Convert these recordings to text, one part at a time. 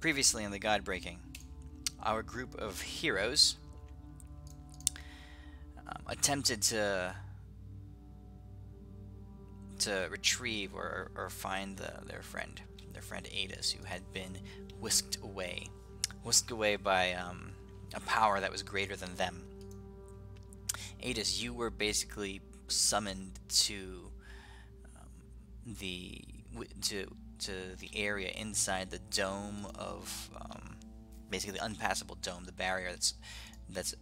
Previously in the GodBreaking, our group of heroes attempted to retrieve or find their friend Adis, who had been whisked away by a power that was greater than them. Adis, you were basically summoned to the area inside the dome of basically the unpassable dome, the barrier that's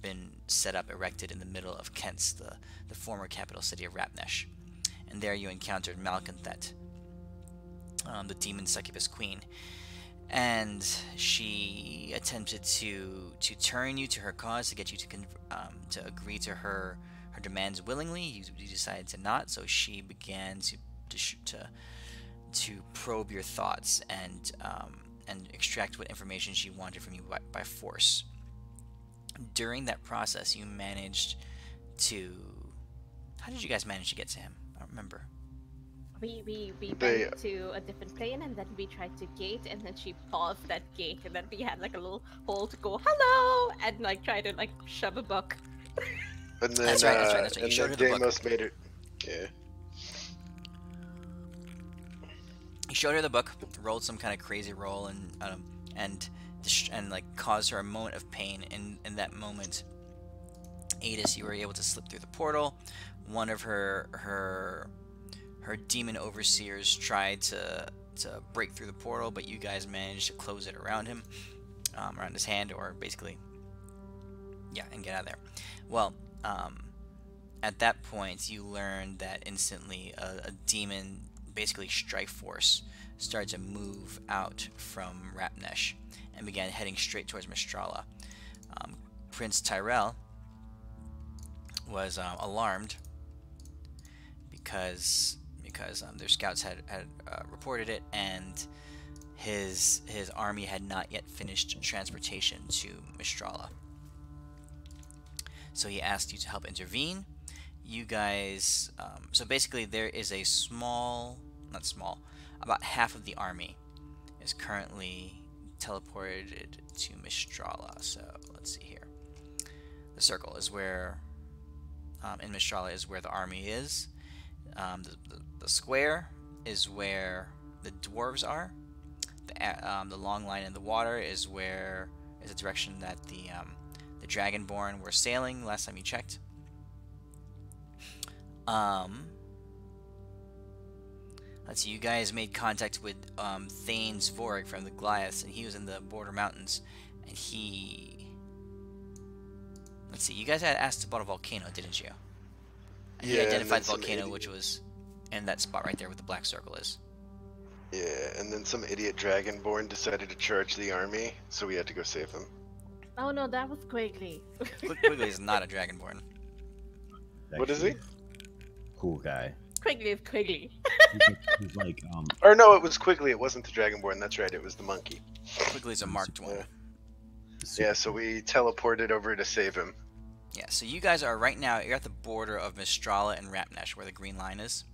been erected in the middle of Kent's, the former capital city of Rapnesh. And there you encountered Malconthet, the demon succubus queen, and she attempted to turn you to her cause, to get you to agree to her demands willingly. You decided to not, so she began to probe your thoughts and extract what information she wanted from you by force. During that process, you managed to... How did you guys manage to get to him? I don't remember. We went to a different plane, and then we tried to gate, and then she paused that gate, and then we had like a little hole to go hello, and like try to like shove a book. And then, that's right. You and showed then her the Deimos book. made it. Yeah. You showed her the book, rolled some kind of crazy roll, and like caused her a moment of pain. In that moment, Adis, you were able to slip through the portal. One of her demon overseers tried to break through the portal, but you guys managed to close it around him, around his hand, or basically, yeah, and get out of there. Well, at that point, you learned that instantly a demon, basically strike force, started to move out from Rapnesh and began heading straight towards Mistrala. Prince Tyrell was alarmed because their scouts had reported it, and his army had not yet finished transportation to Mistrala. So he asked you to help intervene. You guys, so basically there is a not small, about half of the army is currently teleported to Mistrala. So let's see here. The circle is where, in Mistrala is where the army is. The square is where the dwarves are. The long line in the water is the direction that the Dragonborn were sailing last time you checked. Let's see, you guys made contact with Thane Zvorig from the Goliaths, and he was in the border mountains, and let's see, you guys had asked about a volcano, didn't you? And Yeah, he identified the volcano, which was in that spot right there where the black circle is. Yeah, and then some idiot Dragonborn decided to charge the army, so we had to go save them. Oh no, that was Quigley. Quigley is not a Dragonborn. What is he? Cool guy. Quigley is Quigley. He's like, Or no, it was Quigley. It wasn't the Dragonborn. That's right. It was the monkey. Quigley's a marked one. Yeah, so we teleported over to save him. Yeah, so you guys are right now, you're at the border of Mistrala and Rapnesh, where the green line is.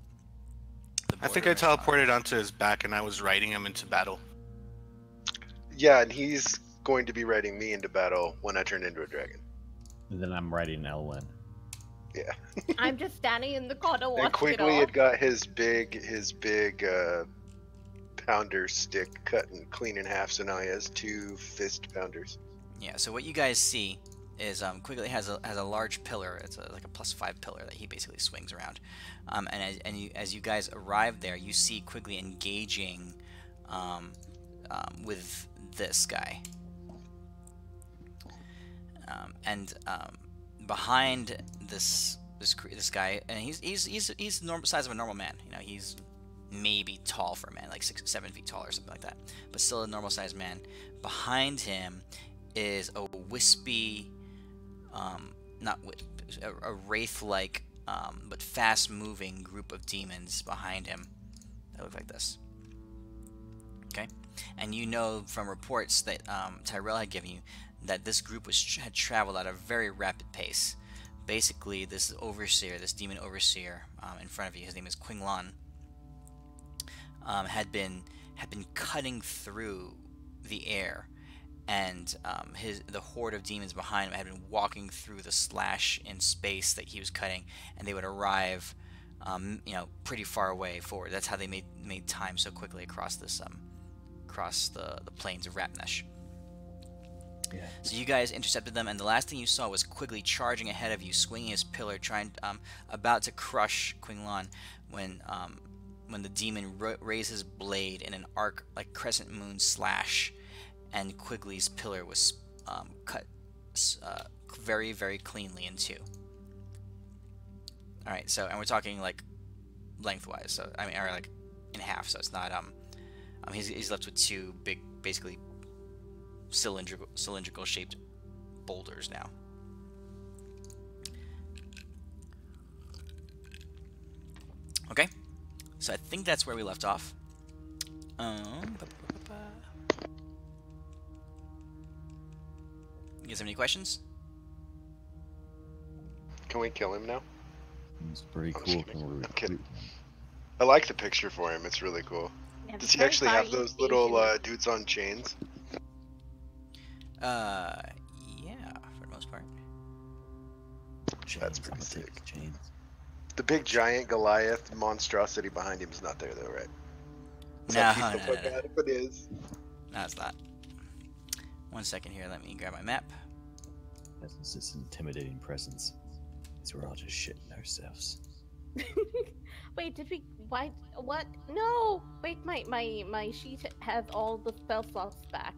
I think I teleported onto his back and I was riding him into battle. Yeah, and he's going to be riding me into battle when I turn into a dragon. and then I'm riding Elwyn. Yeah. I'm just standing in the corner watching And Quigley it all. had got his big pounder stick cut and clean in half, so now he has 2 fist pounders. Yeah, so what you guys see is Quigley has a large pillar. It's like a +5 pillar that he basically swings around. As you guys arrive there, you see Quigley engaging with this guy. Behind this guy, and he's the normal size of a normal man. You know, he's maybe tall for a man, like 6-7 feet tall or something like that, but still a normal sized man. Behind him is a wispy, a wraith-like, but fast-moving group of demons behind him that look like this. Okay, and you know from reports that Tyrell had given you that this group had traveled at a very rapid pace. Basically, this overseer, this demon overseer in front of you, his name is Qinglan, had been had been cutting through the air, and the horde of demons behind him had been walking through the slash in space that he was cutting, and they would arrive, pretty far away forward. That's how they made time so quickly across the plains of Rapnesh. Yeah. So you guys intercepted them, and the last thing you saw was Quigley charging ahead of you, swinging his pillar, about to crush Quinglan, when the demon raised his blade in an arc like crescent moon slash, and Quigley's pillar was cut very, very cleanly in two. All right, and we're talking like lengthwise, so or like in half. So it's not he's left with two big, basically cylindrical shaped boulders now. Okay, so I think that's where we left off. You guys have any questions? Can we kill him now? It's pretty I'm just cool. kidding. I'm kidding. I like the picture for him. It's really cool. Yeah, Does he very actually have those little variation. dudes on chains? Yeah, for the most part. That's Chains, pretty I'm gonna take sick. the chains. The big giant Goliath monstrosity behind him is not there though, right? No, Some people no. forgot if it is. No, it's not. 1 second here. Let me grab my map. That's this intimidating presence. So we're all just shitting ourselves. Wait, did we? Why? What? No! Wait, my sheet has all the spell slots back.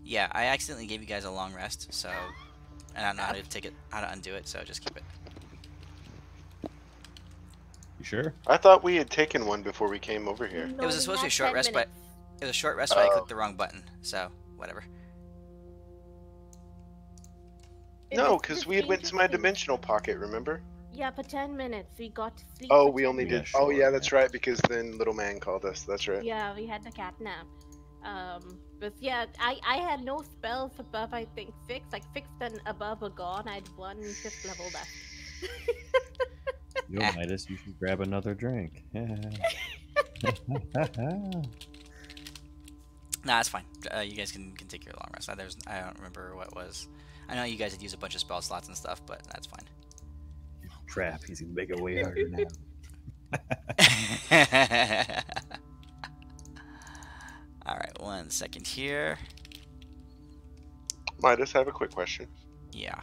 Yeah, I accidentally gave you guys a long rest, so and I don't know how to undo it, so just keep it. You sure? I thought we had taken one before we came over here. No, It was we supposed to be a had short 10 rest, but minutes. it was a short rest, but I Oh. clicked the wrong button, so whatever. No, It's because the we had went to my strangest thing. dimensional pocket, remember? Yeah, for 10 minutes. We got to sleep. Oh, for we 10 only minutes. did. Yeah, Oh, yeah, sure, that's right. Because then little man called us. That's right. Yeah, we had the cat nap. But yeah, I had no spells above, I think, 6. Like, 6 and above were gone. I had 1 5th level left. Yo, Midas, you should grab another drink. Yeah. Nah, it's fine. You guys can take your long rest. I don't remember what it was. I know you guys had used a bunch of spell slots and stuff, but that's fine. Crap, he's gonna make it way harder now. Alright, 1 second here. Midas, I have a quick question. Yeah.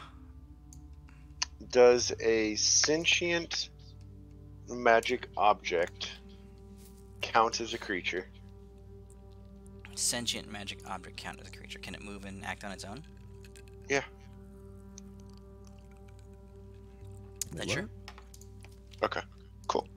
Does a sentient magic object count as a creature? Sentient magic object count as a creature. Can it move and act on its own? Yeah. That's What? true. Okay. Cool.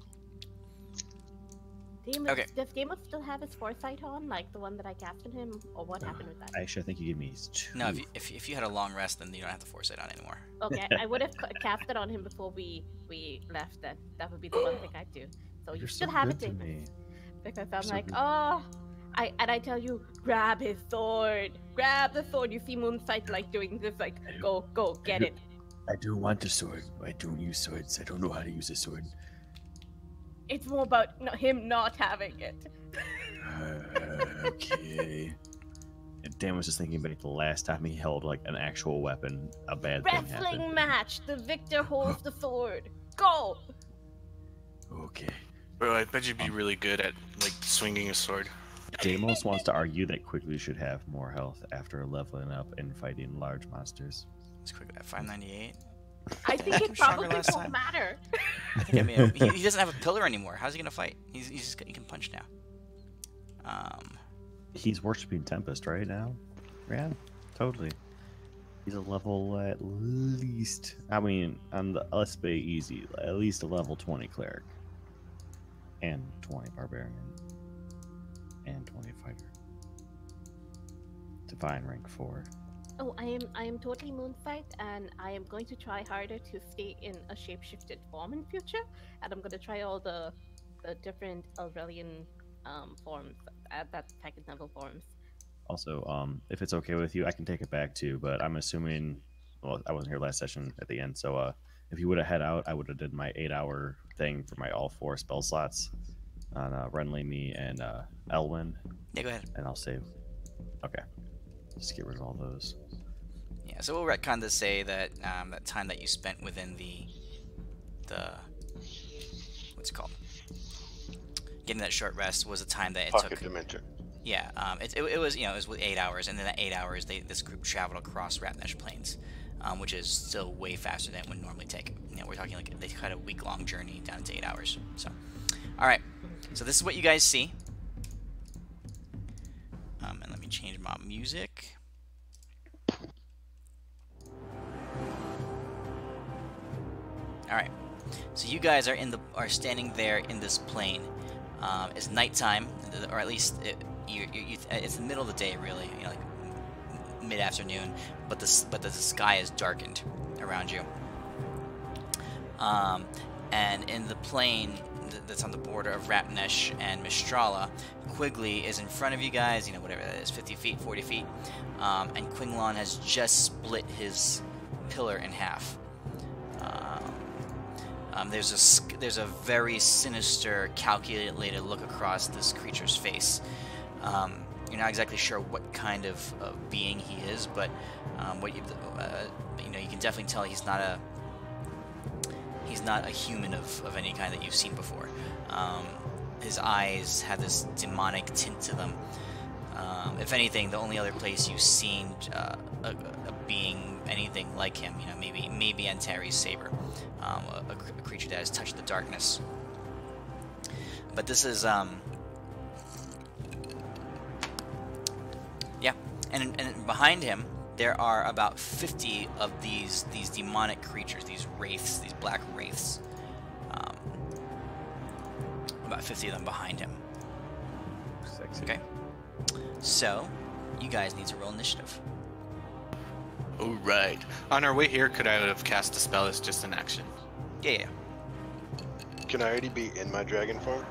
Okay. Does Deimos still have his foresight on, like the one that I cast on him, or what happened with that? Actually, I think you gave me 2. No, if you had a long rest, then you don't have the foresight on anymore. Okay, I would have cast it on him before we left. Then that would be the one thing I'd do. So you You're still so have good it, to Deimos. me. Because I'm so like, good. oh, I tell you, grab his sword, grab the sword. You see Moonsight like doing this, like go, get it. I don't want the sword. I don't use swords. I don't know how to use a sword. It's more about him not having it. Okay. And Dan was just thinking about the last time he held like an actual weapon, a bad thing happened. Wrestling match. The victor holds the sword. Go. Okay. Bro, I bet you'd be really good at like swinging a sword. Deimos wants to argue that Quigley should have more health after leveling up and fighting large monsters. Let's quickly at 598. I think I'm it stronger probably last won't time. matter. I mean, he doesn't have a pillar anymore. How's he gonna fight? He can punch now. He's worshipping Tempest right now. Yeah, totally. He's a level at least. I mean, let's be easy. At least a level 20 cleric, and 20 barbarian, and 20 fighter. Divine rank 4. Oh, I am totally Moonsight, and I am going to try harder to stay in a shapeshifted form in future, and I'm going to try all the different Aurelian forms, that second level forms. Also, if it's okay with you, I can take it back too. But I'm assuming, well, I wasn't here last session at the end, so if you would have head out, I would have did my 8-hour thing for my all 4 spell slots. on Renly, me, and Elwyn, Yeah, go ahead. and I'll save. Okay. Just get rid of all those. Yeah, so we'll retcon to say that that time that you spent within the what's it called? Getting that short rest was a time that it Pocket took. dimension. Yeah, it was, it was 8 hours, and then that 8 hours this group traveled across Ratnesh Plains, which is still way faster than it would normally take. We're talking like they had a week-long journey down to 8 hours. So, all right, so this is what you guys see. And let me change my music. All right, so you guys are standing there in this plain. It's nighttime, or at least it's the middle of the day, really. Like mid-afternoon, but the sky is darkened around you. And in the plain that's on the border of Rapnesh and Mistrala, Quigley is in front of you guys. Whatever that is, 50 feet, 40 feet, and Quinglon has just split his pillar in half. There's a very sinister, calculated look across this creature's face. You're not exactly sure what kind of being he is, but you can definitely tell he's not a human of any kind that you've seen before. His eyes have this demonic tint to them. If anything, the only other place you've seen a being anything like him, maybe Antari's saber, a creature that has touched the darkness. But this is yeah, and behind him there are about 50 of these demonic creatures, these wraiths, these black wraiths. About 50 of them behind him. Sexy. Okay. So, you guys need to roll initiative. Alright. On our way here, could I have cast a spell as just an action? Yeah. Can I already be in my dragon form?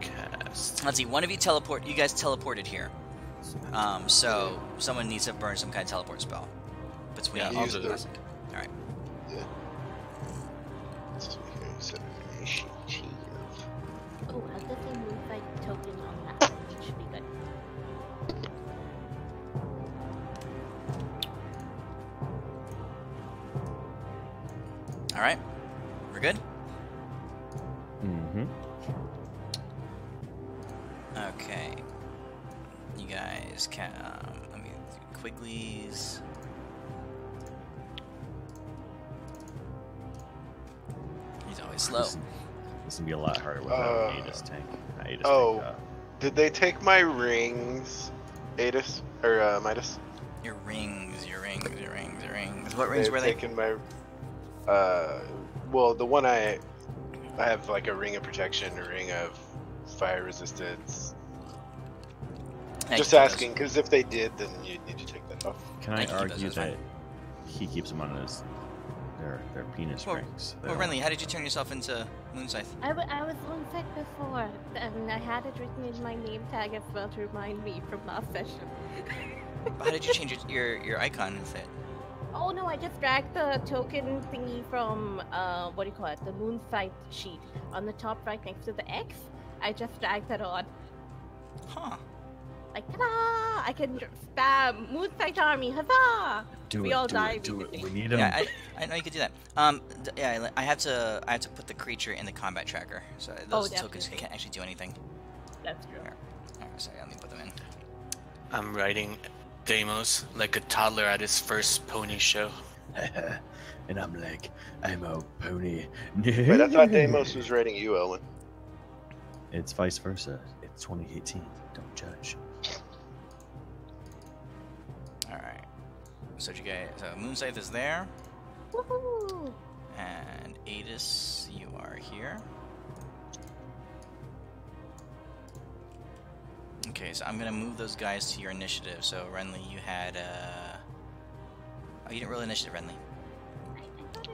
Cast. Let's see, one of you you guys teleported here. So, someone needs to burn some kind of teleport spell. Between Yeah, I'll do that. Alright. Yeah. Let's see here. So, initiative. Oh, I'll get the moonlight token on that one. It should be good. Alright. We're good? Mm-hmm. Okay. You guys can, let me do Quigley's. He's always slow. This is gonna be a lot harder without Ada's tank. Ada's oh. tank, Did they take my rings, Adis? Or, Midas? Your rings. What rings were they? They've taken my... well, the one I have like a ring of protection, a ring of fire resistance. Yeah, Just keep asking, because if they did, then you need to take that off. Can I I can keep those, argue that's fine. that he keeps them on their penis Well, rings? Well, Renly, how did you turn yourself into Moonscythe? I was on set before, and I had it written in my name tag as well to remind me from last session. How did you change your icon with it? Oh no, I just dragged the token thingy from, what do you call it, the Moonsight sheet on the top right next to the X. I just dragged that on. Huh. Like, ta-da! I can spam Moonsight Army, huzzah! We all die do it. immediately. We need him. Yeah, I know you could do that. Yeah, I have to put the creature in the combat tracker, so those tokens definitely. can't actually do anything. That's true. Alright, sorry, let me put them in. I'm riding Deimos like a toddler at his first pony show. And I'm like, I'm a pony. Wait, I thought Deimos was rating you, Elwyn. It's vice versa. It's 2018. Don't judge. Alright. So Moonscythe is there, Woohoo! and Adis, you are here. Okay, so I'm gonna move those guys to your initiative. So Renly, you had oh, you didn't roll initiative, Renly.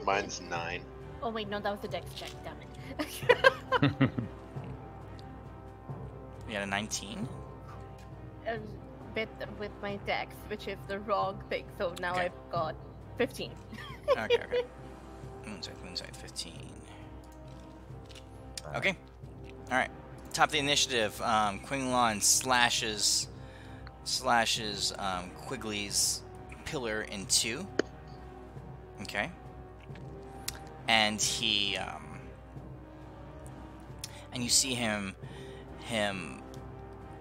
Mine's 9. Oh wait, no, that was the dex check, damn it. You had a 19. With my dex, which is the wrong thing, so now Okay. I've got 15. Okay. Moonscythe, 15. Okay. Alright. top of the initiative, Quinglon slashes Quigley's pillar in two. Okay. And he and you see him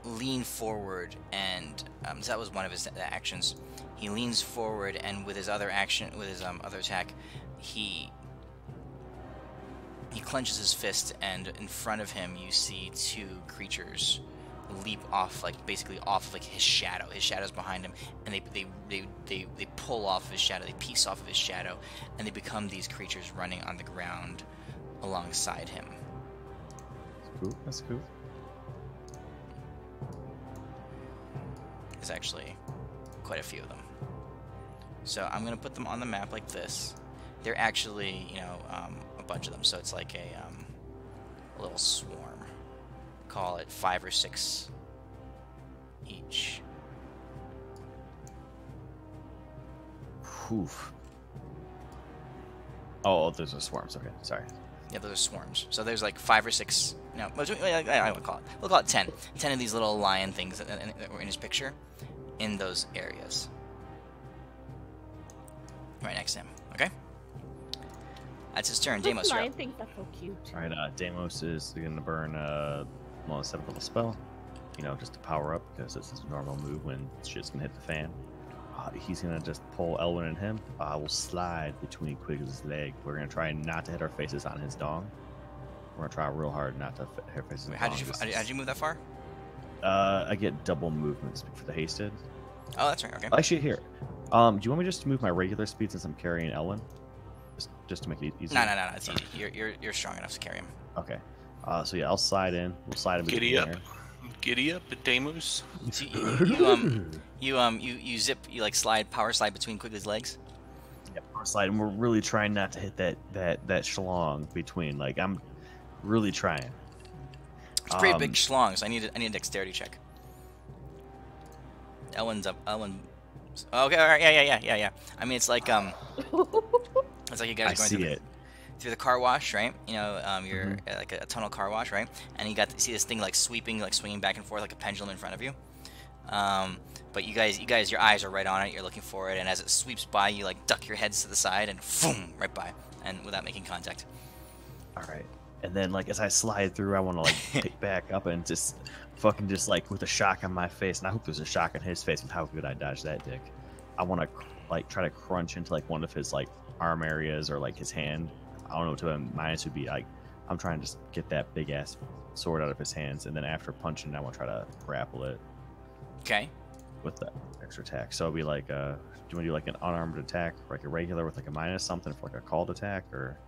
lean forward, and so that was one of his actions. He leans forward, and with his other action, with his other attack, he clenches his fist, and in front of him you see two creatures leap off, like basically off of like his shadow. His shadow's behind him, and they pull off of his shadow. They piece off of his shadow, and they become these creatures running on the ground alongside him. Cool. That's cool. There's actually quite a few of them. So I'm gonna put them on the map like this. They're actually, you know, a bunch of them. So it's like a little swarm. Call it 5 or 6 each. Oof. Oh, those are swarms. Okay, sorry. Yeah, those are swarms. So there's like 5 or 6. No, I would call it. We'll call it 10. 10 of these little lion things that were in his picture, in those areas, right next to him. Okay. That's his turn. Those Deimos, you're lion up. things are so cute. All right, Deimos is going to burn a 7th level spell, you know, just to power up, because this is a normal move when shit's going to hit the fan. He's going to just pull Elwyn and him. We'll slide between Quigley's leg. We're going to try not to hit our faces on his dong. We're going to try real hard not to hit our faces on his dong. How'd you move that far? I get double movements for the hasted. Oh, that's right. Okay. Actually, here. Do you want me just to move my regular speed since I'm carrying Elwyn? Just to make it easier? No. It's easy. You're strong enough to carry him. Okay. So yeah, I'll slide in. We'll slide in between Giddy up. there. Giddy up, Deimos. So you zip, you like power slide between Quigley's legs. Yeah, power slide, and we're really trying not to hit that schlong between. Like, I'm really trying. It's a pretty big schlong, so I need a dexterity check. Elwyn's up. Elwyn. Okay. All right. Yeah. I mean, it's like it's like you guys are going through the car wash, right? You know, you're at like a tunnel car wash, right? And you see this thing like sweeping, like swinging back and forth like a pendulum in front of you. But you guys, your eyes are right on it. You're looking for it, and as it sweeps by, you like duck your heads to the side and boom, right by, and without making contact. All right. And then, like, as I slide through, I want to like pick back up and just like with a shock on my face, and I hope there's a shock on his face with how good I dodged that dick. I want to like try to crunch into like one of his like arm areas or like his hand. I don't know what to minus would be like. I'm trying to just get that big ass sword out of his hands, and then after punching, I want to try to grapple it. Okay. With the extra attack, so it'll be like, do you want to do like an unarmed attack, like a regular with like a minus something for like a called attack, or?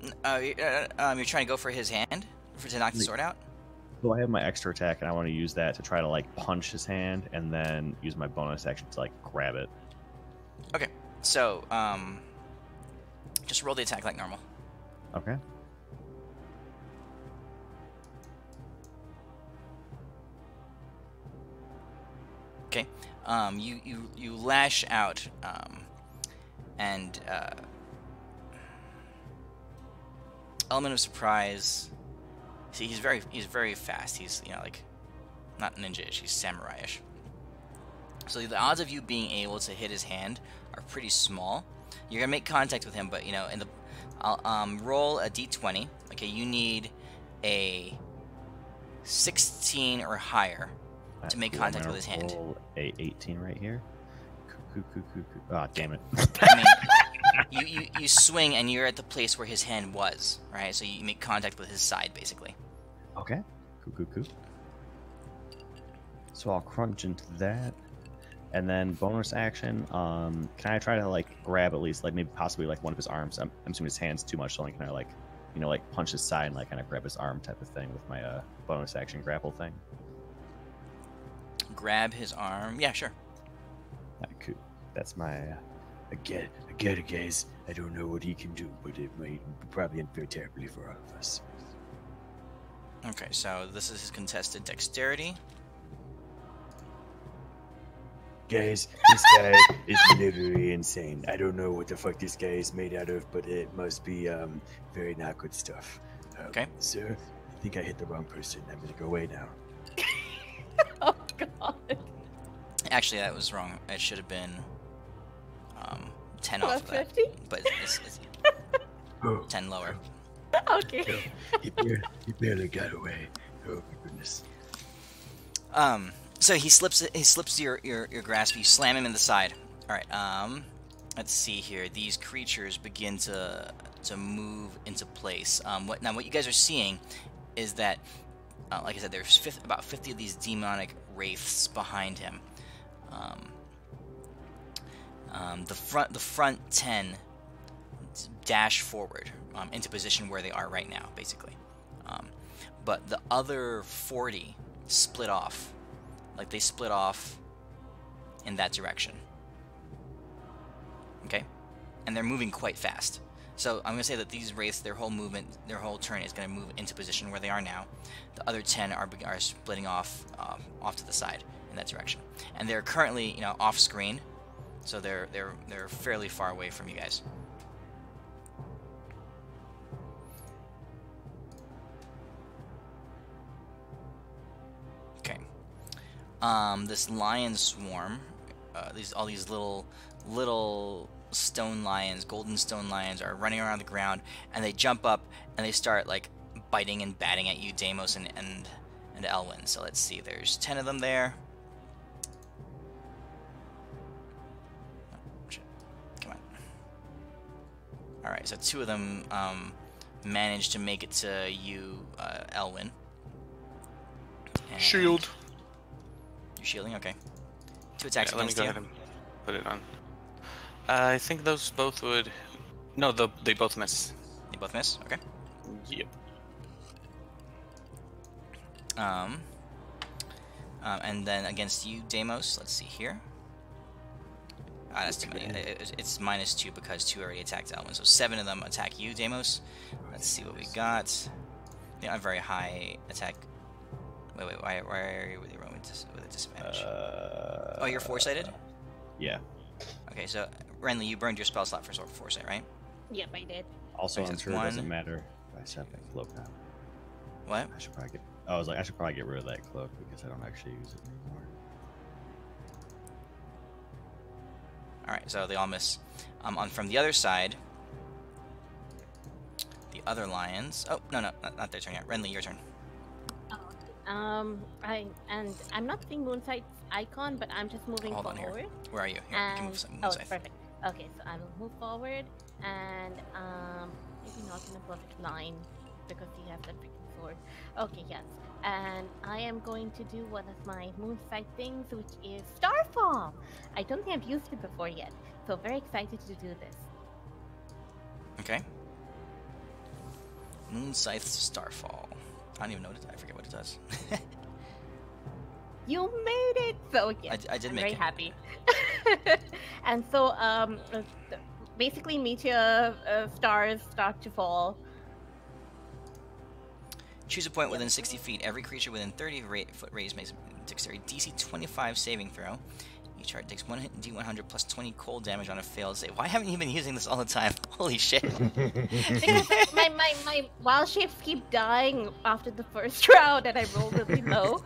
You're trying to go for his hand to knock the sword out. So I have my extra attack, and I want to use that to try to like punch his hand, and then use my bonus action to like grab it. Okay. So just roll the attack like normal. Okay. Okay. You lash out, and element of surprise. See, he's very fast. He's, you know, like not ninja-ish. He's samurai-ish. So the odds of you being able to hit his hand are pretty small. You're gonna make contact with him, but you know, I'll roll a d20. Okay, you need a 16 or higher to make contact with his hand. Roll a 18 right here. Ah, damn it. I mean, you swing and you're at the place where his hand was, right? So you make contact with his side, basically. Okay. Cool. So I'll crunch into that. And then bonus action, can I try to like grab at least like maybe possibly like one of his arms? I'm assuming his hand's too much, so can I like, you know, like punch his side and like kind of grab his arm type of thing with my bonus action grapple thing? Grab his arm. Yeah, sure. Cool. That's my I get it, guys. I don't know what he can do, but it might probably end very terribly for all of us. Okay, so this is his contested dexterity. Guys, this guy is literally insane. I don't know what the fuck this guy is made out of, but it must be very not good stuff. Okay. Sir, think I hit the wrong person. I'm gonna go away now. Oh god. Actually, that was wrong. It should have been 10 Plus off of that. 50? But it's Oh, 10 lower. Okay. he barely got away. Oh my goodness. So he slips your grasp. You slam him in the side. All right. Let's see here. These creatures begin to move into place. What you guys are seeing is that, like I said, there's about 50 of these demonic wraiths behind him. The front 10 dash forward into position where they are right now, basically. But the other 40 split off. Like, they split off in that direction. Okay? And they're moving quite fast. So I'm going to say that these wraiths, their whole turn is going to move into position where they are now. The other 10 are splitting off to the side in that direction. And they're currently, off screen. So they're fairly far away from you guys. Okay. This lion swarm, all these little stone lions, golden stone lions, are running around the ground, and they jump up and they start like biting and batting at you, Deimos and Elwyn. So let's see. There's 10 of them there. Alright, so 2 of them managed to make it to you, Elwyn. And Shield. You're shielding? Okay. 2 attacks Let me against go you. ahead and put it on. I think those both would... No, they both miss. They both miss? Okay. Yep. And then against you, Deimos, let's see here. That's too many. It's -2 because 2 already attacked Elwyn. So 7 of them attack you, Deimos. Let's see what we got. They don't have very high attack. Wait, why are you rolling with a disadvantage? Oh, you're foresighted? Yeah. Okay, so Renly, you burned your spell slot for foresight, right? Yep, I did. Also, Okay, I'm so sure it one. doesn't matter if I set my cloak now. What? I should probably get. I was like, I should probably get rid of that cloak because I don't actually use it anymore. Alright, so they all miss. From the other side, the other lions... Oh, no, not their turn yet. Renly, your turn. I'm not seeing Moonsight's icon, but I'm just moving Hold on forward. here. Where are you? Here, you can move some Oh, scythe. perfect. Okay, so I will move forward, and maybe not in a perfect line because he has that freaking sword. Okay, yes. And I am going to do one of my Moonsight things, which is Starfall. I don't think I've used it before yet, so very excited to do this. Okay. Moonscythe Starfall. I don't even know I forget what it does. You made it! So yeah, I did I'm make very it. happy. And so basically meteor stars start to fall. Choose a point within 60 feet. Every creature within 30 foot radius makes a dexterity DC 25 saving throw. Each heart takes 1 D100 plus 20 cold damage on a failed save. Why haven't you been using this all the time? Holy shit. Because my wild shapes keep dying after the first round, and I roll really low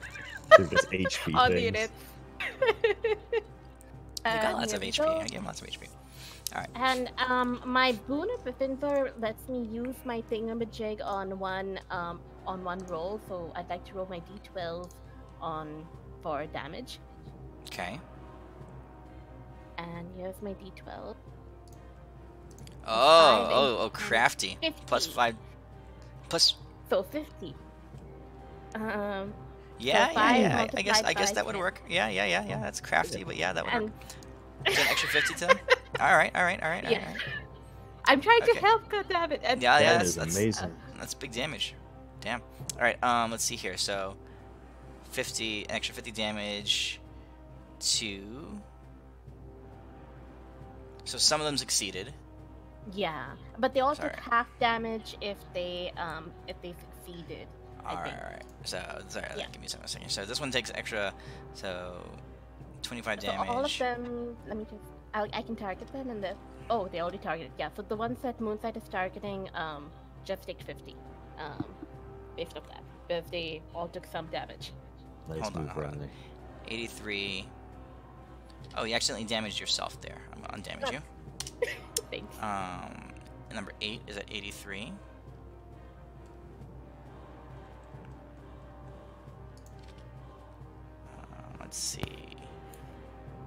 They're just HP on the things. units. You got lots here of we HP. go. I gave him lots of HP. Alright. And my boon of Gryffindor lets me use my thingamajig on one roll, so I'd like to roll my d12 for damage. Okay. And here's my d12. Oh, crafty. 50. Plus 5. Plus. So 50. Yeah, five yeah. I guess multiplied that by would 10. work. Yeah. That's crafty, but yeah, that would And work. Is that an extra 50 to them? All right. Yeah. I'm trying to Okay. help, goddammit. And Yeah, That that's is amazing. That's big damage. Damn. All right. Let's see here. So, 50 extra 50 damage to. So some of them succeeded. yeah, but they all Sorry. took half damage if they succeeded. All think. right. So sorry. Yeah. Give me a second. So this one takes extra. So 25 So damage. all of them, let me just, I can target them, and they already targeted. Yeah, so the ones that Moonsight is targeting, just take 50, based off that. because they all took some damage. Nice Hold on, move, hold on. Riley. 83. Oh, you accidentally damaged yourself there. I'm gonna undamage you. Thanks. Number 8 is at 83. Let's see.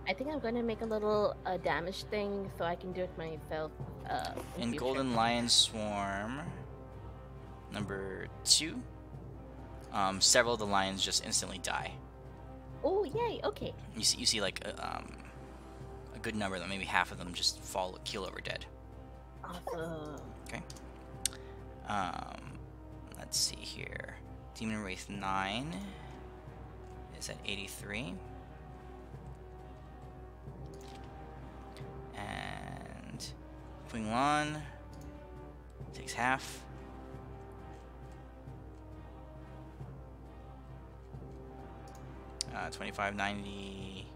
I think I'm gonna make a little damage thing so I can do it myself. In future. Golden Lion Swarm, number 2, several of the lions just instantly die. Oh yay! Okay. You see like a good number of them, maybe half of them just keel over dead. Awesome. Okay. Let's see here. Demon Wraith 9 is at 83. And Queen Lan takes half. Uh, 25, 90,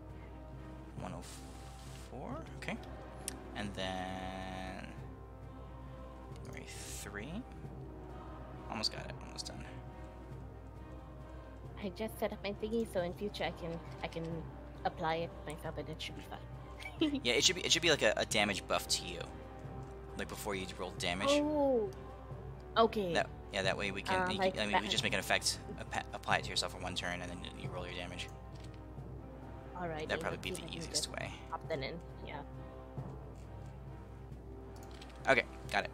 104. Okay. And then Wraith 3. Almost got it. Almost done. I just set up my thingy so in future I can apply it myself and it should be fine. Yeah, it should be like a damage buff to you, like before you roll damage. Oh. Okay. That way we can. like I mean, that- we just make an effect, apply it to yourself for one turn, and then you roll your damage. Alright. That'd probably be the easiest way. Pop that in. Yeah. Okay, got it.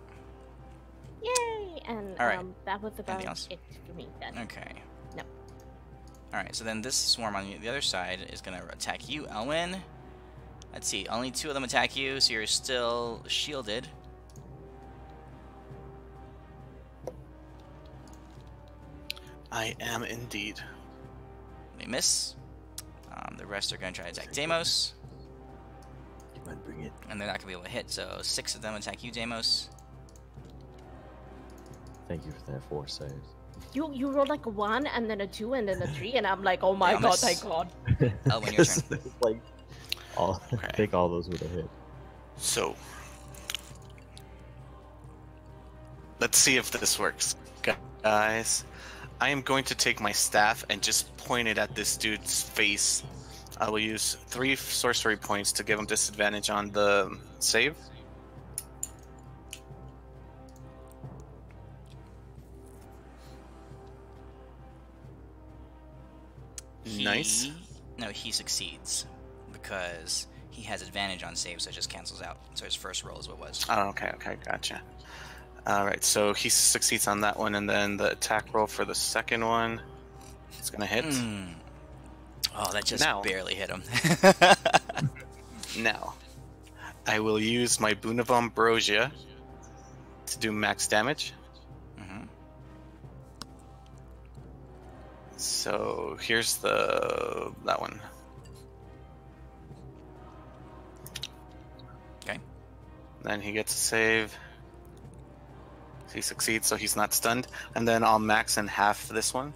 Yay! And All right. that was about else? it for me then. Okay. No. All right. So then this swarm on the other side is gonna attack you, Elwyn. Let's see. Only 2 of them attack you, so you're still shielded. I am indeed. They miss. The rest are gonna try to attack Deimos, Come on, bring it. and they're not gonna be able to hit. So 6 of them attack you, Deimos. Thank you for that foresight. You rolled like a 1 and then a 2 and then a 3 and I'm like, oh my Yeah, god, miss. thank god. Elwyn, your turn. Like, I Okay. think all those would have hit. So, let's see if this works. Guys, I am going to take my staff and just point it at this dude's face. I will use 3 sorcery points to give him disadvantage on the save. Nice. No, he succeeds because he has advantage on save, so it just cancels out. So his first roll is what it was. Oh, okay, gotcha. Alright, so he succeeds on that one, and then the attack roll for the second one is gonna hit. Oh, that just Now. barely hit him. Now, I will use my Boon of Ambrosia to do max damage. Mhm. So here's that one. Okay. Then he gets a save. He succeeds, so he's not stunned. And then I'll max in half this one.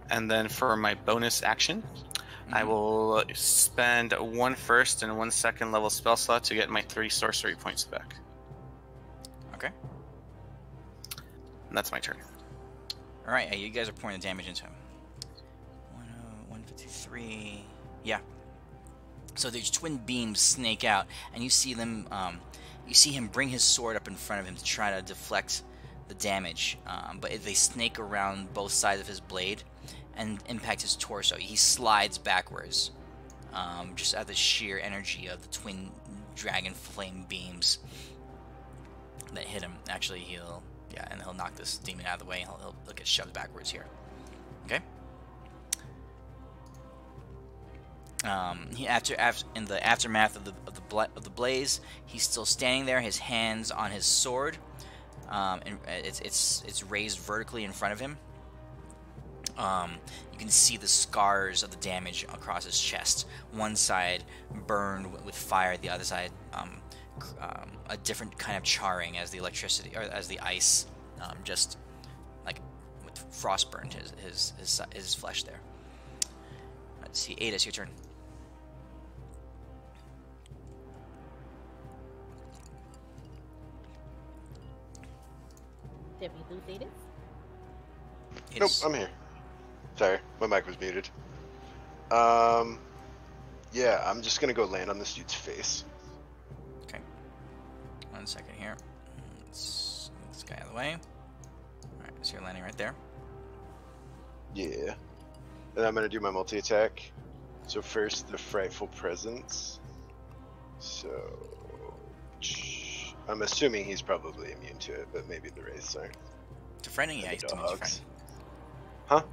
And then for my bonus action, I will spend 1 first and 1 second level spell slot to get my 3 sorcery points back. Okay. And that's my turn. All right, you guys are pouring the damage into him. 153. Yeah. So these twin beams snake out, and you see them. You see him bring his sword up in front of him to try to deflect the damage, but they snake around both sides of his blade and impact his torso. He slides backwards, just at the sheer energy of the twin dragon flame beams that hit him. Actually, he'll knock this demon out of the way. He'll get shoved backwards here. Okay. In the aftermath of the blaze, he's still standing there, his hands on his sword, and it's raised vertically in front of him. You can see the scars of the damage across his chest. One side burned with fire, the other side a different kind of charring as the electricity or as the ice just like with frost burned his flesh there. Let's see, Adis, your turn. Did we lose Adis? Nope, I'm here. Sorry, my mic was muted. Yeah, I'm just gonna go land on this dude's face. Okay. 1 second here. Let's move this guy out of the way. Alright, so you're landing right there. Yeah. And I'm gonna do my multi-attack. So first, the Frightful Presence. So... I'm assuming he's probably immune to it, but maybe the wraiths aren't. To frightening, yeah, And he's the immune to dogs. frighten. Huh?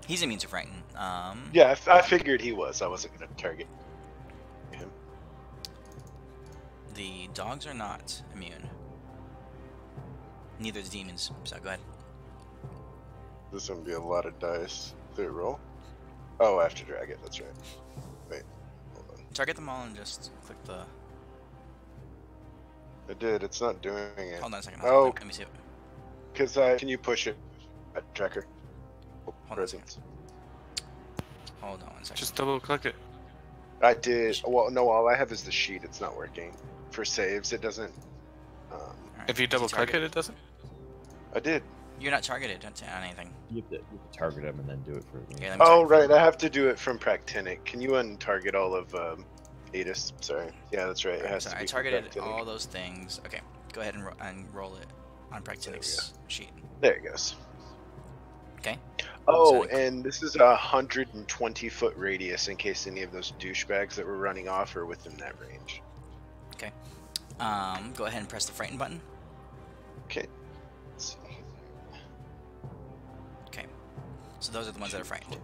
He's immune to frighten. Yeah, I figured he was. I wasn't gonna target him. The dogs are not immune. Neither the demons, so go ahead. This is gonna be a lot of dice. Third roll? Oh, I have to drag it, that's right. Wait, hold on. Target them all and just click the... I did, it's not doing it. Hold on a second. Oh. Let me see it. Because can you push it? Tracker. Hold on a Presence. Hold on 1 second. Just double click it. I did. Well, no, all I have is the sheet. It's not working. For saves, it doesn't. Alright, If you did double click target- it, it doesn't. I did. You're not targeted on anything. You have to target him and then do it for me. Here, let me Oh, target- right. I have to do it from Practinic. Can you untarget all of Adis? Sorry. Yeah, that's right. It Alright, has so to I be from targeted Practinic. all those things. Okay, go ahead and roll it on Practinic's sheet. There it goes. Okay. Oh, So- and this is a 120-foot radius in case any of those douchebags that were running off are within that range. Go ahead and press the frighten button. Okay. Let's see. Okay. So those are the ones that are frightened.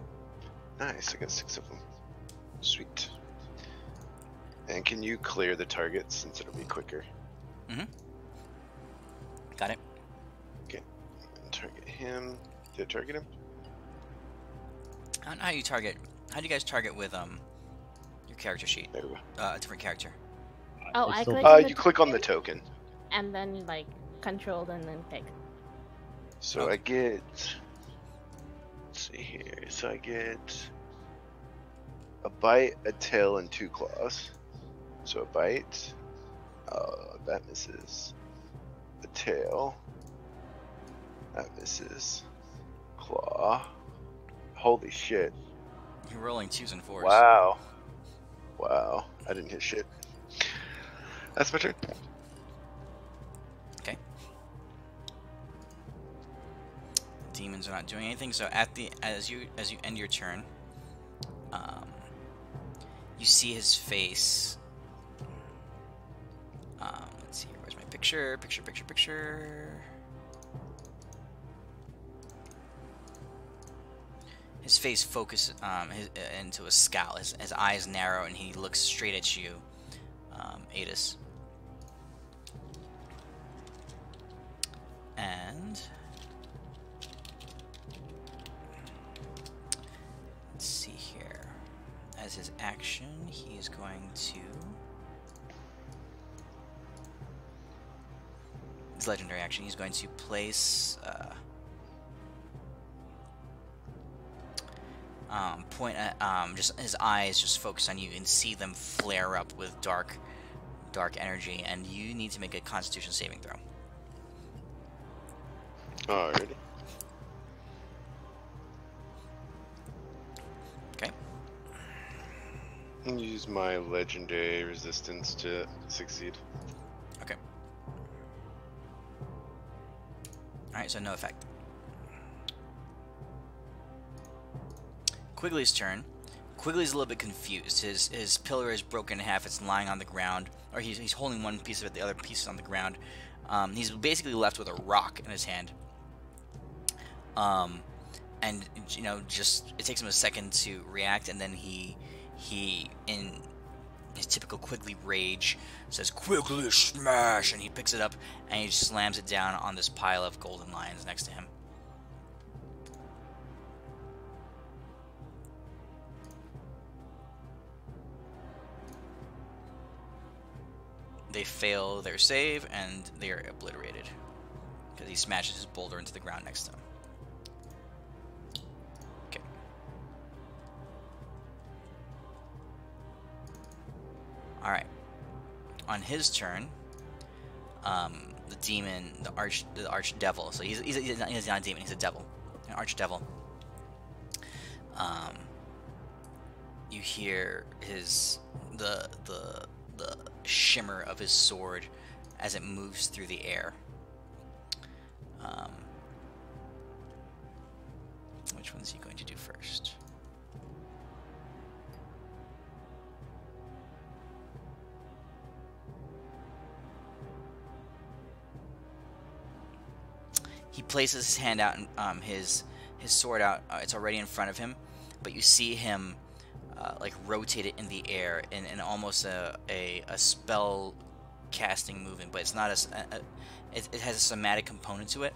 Nice. I got 6 of them. Sweet. And can you clear the targets since it'll be quicker? Got it. Target him. Did I target him? I don't know how you target. How do you guys target with your character sheet? There we go. A different character. Oh, It's I still- click on the You click on the token. and then like control and then pick. So Okay. I get. Let's see here. So I get a bite, a tail, and 2 claws. So a bite. That misses. A tail. That misses. Claw. Holy shit. You're rolling 2s and 4s. Wow. Wow. I didn't hit shit. That's my turn. Okay. Demons are not doing anything. So as you end your turn, you see his face. Let's see. Where's my picture? Picture. His face focuses into a scowl. His eyes narrow, and he looks straight at you, Adis. And let's see here. As his action, he is going to. His legendary action, he's going to place. Point at just his eyes just focus on you. You can see them flare up with dark energy, and you need to make a Constitution saving throw. Alrighty. Okay. And use my legendary resistance to succeed. Okay. All right, so no effect. Quigley's turn. Quigley's a little bit confused. His pillar is broken in half. It's lying on the ground, or he's holding one piece of it. The other piece is on the ground. He's basically left with a rock in his hand. And you know, just it takes him a second to react, and then he in his typical Quigley rage says "Quigley smash," and he picks it up and he slams it down on this pile of golden lions next to him. They fail their save and they are obliterated because he smashes his boulder into the ground next to him. Okay. Alright. On his turn, demon, the arch devil. So he's not a demon. He's a devil, an arch devil. You hear the shimmer of his sword as it moves through the air. Which one's he going to do first? He places his hand out and his sword out. It's already in front of him, but you see him like rotate it in the air in almost a spell casting movement, but it's not it has a somatic component to it.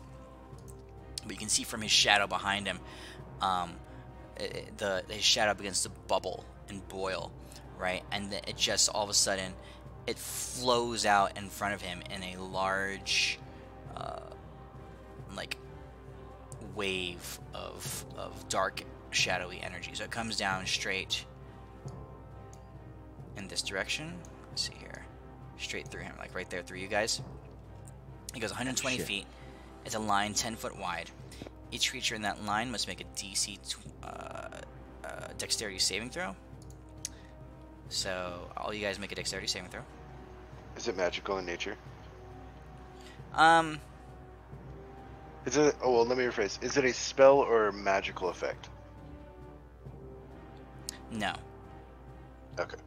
But you can see from his shadow behind him, his shadow begins to bubble and boil, right? And then it just all of a sudden it flows out in front of him in a large like wave of dark shadowy energy. So it comes down straight in this direction. Let's see here, straight through him, like right there through you guys. He goes 120 feet. It's a line 10 foot wide. Each creature in that line must make a DC dexterity saving throw. So all you guys make a dexterity saving throw. Is it magical in nature? Is it? Oh well, let me rephrase. Is it a spell or a magical effect? No. Okay.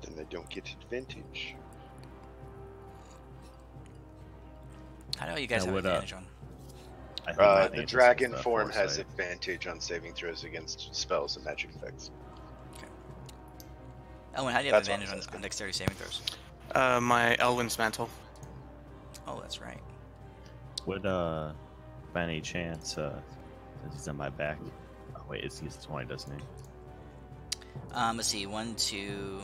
Then I don't get advantage. How do you guys have advantage on? The dragon form has advantage on saving throws against spells and magic effects. Okay. Elwin, how do you have advantage on dexterity saving throws? My Elwin's mantle. Oh, that's right. Would by any chance, he's on my back. Oh wait, he's 20, doesn't he? Let's see. 1, 2.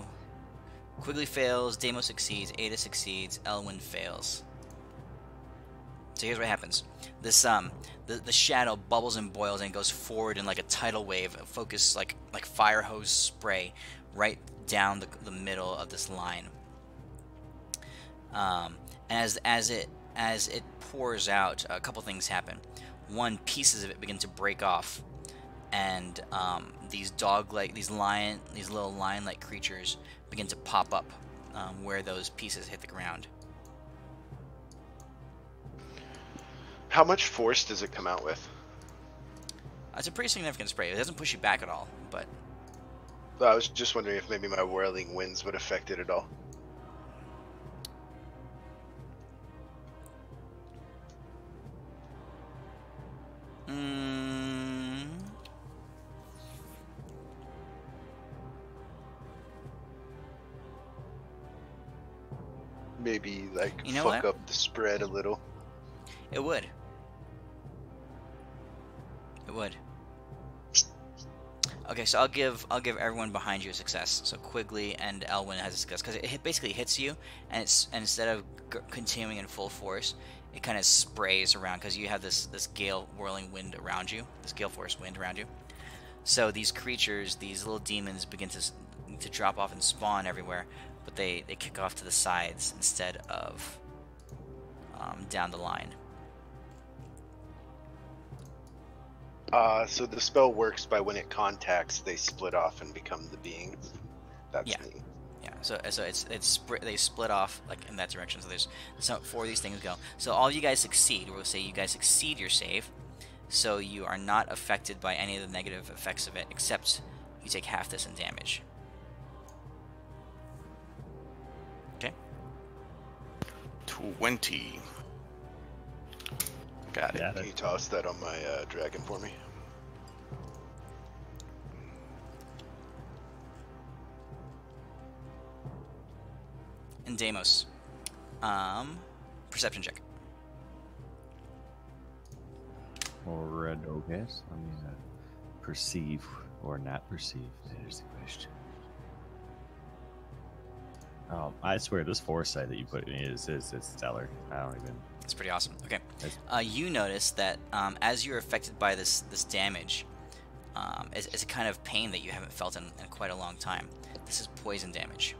Quigley fails. Damo succeeds. Ada succeeds. Elwin fails. So here's what happens. This the shadow bubbles and boils and goes forward in like a tidal wave, focus like fire hose spray right down the middle of this line. As it pours out, a couple things happen. One, pieces of it begin to break off, and these little lion-like creatures begin to pop up where those pieces hit the ground. How much force does it come out with? It's a pretty significant spray. It doesn't push you back at all, but I was just wondering if maybe my whirling winds would affect it at all. Maybe fuck up the spread a little. It would. It would. Okay, so I'll give everyone behind you a success. So Quigley and Elwin has a success because it basically hits you, and instead of continuing in full force, it kind of sprays around because you have this gale whirling wind around you, this gale force wind around you. So these creatures, these little demons, begin to drop off and spawn everywhere, but they kick off to the sides instead of down the line. So the spell works by when it contacts, they split off and become the beings. That's neat. Yeah. So they split off like in that direction. So there's 4 of these things go. So all you guys succeed. We'll say you guys succeed your save, so you are not affected by any of the negative effects of it, except you take half this in damage. Okay. 20. Got it. Can you toss that on my dragon for me? And Deimos, perception check. Or no guess. I mean, perceive or not perceive. There's the question. I swear this foresight that you put in is stellar. I don't even. It's pretty awesome. Okay. You notice that as you're affected by this damage, it's a kind of pain that you haven't felt in quite a long time. This is poison damage.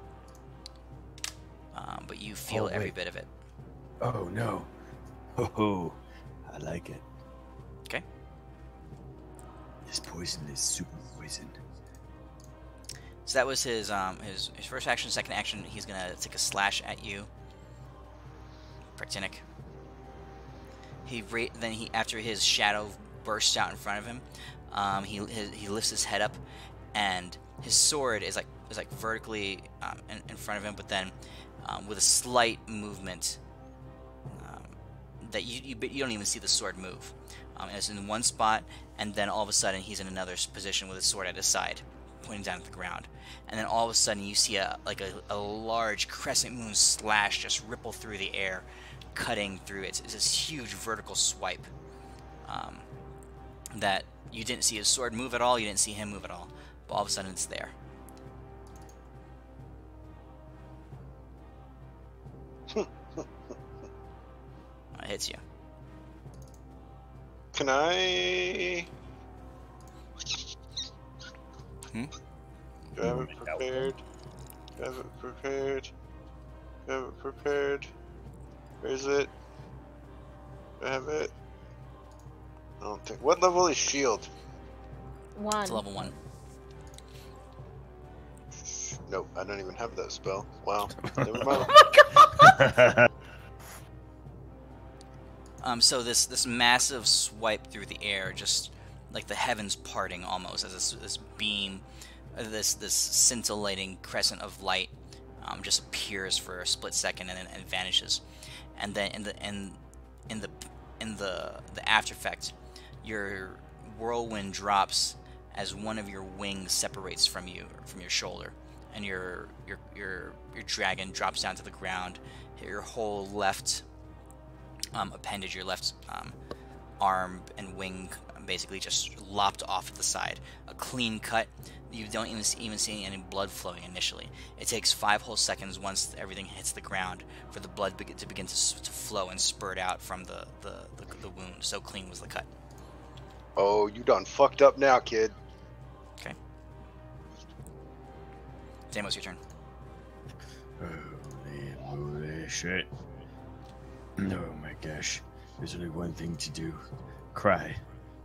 But you feel every bit of it. Oh no. Oh, I like it. Okay. This poison is super poison. So that was his first action. Second action, he's gonna take a slash at you, Praktinik. Then after his shadow bursts out in front of him, he lifts his head up, and his sword is like vertically in front of him, but then with a slight movement that you don't even see the sword move. It's in one spot, and then all of a sudden he's in another position with his sword at his side, pointing down at the ground. And then all of a sudden you see a large crescent moon slash just ripple through the air, cutting through. It's this huge vertical swipe that you didn't see his sword move at all, you didn't see him move at all, but all of a sudden it's there. It hits you. Can I? Do I have it prepared? Do I have it prepared? Do I have it prepared? Where is it? Do I have it? I don't think. What level is shield? 1. It's level 1. Nope, I don't even have that spell. Wow. Never mind. Oh my god! So this massive swipe through the air, just like the heavens parting almost, as this beam, this scintillating crescent of light, just appears for a split second and then vanishes, and then in the after effect, your whirlwind drops as one of your wings separates from your shoulder, and your dragon drops down to the ground. Your whole left appendage, your left arm and wing basically just lopped off at the side. A clean cut. You don't even see any blood flowing initially. It takes 5 whole seconds once everything hits the ground for the blood to begin to flow and spurt out from the wound. So clean was the cut. Oh, you done fucked up now, kid. Okay. Damos, your turn. Holy shit. Oh my gosh. There's only one thing to do. Cry.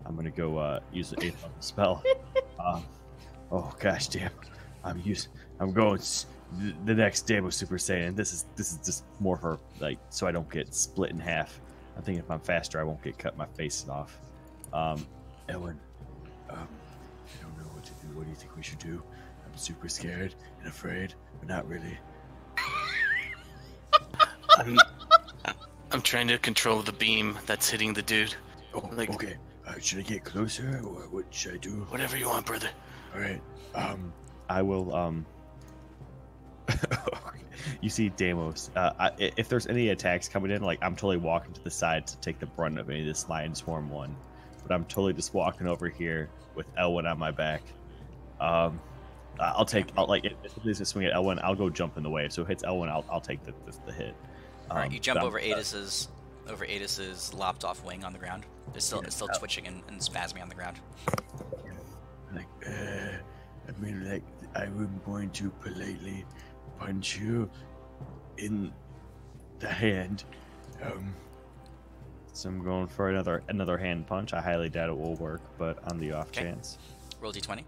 I'm gonna go use the 8th level spell. Oh gosh damn. I'm going the next Damo Super Saiyan. This is just more for like so I don't get split in half. I think if I'm faster I won't get cut my face off. Ellen, I don't know what to do. What do you think we should do? I'm super scared and afraid, but not really. I'm trying to control the beam that's hitting the dude. Oh, Like- okay. Should I get closer, or what should I do? Whatever you want, brother. All right. I will. You see, Damos. If there's any attacks coming in, like I'm totally walking to the side to take the brunt of any of this lion swarm one, but I'm totally just walking over here with Elwyn on my back. I'll like if there's a swing at Elwyn, I'll go jump in the way. So if it hits Elwyn, I'll take the hit. All right, you jump but over Adis's lopped off wing on the ground. It's still twitching and spasming on the ground. Like, I mean, like, I'm going to politely punch you in the hand. So I'm going for another hand punch. I highly doubt it will work, but on the off Okay. chance. Roll d20.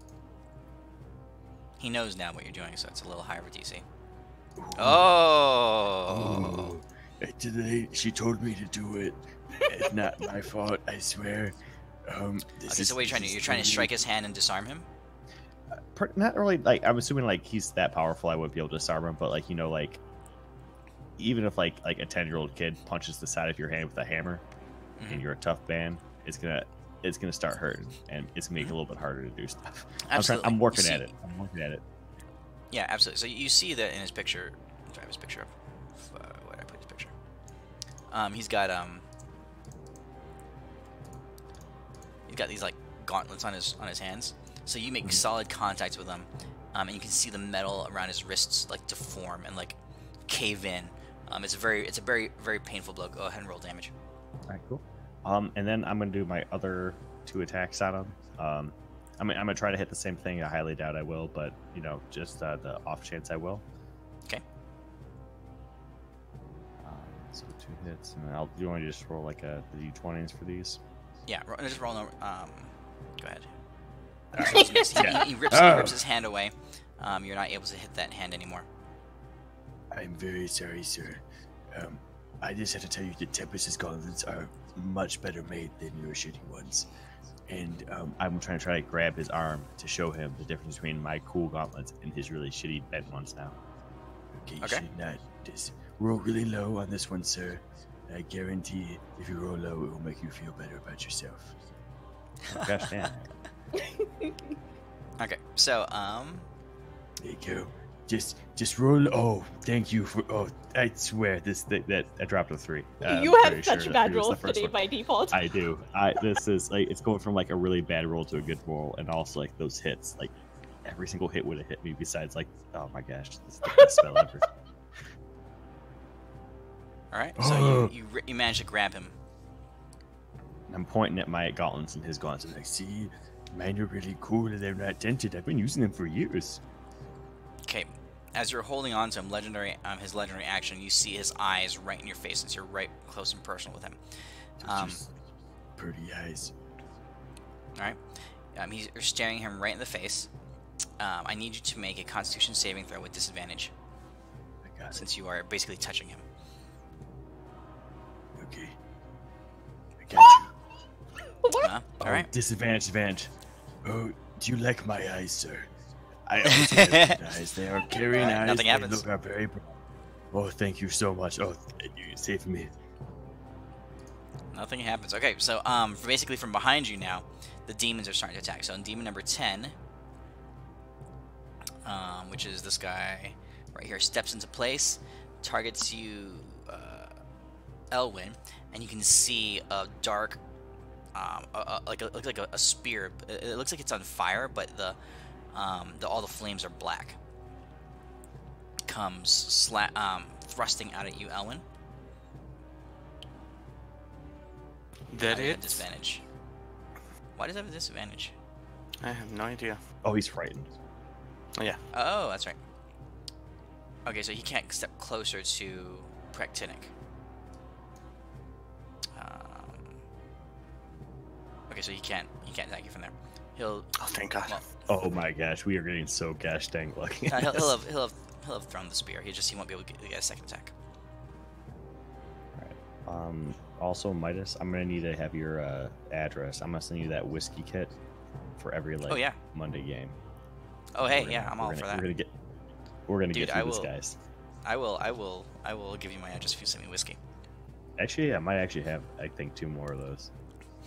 He knows now what you're doing, so it's a little higher of a DC. Ooh. Oh. Today, she told me to do it. It's not my fault, I swear. Okay, so what are you trying to do? You're trying to strike his hand and disarm him? Not really. Like I'm assuming like he's that powerful, I wouldn't be able to disarm him. But like like even if like a 10-year-old kid punches the side of your hand with a hammer, and you're a tough man, it's gonna start hurting, and it's gonna make it a little bit harder to do stuff. Absolutely. I'm working You at see- it. I'm working at it. Yeah, absolutely. So you see that in his picture. Do I have his picture up? Where did I put his picture? He's got these like gauntlets on his hands. So you make solid contact with him, and you can see the metal around his wrists like deform and like cave in. It's a very very painful blow. Go ahead and roll damage. All right, cool. And then I'm gonna do my other 2 attacks on him. I'm gonna try to hit the same thing. I highly doubt I will, but just the off chance I will. Okay. So 2 hits, and do you want me to just roll like the d20s for these? Yeah, just roll over. Go ahead. Yeah. He rips his hand away. You're not able to hit that hand anymore. I'm very sorry, sir. I just have to tell you that Tempest's gauntlets are much better made than your shitty ones. And I'm trying to grab his arm to show him the difference between my cool gauntlets and his really shitty bent ones now. Okay, you Okay. should not just roll really low on this one, sir. I guarantee if you roll low, it will make you feel better about yourself. Gosh damn. Okay, so There you go. Just roll. Oh, thank you for. Oh, I swear that I dropped a 3. You I'm have pretty such sure bad that was the rolls first today one. by default. I do. This is like it's going from like a really bad roll to a good roll, and also like those hits. Like every single hit would have hit me. Besides, like, oh my gosh, this is the best spell ever. all right. So you manage to grab him. And I'm pointing at my gauntlets and his gauntlets. Like, see, mine are really cool and they're not dented. I've been using them for years. Okay, as you're holding on to him, his legendary action, you see his eyes right in your face as you're right close and personal with him. Just pretty eyes. All right, you're staring him right in the face. I need you to make a Constitution saving throw with disadvantage, I got it. since you are basically touching him. Okay. I got you. All right. Disadvantage, advantage. Oh, do you like my eyes, sir? I also have good eyes. They are carrying Alright, eyes. nothing They happens. look very bright. Oh, thank you so much. Oh, you saved me. Nothing happens. Okay, so basically from behind you now, the demons are starting to attack. So in demon number 10, which is this guy right here, steps into place, targets you, Elwyn, and you can see a dark, like a spear. It looks like it's on fire, but all the flames are black. Comes thrusting out at you, Elwyn. That Why does it have it? disadvantage? Why does it have a disadvantage? I have no idea. Oh, he's frightened. Oh, yeah. Oh, that's right. Okay, so he can't step closer to Praktinic. Okay, so he can't attack you from there. He'll Oh, thank God. well, Oh my gosh, we are getting so gosh dang lucky. he'll have thrown the spear. He won't be able to get a second attack. Also, Midas, I'm gonna need to have your address. I'm gonna send you that whiskey kit for every Oh, yeah. Monday game. Oh hey, We're yeah, gonna- I'm we're all gonna- for that. We're gonna Dude, get I through this, will- guys. I will give you my address if you send me whiskey. Actually, I might actually have, I think, 2 more of those.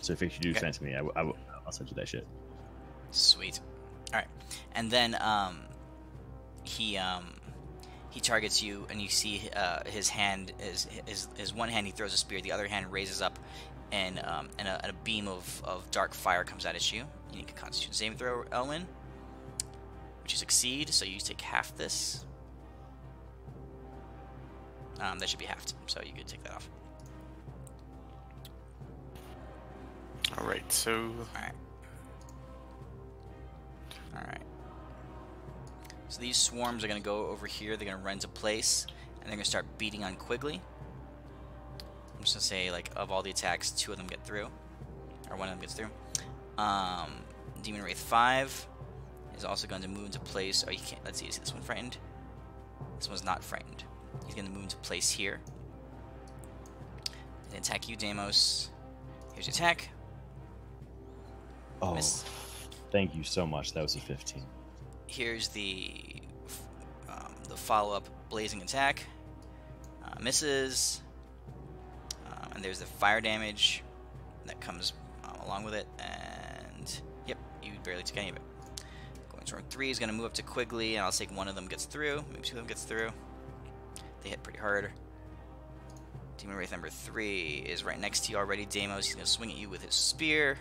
So if you do Okay. send it to me, I'll send you that shit. Sweet. All right, and then he targets you, and you see his hand his one hand he throws a spear, the other hand raises up, and a beam of dark fire comes out at you. You need a Constitution saving throw, Elwyn, which you succeed, so you take half this. That should be halved, so you could take that off. All right, so All right. So these swarms are going to go over here. They're going to run into place, and they're going to start beating on Quigley. I'm just going to say, like, of all the attacks, 2 of them get through, or 1 of them gets through. Demon Wraith 5 is also going to move into place. Oh, you can't. Let's see. Is this one frightened? This one's not frightened. He's going to move into place here. And attack you, Deimos. Here's your attack. Oh, Miss. thank you so much. That was a 15. Here's the follow-up blazing attack. Misses. And there's the fire damage that comes along with it. And yep, you barely took any of it. Going to round 3 is going to move up to Quigley, and I'll take 1 of them gets through. Maybe 2 of them gets through. They hit pretty hard. Demon Wraith number 3 is right next to you already, Deimos. He's going to swing at you with his spear.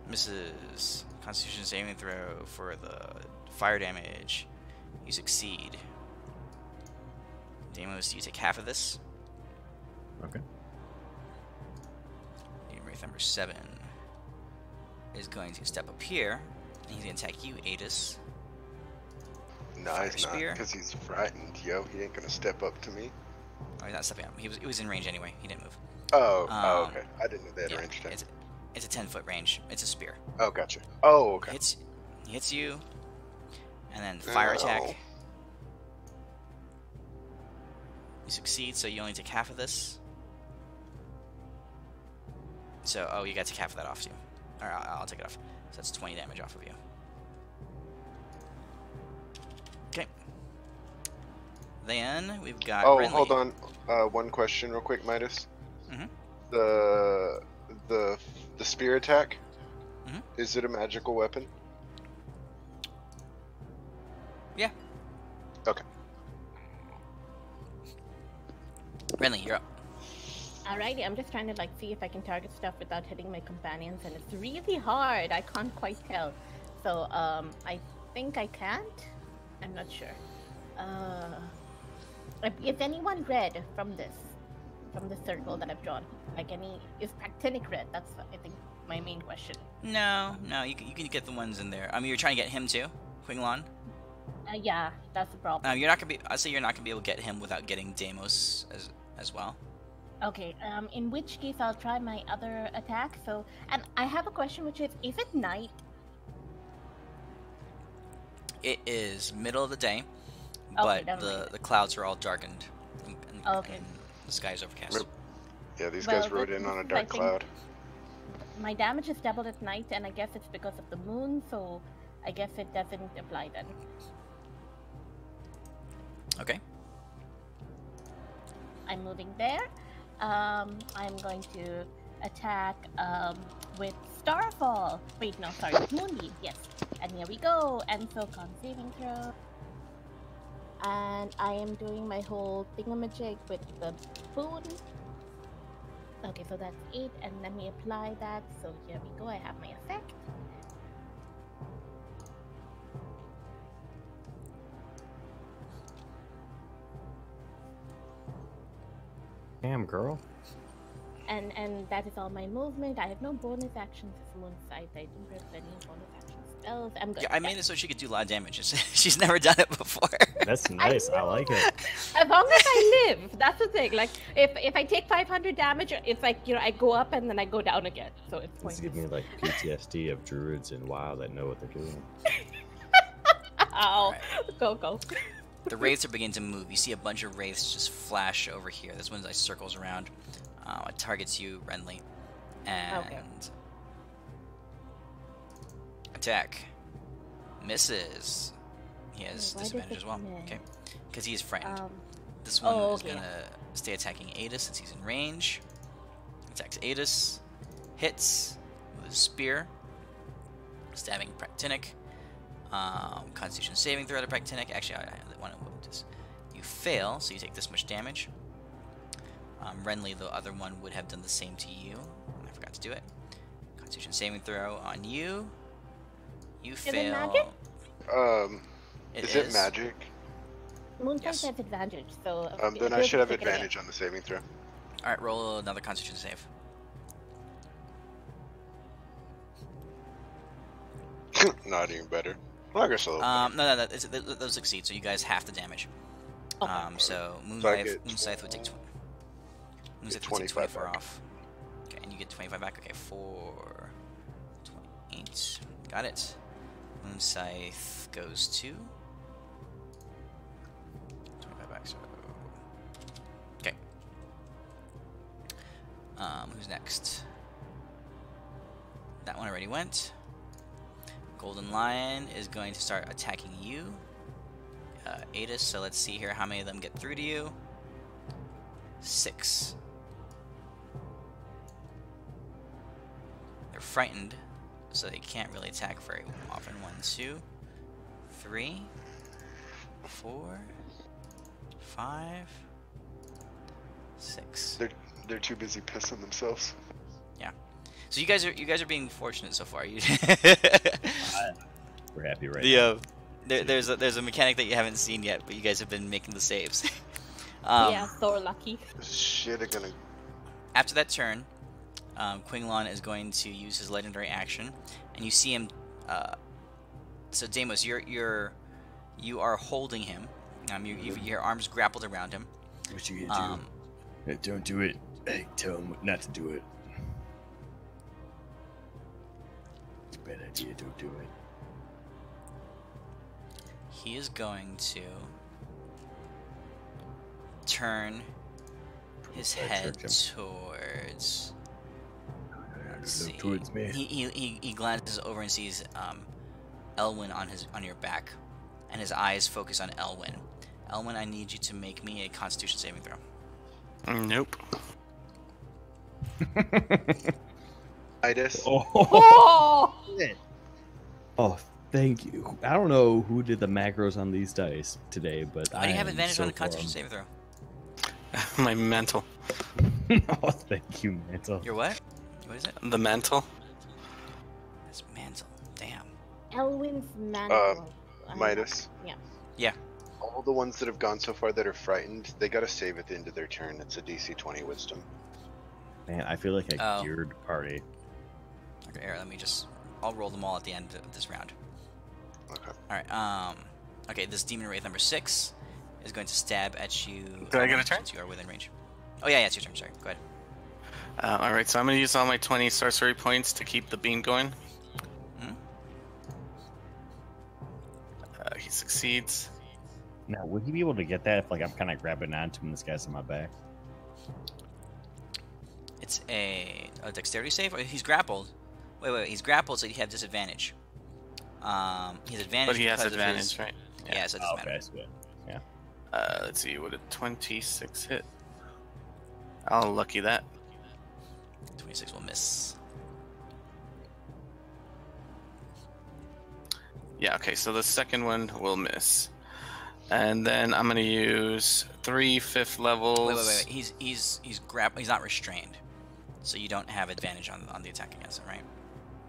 Misses. Constitution saving throw for the fire damage. You succeed. Deimos, you take half of this. Okay. Demon Wraith number 7 is going to step up here, and he's going to attack you, Adis. No, Fire he's not, spear. because he's frightened, yo. He ain't gonna step up to me. Oh, he's not stepping up. He was in range anyway. He didn't move. Oh, Um, okay. I didn't know they had Yeah, a range attack. it's a 10-foot range. It's a spear. Oh, gotcha. Oh, okay. Hits you, and then fire attack. Ow. You succeed, so you only take half of this. So, oh, you got to take half of that off too. Or I'll take it off. So that's 20 damage off of you. Okay. Then we've got. Oh, Renly. hold on. One question, real quick, Midas. Mhm. The spear attack. Mhm. Is it a magical weapon? Yeah. Okay. Renly, you're up. Alrighty, I'm just trying to like see if I can target stuff without hitting my companions, and it's really hard. I can't quite tell. So I think I can't. I'm not sure. Is anyone red from this? From the circle that I've drawn? Like is Pactinic red? That's I think my main question. No, you can get the ones in there. I mean, you're trying to get him too, Quinglon. Yeah, that's the problem. You're not gonna be. I say you're not gonna be able to get him without getting Deimos as well. Okay, in which case I'll try my other attack. So, and I have a question, which is it night? It is middle of the day, Okay, but never mind. the clouds are all darkened, and Okay. and the sky is overcast. Rip. Yeah, these Well, guys rode in this on a is, I dark think- cloud. My damage is doubled at night, and I guess it's because of the moon, so I guess it doesn't apply then. Okay. I'm moving there. I'm going to attack with Starfall. Wait, no, sorry, Moonbeam. Yes, and here we go. And so con saving throw. And I am doing my whole thingamajig with the boon. Okay, so that's 8, and let me apply that. So here we go. I have my effect. Damn, girl. And that is all my movement. I have no bonus actions as Moonsight. I don't have any bonus action spells. I'm good. Yeah, I made it so she could do a lot of damage. She's never done it before. That's nice. I like it. As long as I live, that's the thing. Like, if I take 500 damage, it's like, I go up and then I go down again. So it's This pointless. gives me like PTSD of druids and WoW that know what they're doing. Ow. Right. Go. The wraiths are beginning to move. You see a bunch of wraiths just flash over here. This one like circles around. It targets you, Renly, and Okay. attack. Misses. He has Why does disadvantage it as well. miss? Okay, because he is frightened. Um, This one oh, is okay. gonna stay attacking Adis since he's in range. Attacks Adis, hits with his spear, stabbing Practinic. Constitution saving throw to Practinic. Actually, I want to just. You fail, so you take this much damage. Renly, the other one, would have done the same to you. I forgot to do it. Constitution saving throw on you. You it fail. magic? Is it magic? Moonsight Yes. has advantage, so. Then I he'll should have take it again. advantage on the saving throw. All right, roll another Constitution save. Not even better. Well, I guess a little No, those succeed. So you guys half the damage. Okay. So So I get Moonscythe would take Moonscythe would take 25 24 back. off. Okay, and you get 25 back. Okay, 4, 28. Got it. Moonscythe goes to 25 back. So okay. Who's next? That one already went. Golden Lion is going to start attacking you, Adis. So let's see here how many of them get through to you. 6. They're frightened, so they can't really attack very often. 1, 2, 3, 4, 5, 6. They're too busy pissing themselves. So you guys are being fortunate so far. You We're happy right now. there's a mechanic that you haven't seen yet, but you guys have been making the saves. Yeah, so lucky. Shit, are gonna. After that turn, Quinglon is going to use his legendary action, and you see him. So Deimos, you're You are holding him. Your arms grappled around him. What you gonna do? Hey, don't do it. Hey, tell him not to do it. It's a bad idea. Don't do it. He is going to turn his head towards. Let's see. Towards me. He glances over and sees Elwyn on your back, and his eyes focus on Elwyn. Elwyn, I need you to make me a Constitution saving throw. Nope. Itis. Oh, thank you. I don't know who did the macros on these dice today, but Why do you have advantage on the Constitution saving throw? My mental. Oh, thank you, Mantle. Your what? What is it? The mental. It's mantle. Damn. Elwyn's mantle. Midas. Yeah. Yeah. All the ones that have gone so far that are frightened, they gotta save at the end of their turn. It's a DC 20 Wisdom. Man, I feel like a Oh. geared party. Okay, here, I'll roll them all at the end of this round. Okay. Alright, okay, this Demon Wraith number 6 is going to stab at you. Did I get a turn? Since you are within range. Oh, yeah, it's your turn, sorry. Go ahead. Alright, so I'm going to use all my 20 sorcery points to keep the beam going. Hmm? He succeeds. Now, would he be able to get that if, like, I'm kind of grabbing onto him, this guy's on my back? It's a dexterity save? Or he's grappled. Wait, he's grappled, so you have disadvantage. He has advantage. But he has because of advantage, his... right? Yeah, so it doesn't matter. Okay, so yeah. Let's see, would a 26 hit? I'll lucky that. 26 will miss. Yeah, okay, so the second one will miss. And then I'm gonna use 3 5th levels. Wait. He's not restrained. So you don't have advantage on the attack against him, right?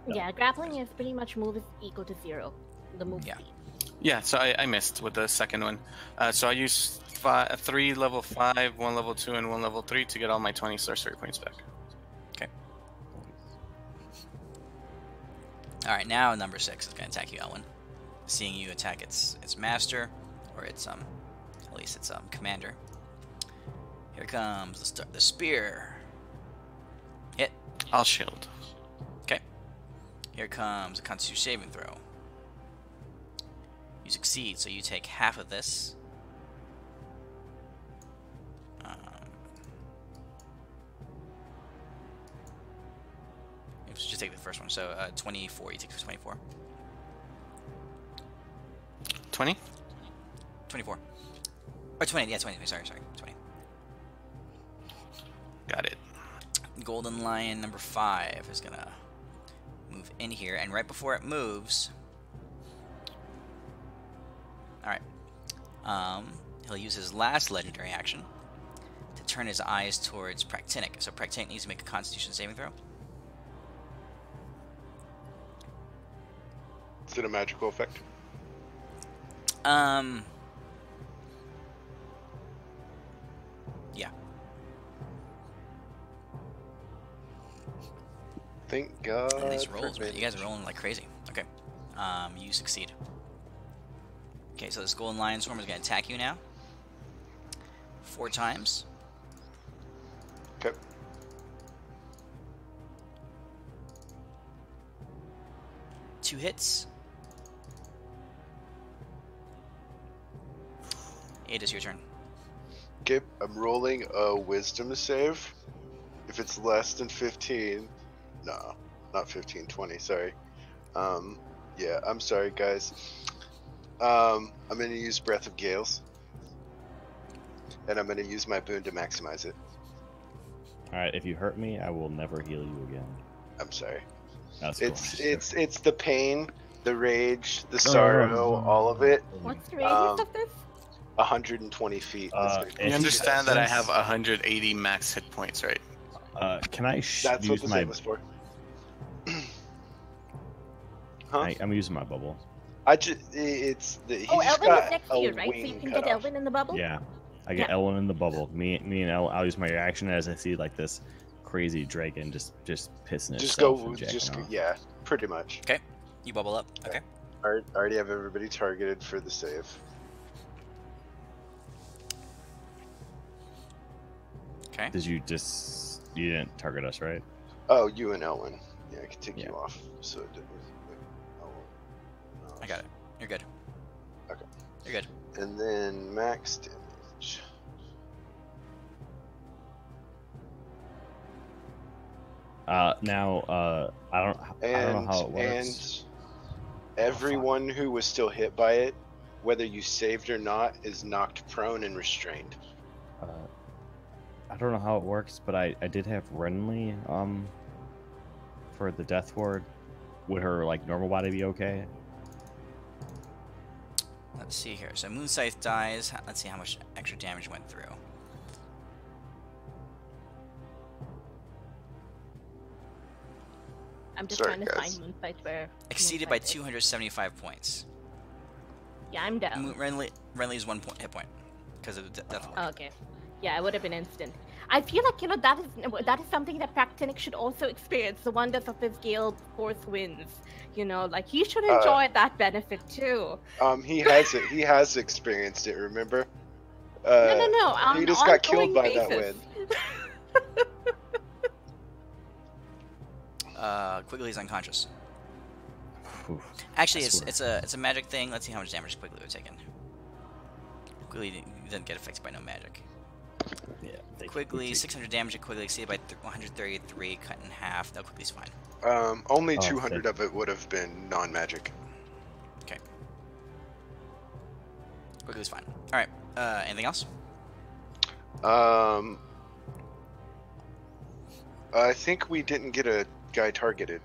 Yeah, grappling is pretty much move is equal to 0. The move Yeah. speed. Yeah, so I missed with the second one. So I used 3 level 5, 1 level 2, and 1 level 3 to get all my 20 sorcery points back. Okay. Alright, now number 6 is going to attack you, Elwyn. Seeing you attack its master, or its, at least its, commander. Here comes the spear. Hit. I'll shield. Okay. Here comes a Constitution saving throw. You succeed, so you take half of this. Just take the first one. So 24. You take 24. 20? 24. Or 20. Yeah, 20. Sorry. 20. Got it. Golden Lion number 5 is gonna move in here, and right before it moves, he'll use his last legendary action to turn his eyes towards Practinic. So Practinic needs to make a Constitution saving throw. Is it a magical effect? Yeah. Thank God. Look at these for rolls, man. You advantage. guys are rolling like crazy. Okay. You succeed. Okay, so this Golden Lion Swarm is going to attack you now. 4 times. Okay. Two hits. It is your turn. Okay, I'm rolling a wisdom save. If it's less than 15, no, not 15, 20, sorry. Yeah, I'm sorry, guys. I'm gonna use Breath of Gales. And I'm gonna use my boon to maximize it. Alright, if you hurt me, I will never heal you again. I'm sorry. That's cool. It's the pain, the rage, the sorrow, all of it. What's the radius of this? 120 feet. You understand that I have 180 max hit points, right? Can I That's what use the my... save was for. Huh? I'm using my bubble. He's Oh, Elvin got is next a to you, right? So you wing can cut get off. Elvin in the bubble? Yeah. I get Yeah. Ellen in the bubble. Me and Elle, I'll use my reaction as I see like this crazy dragon just pissing Just itself go, and jacking just off. yeah, pretty much. You bubble up. Okay. Already have everybody targeted for the save. Okay. You didn't target us, right? Oh, you and Elwin. Yeah, I can take Yeah. you off. So it didn't. I got it. You're good. Okay. You're good. And then max damage. Now, I don't know how it works. And everyone who was still hit by it, whether you saved or not, is knocked prone and restrained. I don't know how it works, but I did have Renly for the death ward. Would her like normal body be okay? Let's see here. So Moon Scythe dies. Let's see how much extra damage went through. I'm just Sorry, trying to guys. find Moonfight where. Exceeded Moonfight by is. 275 points. Yeah, I'm down. Renly's 1 hit point because of the death ward. Oh, okay. Yeah, it would have been instant. I feel like, that is something that Practinic should also experience, the wonders of his Gale Force winds. Like, he should enjoy that benefit too. He has it. He has experienced it. Remember? No. He just got killed by that basis. wind. Quigley's unconscious. Oof. Actually, I it's swear. a magic thing. Let's see how much damage Quigley would taken. Quigley didn't get affected by no magic. Yeah. Quigley, 600 damage at Quigley, exceeded by 133, cut in half. No, Quigley's fine. Only Oh, 200 of it would have been non-magic. Okay. Quigley's fine. Alright, anything else? I think we didn't get a guy targeted.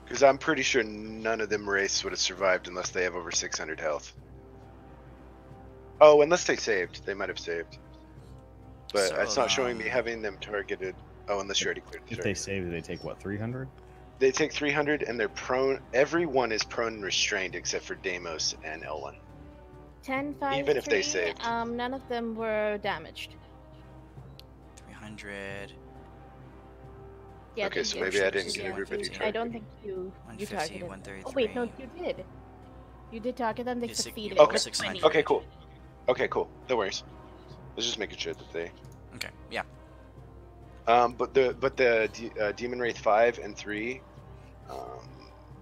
Because I'm pretty sure none of them wraiths would have survived unless they have over 600 health. Oh, unless they saved. They might have saved. But So, it's not showing me having them targeted. Oh, unless you already cleared. If they save, they take what, 300? They take 300 and they're prone. Everyone is prone and restrained except for Deimos and Elwin. 10, 5, Even if they 3, saved. none of them were damaged. 300, Yeah, Okay, they so did. maybe I didn't get Yeah, everybody I targeted. don't think you 150, targeted. 133. Oh wait, no, you did. You did target them. They You sig- succeeded. you rolled Okay. 600. Okay, cool. Okay, cool. No worries. Let's just making sure that they. Okay, yeah. But the Demon Wraith 5 and 3,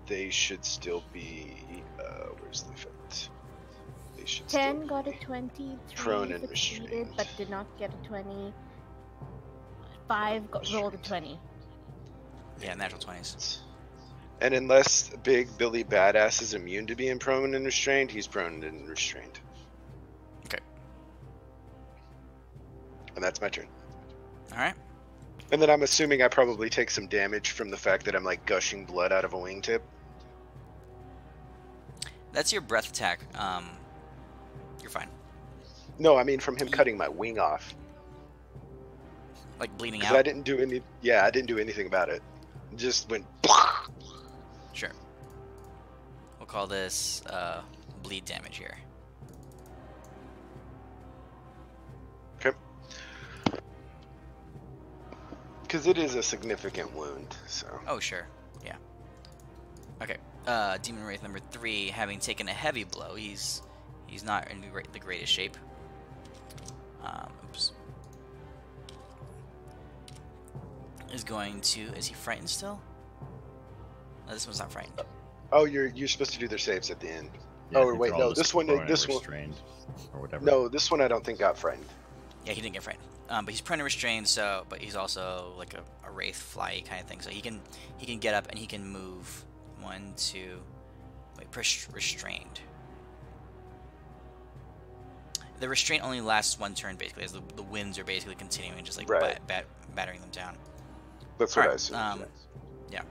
they should still be. Where's the effect? They should 10 still got a be 20. 3 prone and succeeded, restrained. but did not get a 20. 5 got rolled a 20. Yeah, natural 20s. And unless Big Billy Badass is immune to being prone and restrained, he's prone and restrained. Okay. And that's my turn. Alright. And then I'm assuming I probably take some damage from the fact that I'm like gushing blood out of a wingtip. That's your breath attack. You're fine. No, I mean from him cutting my wing off. Like bleeding Because out? I didn't do any. Yeah, I didn't do anything about it. It just went. Sure. We'll call this bleed damage here. Okay. Because it is a significant wound, so. Oh, sure. Yeah. Okay. Demon Wraith number 3, having taken a heavy blow, he's not in the greatest shape. Oops. Is going to. Is he frightened still? No, this one's not frightened. Oh, you're supposed to do their saves at the end. Yeah, I Oh, think wait, they're all no, just this one, prone and this one. restrained, or whatever. No, this one I don't think got frightened. Yeah, he didn't get frightened. But he's prone and restrained, so but he's also like a wraith fly kind of thing. So he can get up and he can move. 1, 2. Wait, restrained. The restraint only lasts 1 turn basically, as the winds are basically continuing, just like Right. battering them down. That's what I Alright, assumed. yeah.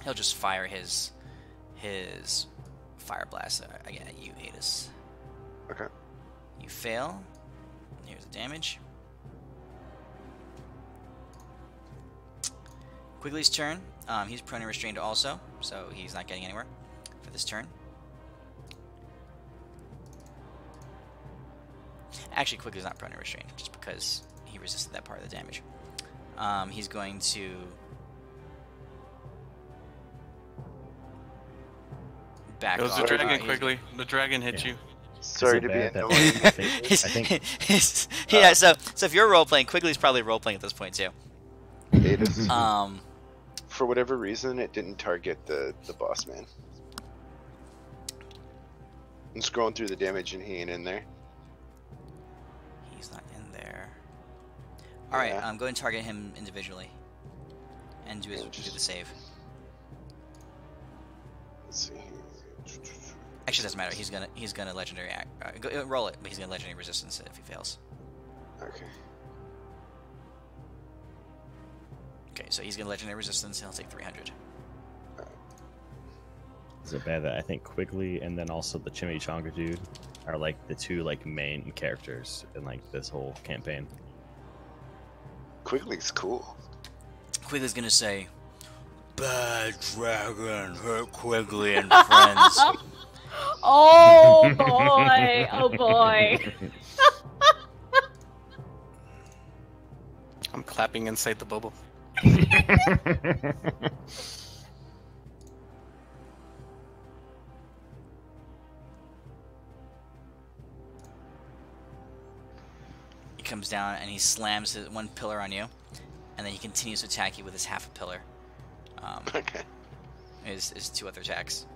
He'll just fire his fire blast again at you, Adis. Okay. You fail. Here's the damage. Quigley's turn. He's prone and restrained also, so he's not getting anywhere for this turn. Actually, Quigley's not prone and restrained, just because he resisted that part of the damage. He's going to back It was off. the dragon, Alright, Quigley. The dragon hit Yeah. you. Sorry it to be bad that- annoying. I think yeah. So if you're role playing, Quigley's probably role playing at this point too. Adis. Um, For whatever reason, it didn't target the boss man. I'm scrolling through the damage and he ain't in there. he's not in there. All right, Yeah. go and target him individually, and do the save. Let's see. Actually, it doesn't matter. He's gonna legendary roll it, but he's gonna legendary resistance it if he fails. Okay. Okay, so he's gonna legendary resistance, and he'll take 300. Is it bad that I think Quigley and then also the Chimichanga dude are like the two like main characters in like this whole campaign? Quigley's cool. Quigley's gonna say, "Bad dragon hurt Quigley and friends." Oh boy! Oh boy! I'm clapping inside the bubble. He comes down and he slams his one pillar on you, and then he continues to attack you with his half a pillar. Okay. His two other attacks.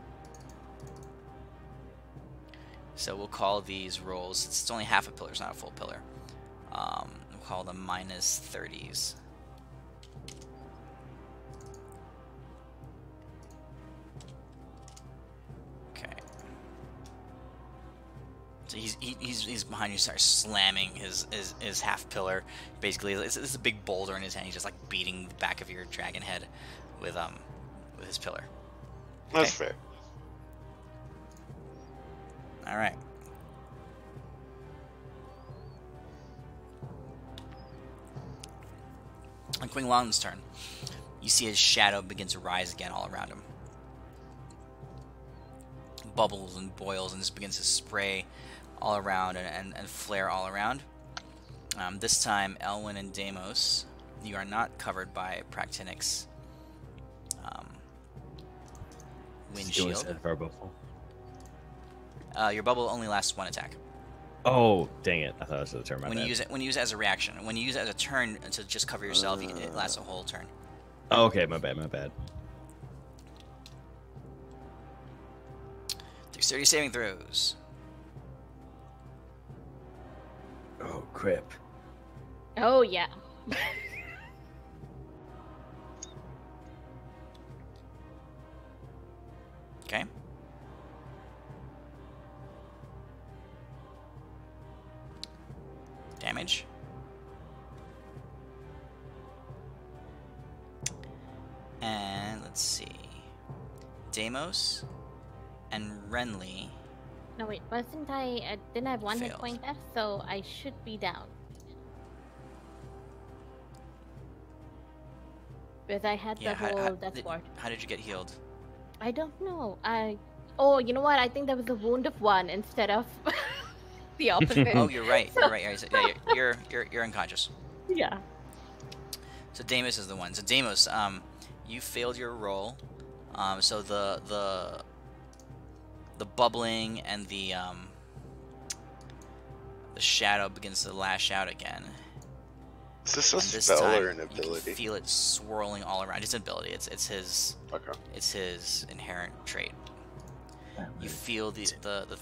So we'll call these rolls. It's only half a pillar, it's not a full pillar. We'll call them minus 30s. Okay. So he's behind you, starts slamming his half pillar. Basically, this is a big boulder in his hand. He's just like beating the back of your dragon head with his pillar. That's Okay. fair. All right. On Quing Long's turn, you see his shadow begin to rise again all around him. Bubbles and boils and just begins to spray all around and flare all around. This time, Elwyn and Deimos, you are not covered by Practinic's windshield. Your bubble only lasts one attack. Oh, dang it. I thought it was the turn. When you use it it as a reaction. When you use it as a turn to just cover yourself, it lasts a whole turn. Oh, okay, my bad. Dexterity saving throws. Oh, crap. Oh yeah. Okay. Damage. And let's see. Deimos and Renly. No wait, wasn't I? Didn't I have one hit Failed. point left? So I should be down. Because I had the whole death ward. How did you get healed? I don't know. Oh, you know what? I think that was a wound of one instead of the opposite. Oh, you're right. You're right. Yeah, you're unconscious. Yeah. So Deimos is the one. So Deimos, you failed your roll. So the bubbling and the shadow begins to lash out again. Is this a And this spell time, or an you ability? can feel it swirling all around. It's an ability. It's his Okay. inherent trait. You feel the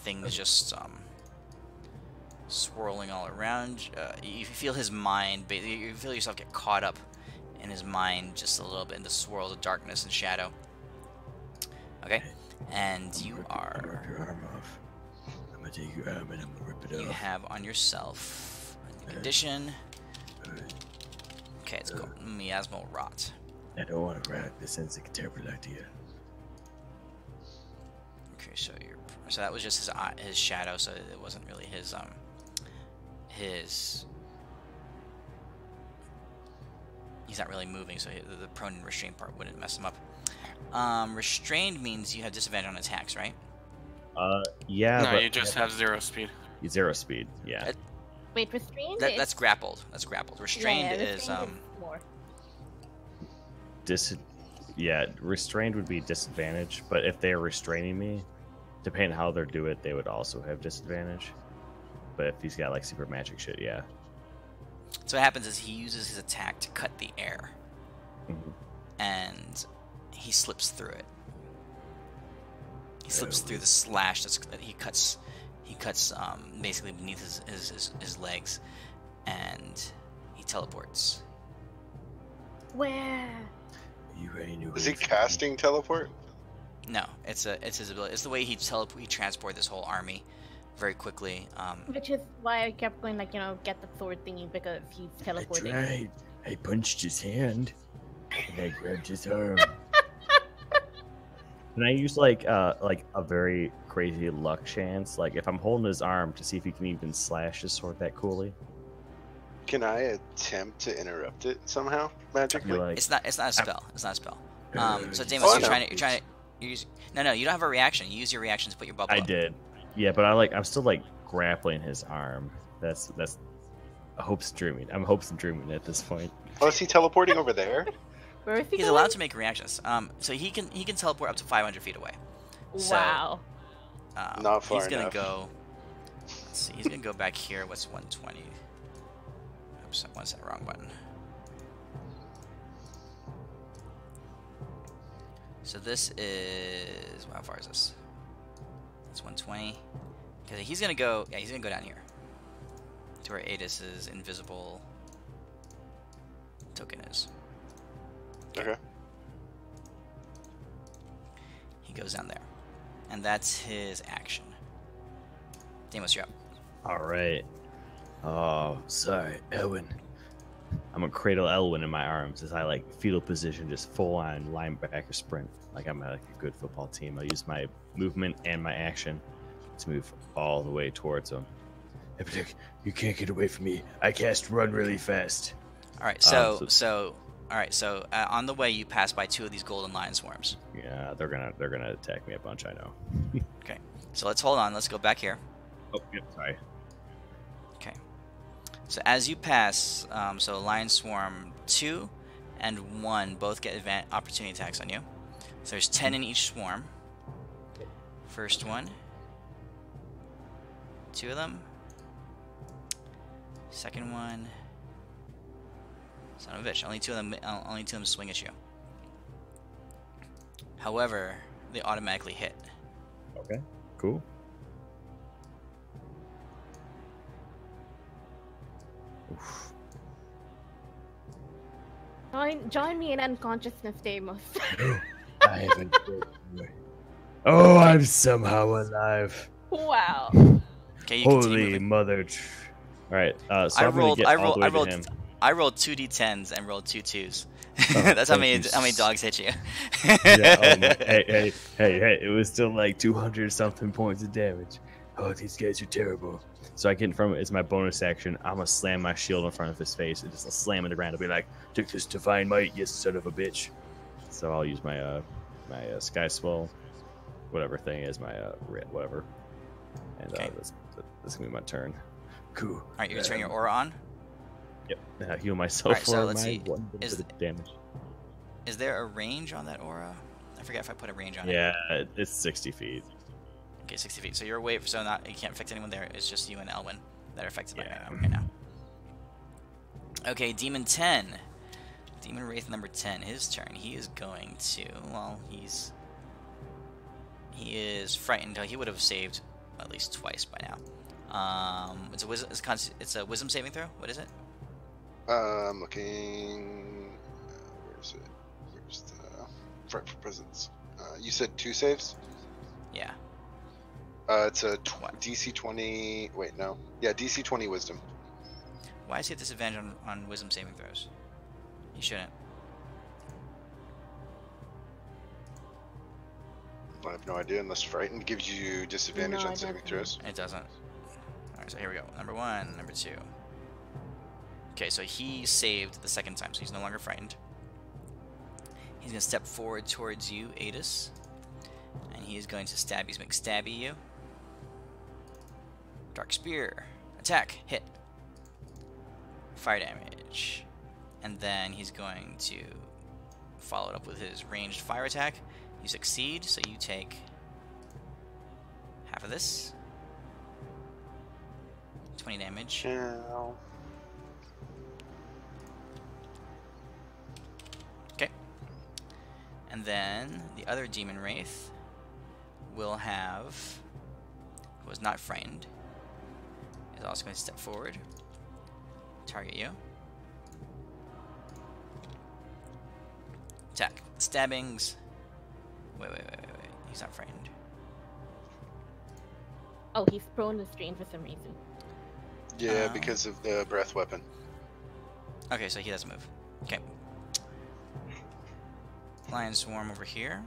thing is just swirling all around. You feel his mind. You feel yourself get caught up in his mind just a little bit in the swirls of darkness and shadow. Okay, and you I'm are. gonna rip your arm off. I'm gonna take your arm and I'm gonna rip it You off. have on yourself a new condition. Alright. Okay, it's called miasmal rot. I don't want to ride. This sounds like a terrible idea. Okay, so that was just his shadow, so it wasn't really his he's not really moving, so the prone and restrained part wouldn't mess him up. Restrained means you have disadvantage on attacks, right? Yeah. No, but you just have 0 speed. 0 speed. Yeah. Wait, restrained? That's grappled. That's grappled. Restrained is restrained more. Yeah, restrained would be disadvantage, but if they're restraining me, depending on how they do it, they would also have disadvantage. But if he's got like super magic shit, yeah. So what happens is he uses his attack to cut the air, and he slips through it. He slips through the slash that he cuts. He cuts basically beneath his legs, and he teleports. Where? You ready to Is he casting teleport? No, it's his ability. It's the way he transport this whole army very quickly. Which is why I kept going, like, get the sword thingy because he's teleporting. That's right. I punched his hand, and I grabbed his arm. Can I use like a very crazy luck chance? Like if I'm holding his arm to see if he can even slash his sword that coolly? Can I attempt to interrupt it somehow magically? Like, It's not a spell. It's not a spell. So Deimos, Oh, you're no. trying to use. No, you don't have a reaction. You use your reaction to put your bubble I up. did. Yeah, but I'm still like grappling his arm. That's hopes dreaming. I'm hopes and dreaming at this point. Oh, is he teleporting over there? Where is he He's going? allowed to make reactions. So he can teleport up to 500 feet away. So, Wow. Not far He's gonna enough. go. Let's see. He's gonna go back here. What's 120? Oops, I was that wrong button. So this is how far is this? It's 120. Because he's gonna go. Yeah, he's gonna go down here to where Adis's invisible token is. Okay. He goes down there, and that's his action. Deimos, you're up. All right. Oh, sorry, Elwin. I'm gonna cradle Elwin in my arms as I like fetal position, just full on linebacker sprint, like I'm like a good football team. I'll use my movement and my action to move all the way towards him. You can't get away from me. I cast run really fast. All right. So on the way, you pass by 2 of these golden lion swarms. Yeah, they're gonna attack me a bunch. I know. Okay. So let's hold on. Let's go back here. Oh, yep. Sorry. Okay. So as you pass, so lion swarm 2 and 1 both get opportunity attacks on you. So there's 10 in each swarm. First one. 2 of them. Second one. Son of a bitch. Only two of them swing at you. However, they automatically hit. Okay. Cool. Oof. Join me in unconsciousness, Deimos. I haven't. Oh, I'm somehow alive. Wow. Okay, you continue Holy moving. mother. All right. So I I'm gonna rolled. get I all the rolled. way I to him. rolled. I rolled 2 d10s and rolled 2 2s. Oh, That's how thank many you. dogs hit you. Yeah, oh my, hey, it was still like 200 something points of damage. Oh, these guys are terrible. So I get in front of it. It's my bonus action. I'm gonna slam my shield in front of his face and just slam it around. I'll be like, Took this divine might, you son of a bitch. so I'll use my sky swell, whatever thing is my whatever, and Okay. that's gonna be my turn. Cool. All right, you're gonna turn your aura on. Yep. And I heal myself Alright, so for let's my see. 1 bit Is- of damage. Is there a range on that aura? I forget if I put a range on it. Yeah, it's 60 feet. Okay, 60 feet. So you're away. So you can't affect anyone there. It's just you and Elwin that are affected by Yeah. it right now. Okay, Demon 10. Demon Wraith number 10. His turn. He is going to. Well, he is frightened. He would have saved at least twice by now. It's a wisdom saving throw. What is it? I'm looking. Where is it? Where's the frightful presence? You said 2 saves. Yeah. It's a What? DC 20. Wait, no. Yeah, DC 20 Wisdom. Why is he at disadvantage on wisdom saving throws? He shouldn't. I have no idea unless frightened gives you disadvantage No, on it saving doesn't. throws. It doesn't. Alright, so here we go. Number 1, number 2. Okay, so he saved the second time, so he's no longer frightened. He's going to step forward towards you, Adis. And he is going to stab. He's going to stabby you. Dark Spear. Attack. Hit. Fire damage. And then he's going to follow it up with his ranged fire attack. You succeed, so you take half of this. 20 damage. Ow. Okay. And then the other demon wraith will have, who was not frightened, is also going to step forward, target you. Attack. Stabbings. Wait. He's not frightened. Oh, he's prone and strained for some reason. Yeah, because of the breath weapon. Okay, so he doesn't move. Okay. Lion Swarm over here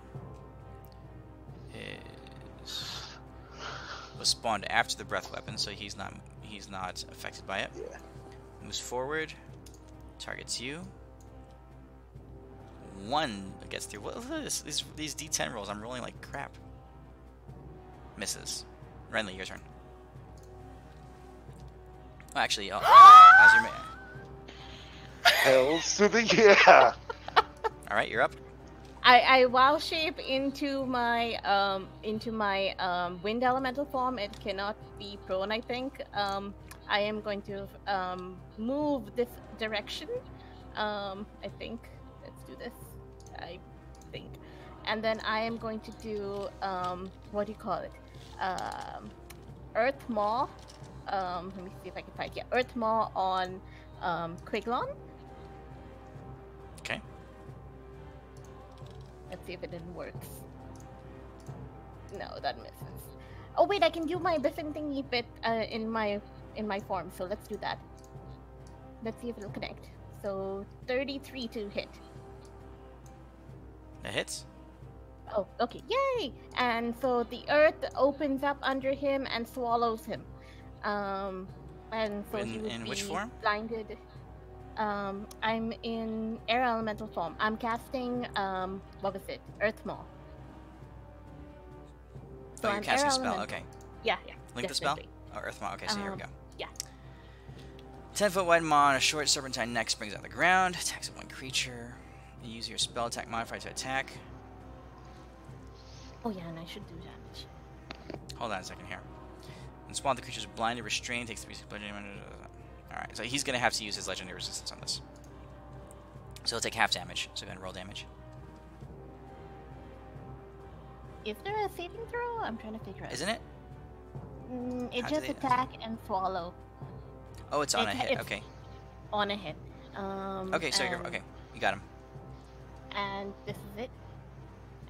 was spawned after the breath weapon, so he's not affected by it. Yeah. Moves forward, targets you. 1 gets through. What is this? These D10 rolls, I'm rolling like crap. Misses. Renly, your turn. Oh, actually, as your Hells to the yeah. All right, you're up. I wow shape into my wind elemental form. It cannot be prone, I think. I am going to move this direction. I think. Let's do this. I think. And then I am going to do what do you call it? Earth Maw. Let me see if I can find. Yeah, Earth Maw on Quiglon. Okay. Let's see if it didn't work. No, that misses. Oh wait, I can do my biffin thingy bit in my form. So let's do that. Let's see if it'll connect. So 33 to hit. That hits. Oh, okay, yay! And so the earth opens up under him and swallows him. And so he would In be which form? blinded. I'm in air elemental form. I'm casting what was it? Earth Maw. Oh, you're I'm casting a air spell. elemental. Okay. Yeah. Link the spell. definitely. Oh, Earth Maw. Okay, so here we go. Yeah. 10-foot wide maw on a short serpentine neck springs out of the ground. Attacks at one creature. You use your spell attack modifier to attack. Oh yeah, and I should do damage. Hold on a second here. And spawn the creature's blinded, restrained, takes 3 bludgeoning. Alright, so he's going to have to use his legendary resistance on this. So he'll take half damage. So go ahead and roll damage. Is there a saving throw? I'm trying to figure out. Isn't it? It How do just they- attack and swallow Oh, it's on a hit. It's- Okay. on a hit. Okay, so you're... Okay, you got him. And this is it.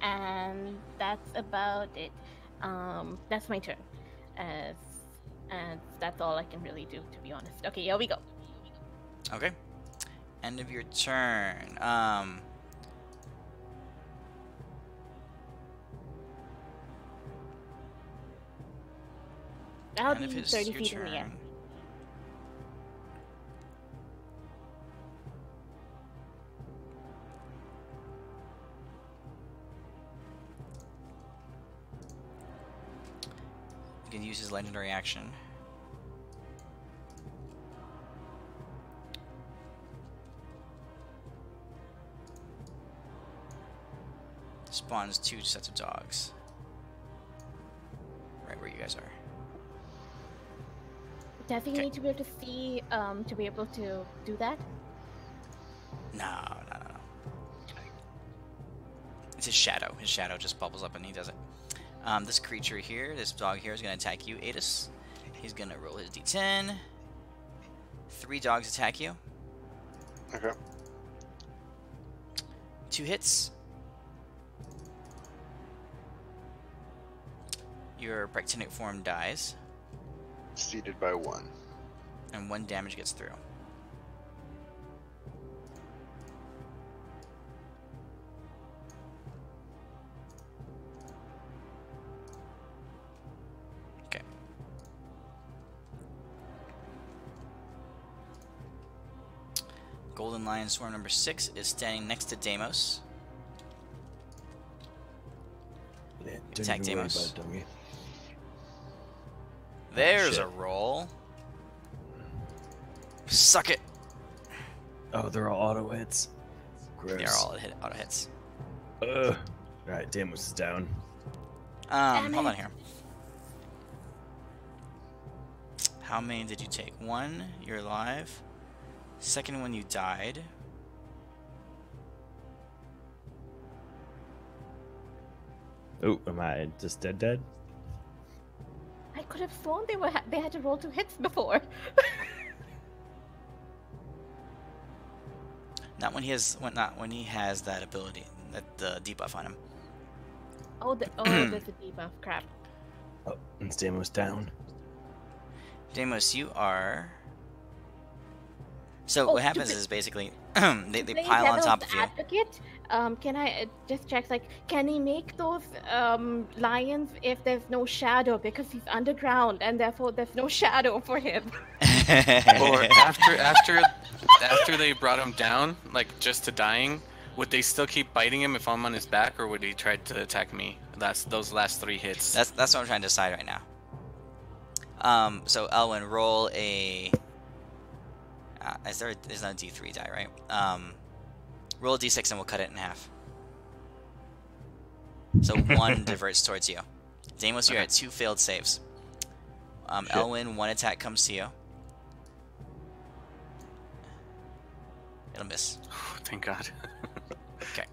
And that's about it. That's my turn. And that's all I can really do, to be honest. Okay, here we go. Okay. End of your turn. I'll end of be his 30 your feet in the air. turn. You can use his legendary action. Spawns 2 sets of dogs. Right where you guys are. Does he Okay. need to be able to see to be able to do that? No. It's his shadow. His shadow just bubbles up and he does it. This creature here, this dog here, is going to attack you, Adis. He's going to roll his d10. 3 dogs attack you. Okay. 2 hits. Your Bractinic form dies, Seated by 1. and 1 damage gets through. Okay. Golden Lion Swarm number 6 is standing next to Deimos. Yeah, Attack don't even worry Deimos. about it, doggy. There's shit. a roll. Suck it. Oh, they're all auto hits. Gross. They're all auto hits. Ugh. Alright, Deimos is down. Damn Hold on it. here. How many did you take? One, you're alive. Second one, you died. Oh, am I just dead? I could have sworn they had to roll 2 hits before. Not when he has that ability, the debuff on him. Oh, there's a debuff. Crap. Oh, and Stamos down. Deimos, you are. So Oh, what happens stupid. is basically they Playing pile on devil's top of you. advocate, can I just check? Like, can he make those lions if there's no shadow because he's underground and therefore there's no shadow for him? Or after they brought him down, like just to dying, would they still keep biting him if I'm on his back, or would he try to attack me? That's those last 3 hits. That's what I'm trying to decide right now. So Elwin, roll a. There's not a D3 die, right? Roll a D6 and we'll cut it in half. So 1 diverts towards you. Deimos, you're at 2 failed saves. Elwin, 1 attack comes to you. It'll miss. Thank God. Okay.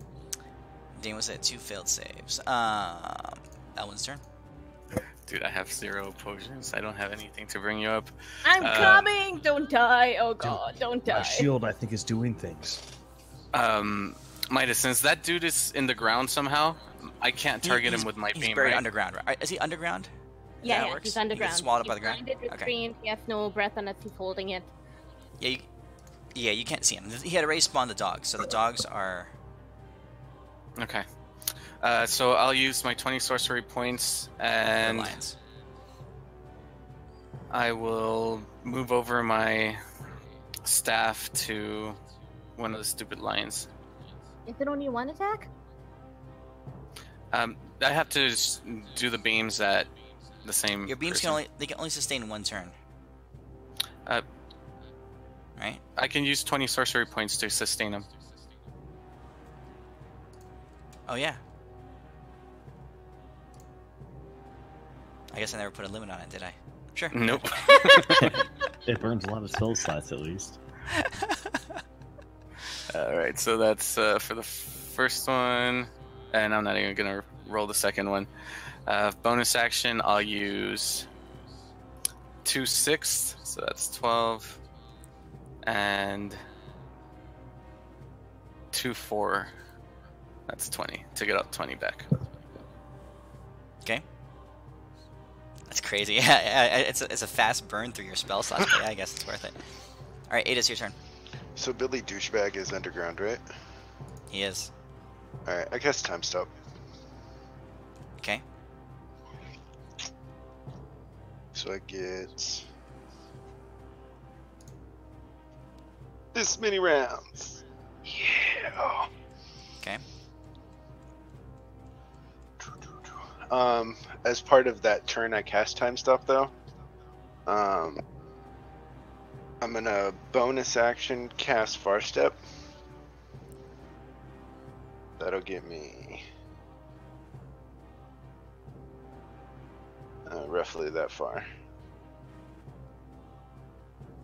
Deimos at 2 failed saves. Elwin's turn. Dude, I have 0 potions. I don't have anything to bring you up. I'm coming! Don't die! Oh god, don't die. My shield, I think, is doing things. Midas, since that dude is in the ground somehow, I can't target him with my He's beam, buried right? underground, right? Is he underground? Is Yeah, that how it yeah, works? he's He underground. gets swallowed up by He's the ground? blinded, Okay. restrained, he has no breath unless he's holding it. Yeah, you can't see him. He had already spawned the dogs, so the dogs are... Okay. So I'll use my 20 sorcery points, and lions. I will move over my staff to one of the stupid lions. Is it only 1 attack? I have to do the beams at the same. Your beams person. can only sustain 1 turn. Uh, right? I can use 20 sorcery points to sustain them. Oh yeah. I guess I never put a limit on it, did I? Sure. Nope. It burns a lot of spell slots, at least. All right, so that's for the first one, and I'm not even gonna roll the second one. Bonus action, I'll use 2 6, so that's 12, and 2 4, that's 20 to get up 20 back. Okay. That's crazy. Yeah, it's a fast burn through your spell slots, but yeah, I guess it's worth it. All right, Ada's your turn. So Billy Douchebag is underground, right? He is. Alright, I guess time stop. Okay. So I get this many rounds. Yeah. Okay. As part of that turn I cast time stop though, I'm gonna bonus action cast Far Step. That'll get me roughly that far.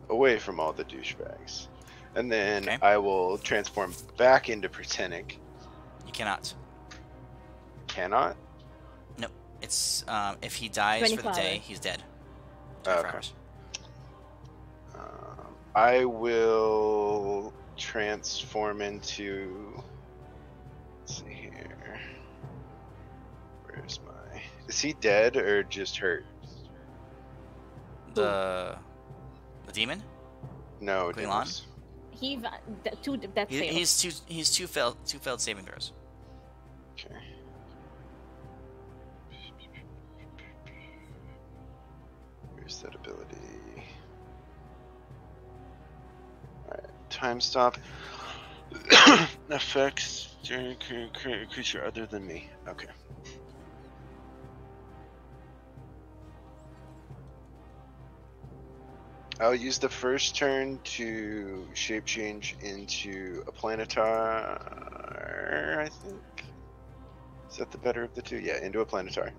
Away from all the douchebags. And then Okay. I will transform back into Pretenic. You cannot. Cannot? Nope. It's if he dies for the 25 day, hours. he's dead. Okay. 24 hours. I will transform into. Let's see here. Where's my? Is he dead or just hurt? The demon? No, Queen Deimos. He's two death saves. He's two failed saving throws. Okay. Where's that ability? Alright, time stop. Effects during a creature other than me. Okay. I'll use the first turn to shape change into a planetar, I think. Is that the better of the two? Yeah, into a planetar.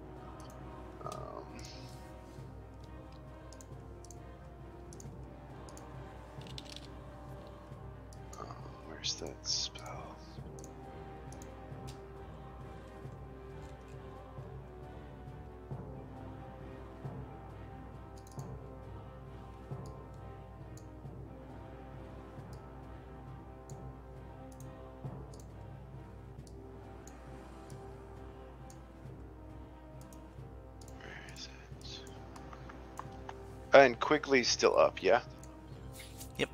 And Quigley's still up, yeah? Yep.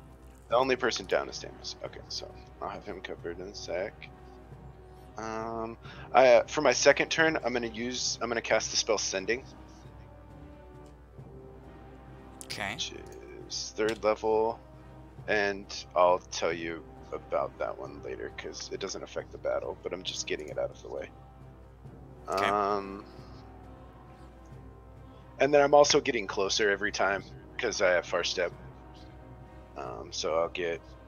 The only person down is Damus. Okay, so I'll have him covered in a sec. For my second turn, I'm gonna cast the spell Sending, Okay. which is 3rd level, and I'll tell you about that one later because it doesn't affect the battle, but I'm just getting it out of the way. Okay. And then I'm also getting closer every time because I have Far Step. So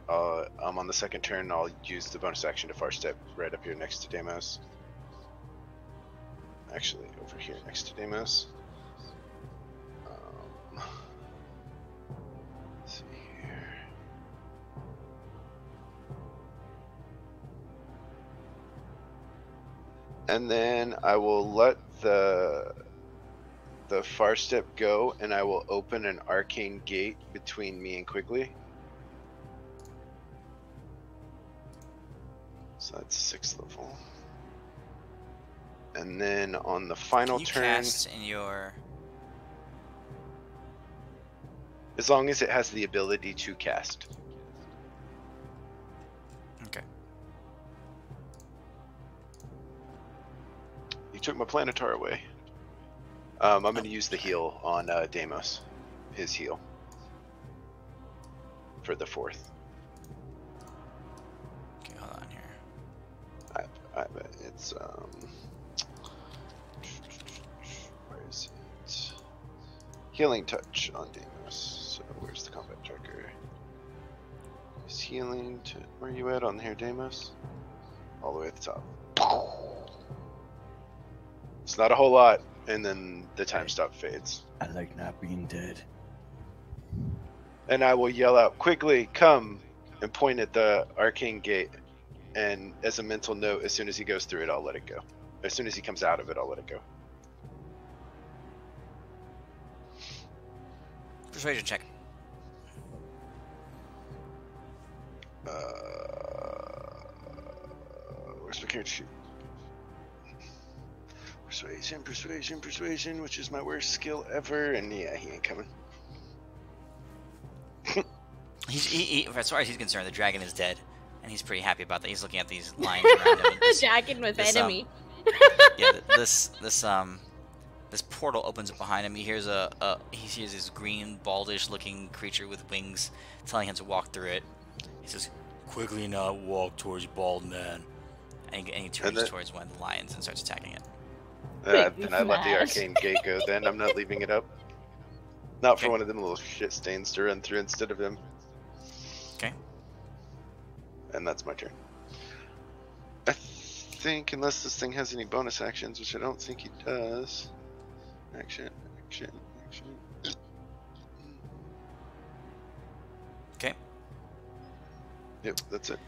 I'm on the second turn, I'll use the bonus action to Far Step right up here next to Deimos. Actually, over here next to Deimos. Let's see here. And then I will let the Far Step go, and I will open an arcane gate between me and Quigley. So that's 6th level. And then on the final Can you turn, cast in your... as long as it has the ability to cast. Okay. You took my Planetar away. I'm going to use the heal on Deimos. His heal. For the 4th. Okay, hold on here. I bet it's where is it? Healing touch on Deimos. So where's the combat tracker? Is healing to where are you at on here, Deimos? All the way at the top. It's not a whole lot, and then the time stop fades. I like not being dead. And I will yell out, "Quigley, come!" and point at the arcane gate. And as a mental note, as soon as he goes through it, I'll let it go. As soon as he comes out of it, I'll let it go. Persuasion check. Where's my character sheet? Persuasion, which is my worst skill ever. And yeah, he ain't coming. As far as he's concerned, the dragon is dead, and he's pretty happy about that. He's looking at these lines around him. and The dragon was enemy. Yeah, this portal opens up behind him. He hears he sees this green, baldish-looking creature with wings, telling him to walk through it. He says, "Quickly not walk towards bald man," and he turns towards one of the lions and starts attacking it. Then I let the Smash. arcane gate go. Then I'm not leaving it up. Not for Okay. one of them little shit stains to run through instead of him. Okay. And that's my turn. I think, unless this thing has any bonus actions, which I don't think he does. Action. Okay. Yep, that's it.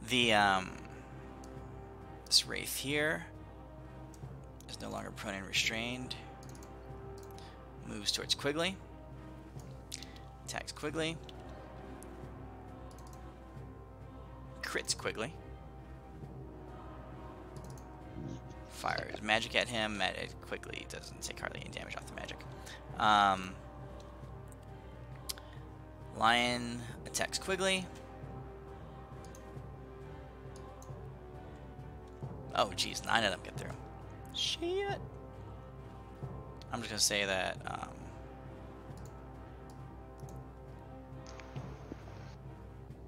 The this wraith here is no longer prone and restrained. Moves towards Quigley. Attacks Quigley. Crits Quigley. Fires magic at him. It Quigley doesn't take hardly any damage off the magic. Lion attacks Quigley. Oh, geez, 9 of them get through. Shit. I'm just gonna say that.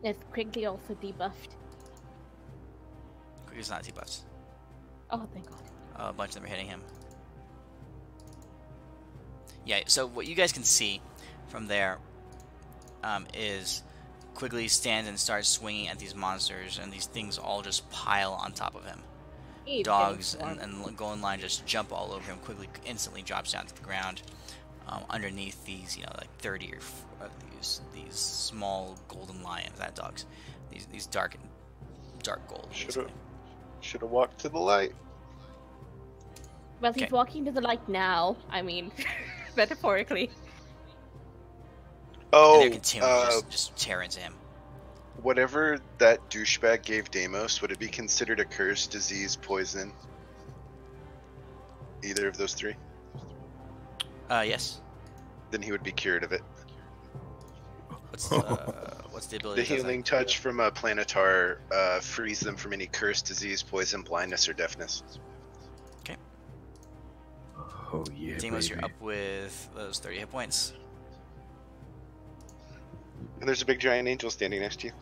Is Quigley also debuffed? Quigley's not debuffed. Oh, thank God. A bunch of them are hitting him. Yeah, so what you guys can see from there is Quigley stands and starts swinging at these monsters, and these things all just pile on top of him. He's Dogs getting and Golden Line just jump all over him. Quigley instantly drops down to the ground underneath these, like 30 or these small golden lions, not dogs. These dark gold. Should have walked to the light. Well, he's Okay. walking to the light now. I mean, metaphorically. And Oh, they're continuing to just tear into him. whatever that douchebag gave Deimos, would it be considered a curse, disease, poison? either of those three? Yes. Then he would be cured of it. What's the ability? The that does healing touch from a planetar frees them from any curse, disease, poison, blindness, or deafness. that? Okay. Oh yeah, Deimos, baby. you're up with those 30 hit points. And there's a big giant angel standing next to you.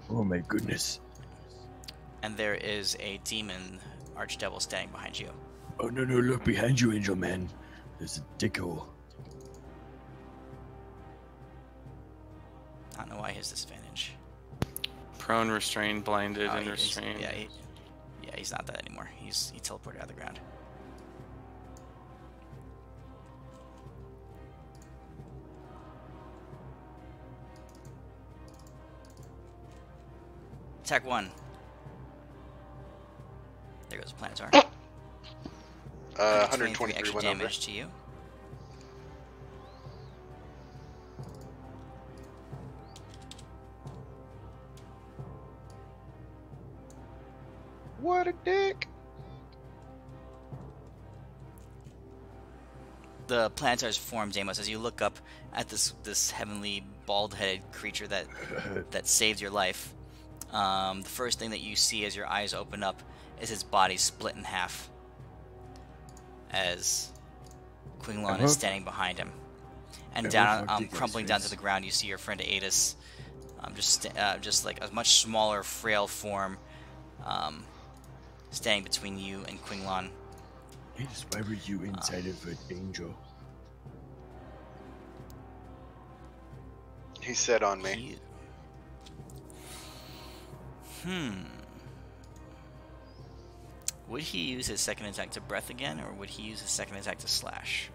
Oh my goodness. And there is a demon archdevil standing behind you. Oh no, no, look behind you, Angel Man. There's a dick hole. I don't know why he has disadvantage. Prone, restrained, blinded, Oh, and he's- restrained. yeah, he's not that anymore. He teleported out of the ground. Attack 1. There goes Planetar. 123 extra went over. damage to you. What a dick! The Planetar's form, Deimos, as you look up at this heavenly bald-headed creature that saved your life. The first thing that you see as your eyes open up is its body split in half. As Quinlan is standing behind him, and crumbling down to the ground, you see your friend Adis, just like a much smaller, frail form, standing between you and Quinlan. Yes, why were you inside of an angel? He said on me. Would he use his second attack to breath again, or would he use his second attack to slash?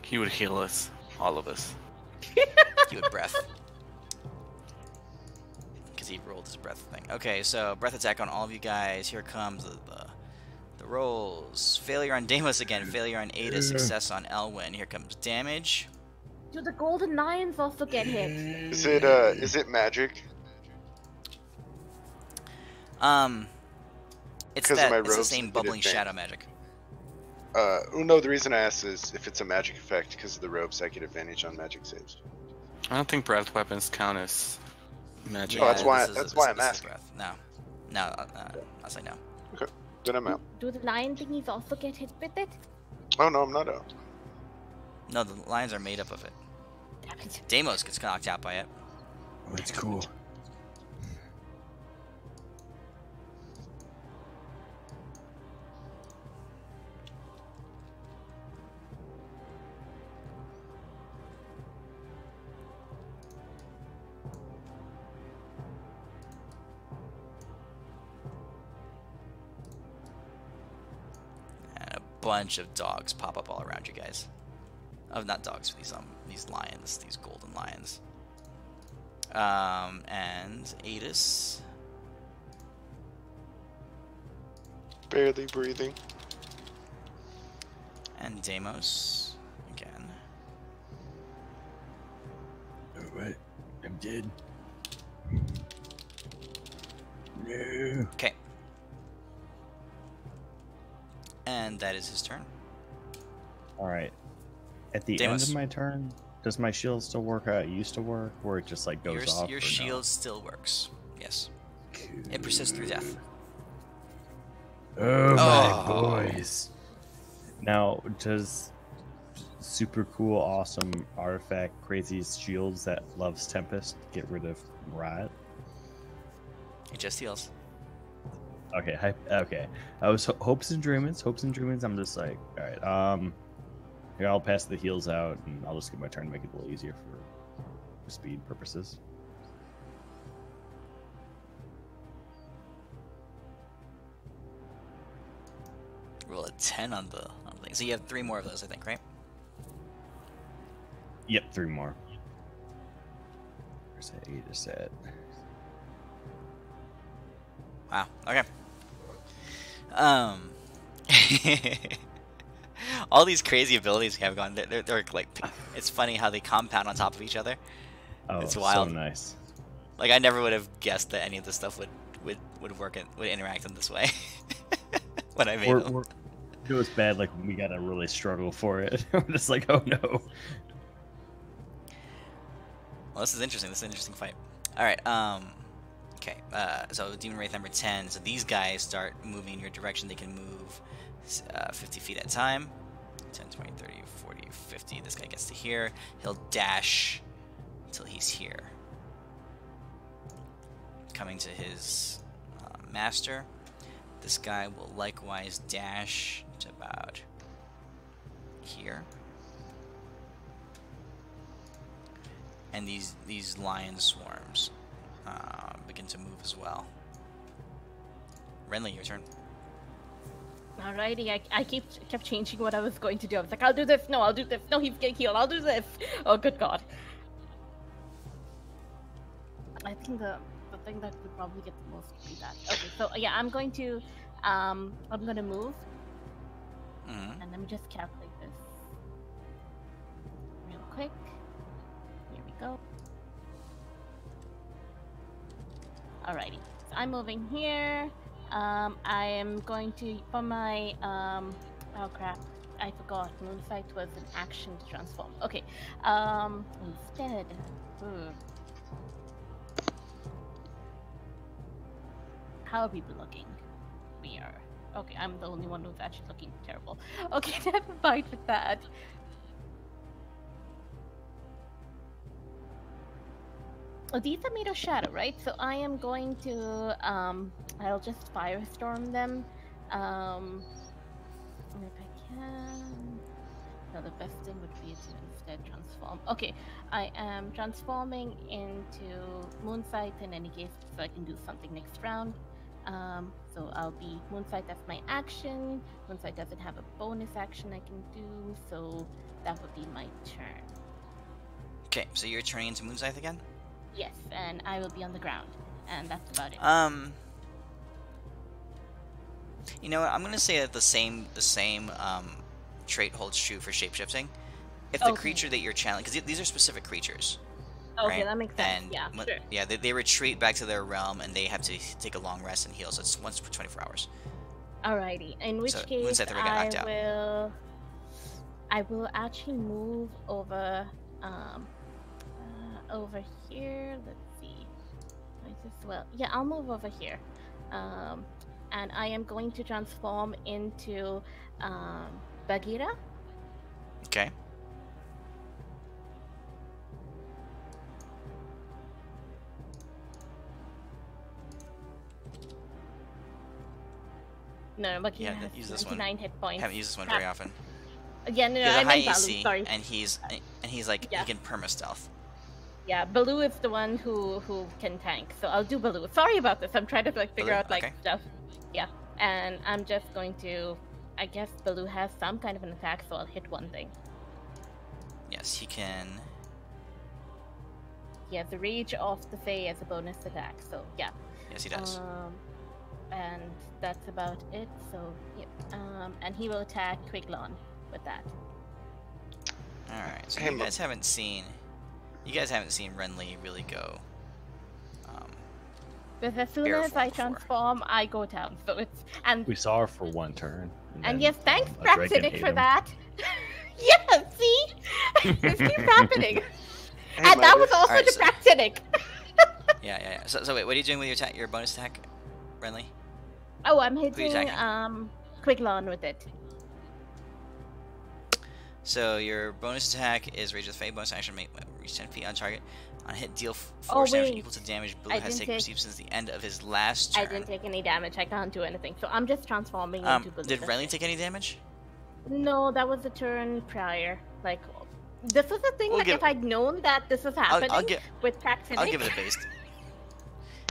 He would heal us, all of us. He would breath. Because he rolled his breath thing. Okay, so breath attack on all of you guys. Here comes the rolls. Failure on Deimos again. Failure on Ada. Success on Elwyn. Here comes damage. Do the golden lions also get hit? Is it magic? It's 'Cause of my it's the robes, same I get bubbling advantage. shadow magic. No, the reason I asked is if it's a magic effect, because of the robes, I get advantage on magic saves. I don't think breath weapons count as magic. Oh, that's why- this that's why I'm this is asking. breath. No, I'll say no. Then I'm out. Do the lion thingies also get hit with it? Oh no, I'm not out. No, the lions are made up of it. Damn it. Deimos gets knocked out by it. Oh, it's cool. And a bunch of dogs pop up all around you guys. Oh, not dogs, these lions, these golden lions. And Adis. Barely breathing. And Deimos again. Alright, I'm dead. No. Okay. And that is his turn. All right. At the Deimos. end of my turn, does my shield still work how it used to work, or it just like goes off? Your or no? shield still works. Yes. It persists through death. Oh my Oh. boys. Now, does super cool, awesome artifact, crazy shields that loves Tempest get rid of Riot? It just heals. Okay, okay. I was hopes and dreamings. I'm just like, all right. Here, I'll pass the heals out, and I'll just get my turn to make it a little easier for speed purposes. Roll a 10 on the thing. So you have 3 more of those, I think, right? Yep, 3 more. Where's that 8 is at? Wow. Okay. All these crazy abilities we have gone. They're like. It's funny how they compound on top of each other. Oh, It's wild. so nice. Like I never would have guessed that any of this stuff would work and would interact in this way when I made them. It was bad. Like when we gotta really struggle for it. We're just like, oh no. Well, this is interesting. This is an interesting fight. All right. Okay. So Demon Wraith number 10. So these guys start moving in your direction. They can move 50 feet at a time. 10, 20, 30, 40, 50. This guy gets to here. He'll dash until he's here. Coming to his master. This guy will likewise dash to about here. And these lion swarms begin to move as well. Renly, your turn. Alrighty, I kept changing what I was going to do. I was like, I'll do this. No, I'll do this. No, he's getting healed. I'll do this. Oh, good God. I think the thing that would probably get the most would be that. Okay, so yeah, I'm going to move. Mm-hmm. And let me just calculate this real quick. Here we go. Alrighty, so I'm moving here. I am going to, for my, oh crap, I forgot. Moonfight was an action to transform. Okay, instead, how are people looking? We are. Okay, I'm the only one who's actually looking terrible. Okay, never mind with that. Oh, these are made of shadow, right? So I am going to, I'll just firestorm them. If I can. No, the best thing would be to instead transform. Okay, I am transforming into Moonsight in any case, so I can do something next round. So I'll be Moonsight as my action. Moonsight doesn't have a bonus action I can do, so that would be my turn. Okay, so you're turning into Moonsight again? Yes, and I will be on the ground, and that's about it. You know what? I'm gonna say that the same trait holds true for shapeshifting. If the creature that you're channeling, because these are specific creatures. Okay, right? that makes sense. And Yeah, sure. Yeah, they retreat back to their realm, and they have to take a long rest and heal. So it's once per 24 hours. Alrighty. In which case, Moonsight never got knocked out. I will actually move over, over here. Let's see. Yeah, I'll move over here. And I am going to transform into Bagheera. Okay. No, Bagheera has use this 99 hit points. Haven't used this one very often. Yeah, no, He has I a high meant Baloo, AC, sorry. and he's like Yeah. he can perma stealth. Yeah, Baloo is the one who can tank, so I'll do Baloo. Sorry about this. I'm trying to figure Baloo, out okay. stuff. Yeah, and I'm just going to. I guess Baloo has some kind of an attack, so I'll hit one thing. Yes, he can. He has the Rage of the Fae as a bonus attack, so yeah. Yes, he does. And that's about it. So yeah. And he will attack Quiglon with that. All right. So Hey, you guys haven't seen Renly really go. Because as soon Bear as I form before. transform, I go down. So it's and We saw her for one turn. and then, yes, thanks a dragon Praxinic ate for him. that. Yeah, see, this keeps happening. Hey, And that Mother. was also Alright, the so- Praxinic. Yeah. So wait, what are you doing with your bonus attack, Renly? Oh, I'm you hitting attacking? Quiglon with it. So your bonus attack is Rage of the Fae. Bonus action make reach 10 feet on target. On hit, deal Oh, force damage wait. equal to damage Blue I has didn't taken take- received since the end of his last turn. I didn't take any damage. I can't do anything. So I'm just transforming into Baloo. Did that's Renly it. take any damage? No, that was the turn prior. Like, this is the thing. We'll like, give- if I'd known that this was I'll happening give with Praxinic, I'll give it a base.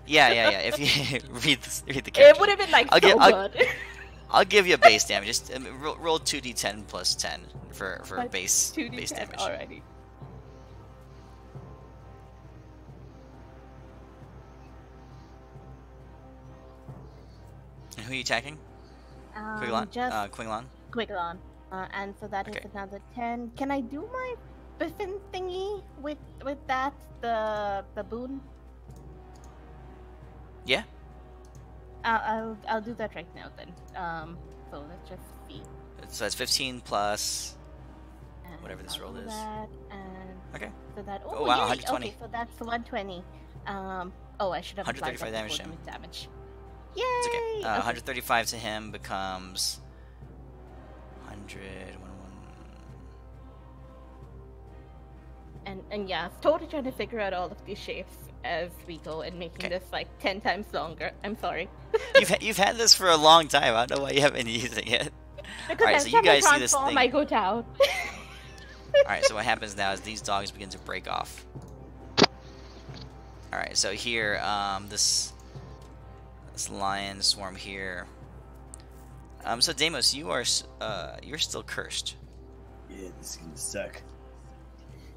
Yeah. If you read the it character, would have been like I'll so give- I'll- good. I'll give you a base damage. Just roll 2d10 plus 10 for But base 2d10 base damage. already. And who are you attacking? Quiglon. Just Quiglon. Quiglon. And so that is Okay. another 10. Can I do my Biffin thingy with that? The boon? Yeah. I'll do that right now then. So let's just see. So that's 15 plus And whatever this I'll roll do is. That, and Okay. so that. Oh, wow, yay! 120. Okay, so that's 120. I should have applied 135 that damage before to him. doing damage. Yay! It's okay. Okay. 135 to him becomes 100. And yeah, totally trying to figure out all of these shapes as we go and making Okay. this like 10 times longer. I'm sorry. You've had this for a long time. I don't know why you haven't been using it. Because Alright, every so you time I guys see this transform, thing. I go down. Alright, so what happens now is these dogs begin to break off. Alright, so here, this lion swarm here. So Deimos, you're still cursed. Yeah, this is gonna suck.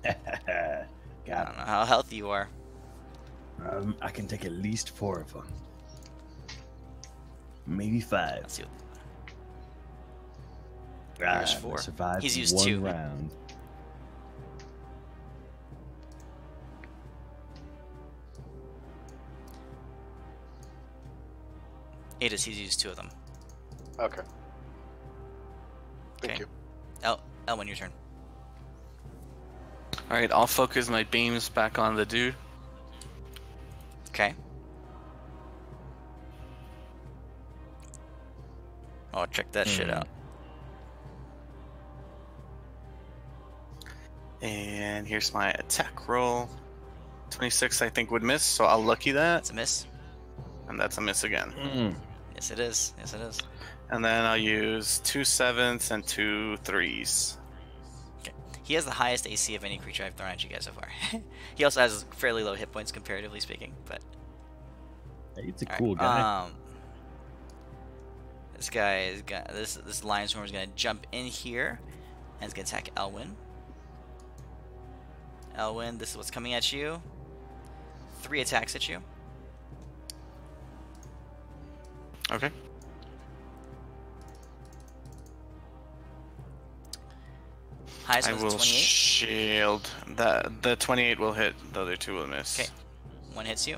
I God, don't know how healthy you are. I can take at least 4 of them. Maybe 5. Let's see. Ah, 4. Survived He's used one 2. round. Adis, he's used 2 of them. Okay. Thank Okay. you. Elwin, your turn. All right, I'll focus my beams back on the dude. Okay. Oh, check that shit out. And here's my attack roll. 26, I think, would miss, so I'll lucky that. That's a miss. And that's a miss again. Yes, it is. Yes, it is. And then I'll use 2 7s and 2 3s. He has the highest AC of any creature I've thrown at you guys so far. He also has fairly low hit points comparatively speaking, but He's a all cool guy. right. This guy is got this lion swarm is gonna jump in here and it's gonna attack Elwin. Elwin, this is what's coming at you. 3 attacks at you. Okay. Highest I was will 28. shield. The 28 will hit, the other 2 will miss. Okay. 1 hits you.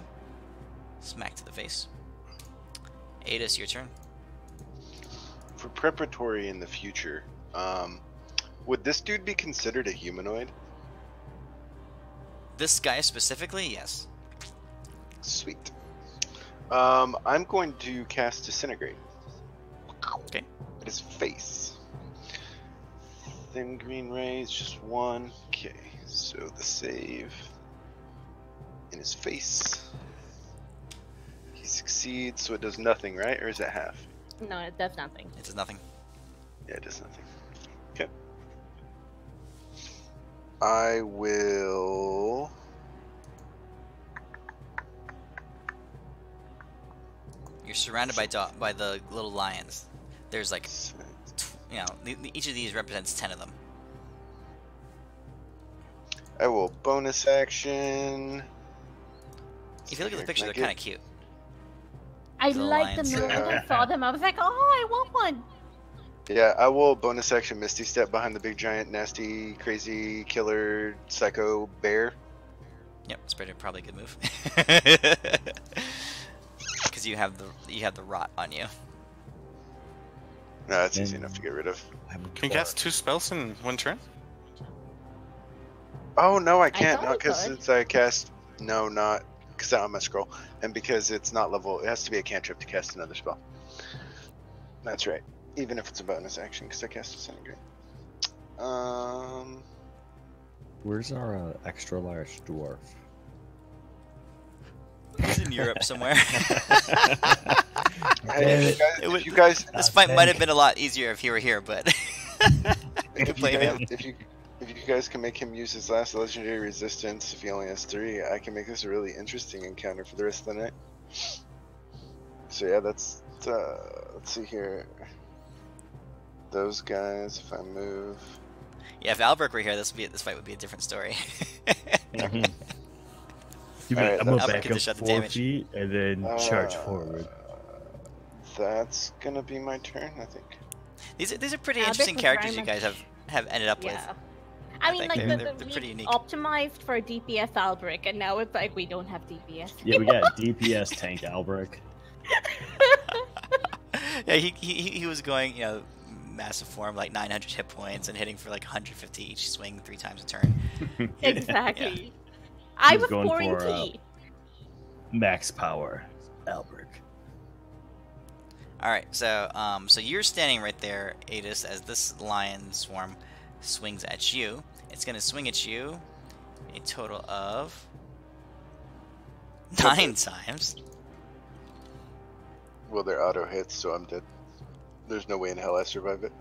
Smack to the face. Adis, your turn. For preparatory in the future, would this dude be considered a humanoid? This guy specifically, yes. Sweet. I'm going to cast Disintegrate. Okay. At his face. Thin green rays, just 1. Okay, so the save in his face. He succeeds, so it does nothing, right? Or is it half? No, it does nothing. It does nothing. Yeah, it does nothing. Okay. I will. You're surrounded by the little lions. There's like, each of these represents 10 of them. I will bonus action. If you look at the picture, they're kind of cute. I The like them. lions. The minute I saw them, I was like, oh, I want one. Yeah, I will bonus action Misty Step behind the big giant, nasty, crazy, killer, psycho bear. Yep, it's probably a good move. Because you have the rot on you. No, that's easy enough to get rid of. Can you cast 2 spells in 1 turn? Oh no, I can't. thought Not you because could. since I cast. No, not because I don't have my scroll, and because it's not level. It has to be a cantrip to cast another spell. That's right. Even if it's a bonus action, because I cast Disintegrate. Where's our extra large dwarf? He's in Europe somewhere. Hey, It would- if you guys, This fight might have been a lot easier if he were here, but we could if you blame him. guys, if you guys can make him use his last legendary resistance, if he only has 3, I can make this a really interesting encounter for the rest of the night. So yeah, that's let's see here. Those guys, if I move. Yeah, if Albrecht were here, this fight would be a different story. Alright, I'm gonna Albert back can up just shut the 4 damage. feet and then charge forward. That's gonna be my turn, I think. These are pretty Albrecht interesting was characters very you guys much- have ended up with. Yeah. I mean, think like they're we pretty unique. optimized for DPS Albrecht, and now it's like we don't have DPS. Yeah, we got DPS tank Albrecht. Yeah, he was going, you know, massive form, like 900 hit points, and hitting for like 150 each swing 3 times a turn. Exactly. I He was was going pouring for, tea. Max power, Albrecht. All right, so so you're standing right there, Adis, as this lion swarm swings at you. It's gonna swing at you a total of 9 times. Well, they're auto hits, so I'm dead. There's no way in hell I survive it.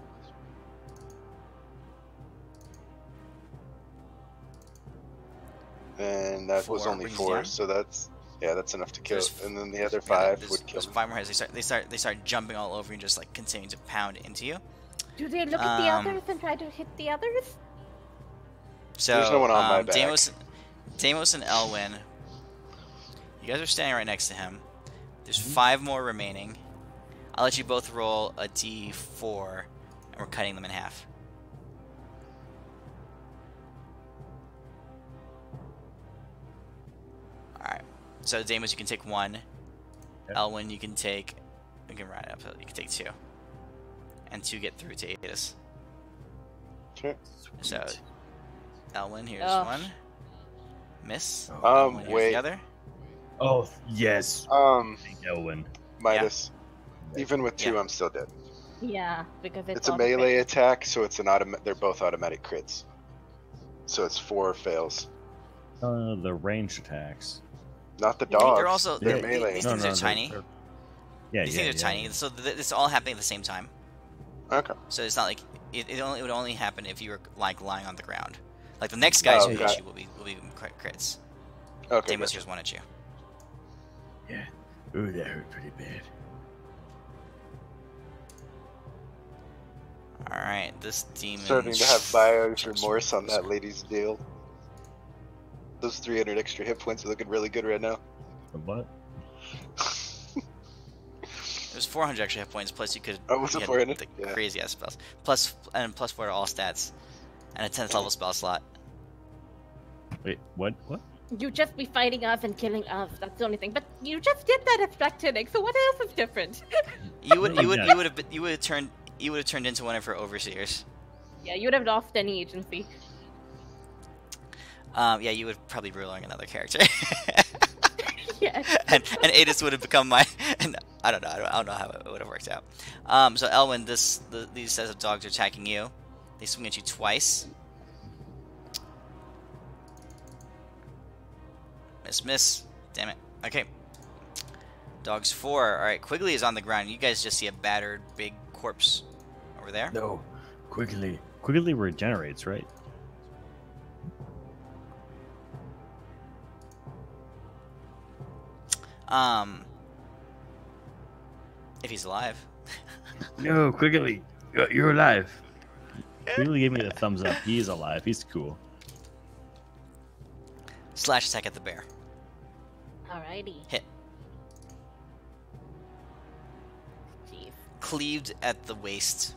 And that was 4 only brings you 4, down. so that's that's enough to kill. There's- And then the other Yeah, 5 there's, would kill there's me. 5 more heads. They start jumping all over you, and just like continuing to pound into you. Do they look at the um, others and try to hit the others? So There's no one on my back. Deimos and Elwyn, you guys are standing right next to him. There's Mm-hmm. 5 more remaining. I'll let you both roll a d4, and we're cutting them in half. Alright. So Deimos, you can take 1. Yep. Elwyn, you can take... We can round it up, so you can take 2. And 2 get through to Adis. Okay. So, Elwyn, here's Ugh. 1. Miss. Oh, Elwyn, here's wait. the other. oh yes. Thank Elwyn. Midas. Even with 2, Yeah. I'm still dead. Yeah, because It's a melee attack, so it's an they're both automatic crits. So it's 4 fails. The ranged attacks. Not the They're dogs. also- they're they- melee. these things are tiny. Yeah, These yeah, things are yeah. tiny, so it's all happening at the same time. Okay. So it's not like it would only happen if you were like lying on the ground. Like the next guys who okay. hit you will be crits. Okay. Deimos gotcha. here's 1 at you. Yeah. Ooh, that hurt pretty bad. All right, this demon. Starting to have buyer's jumps remorse on forward. that lady's deal. Those 300 extra hit points are looking really good right now. The what? There's 400 extra hit points, plus you could Oh, was it get 400? the Yeah. crazy ass spells. Plus 4 to all stats, and a 10th level spell slot. Wait, what? What? You just be fighting us and killing us. That's the only thing. But you just did that at Spectinic, so what else is different? You would Yeah. you would have turned into one of her overseers. Yeah, you would have lost any agency. Yeah, you would probably be rolling another character. Yes. and Adis would have become my. And I don't know. I don't know how it would have worked out. So Elwyn, these sets of dogs are attacking you. They swing at you twice. Miss. Damn it. Okay. Dogs 4. All right. Quigley is on the ground. You guys just see a battered big corpse over there. No. Quigley. Quigley regenerates, right? If he's alive. No, Quigley. You're alive. Quigley gave me the thumbs up. He's alive. He's cool. Slash attack at the bear. Alrighty. Hit. Jeez. Cleaved at the waist.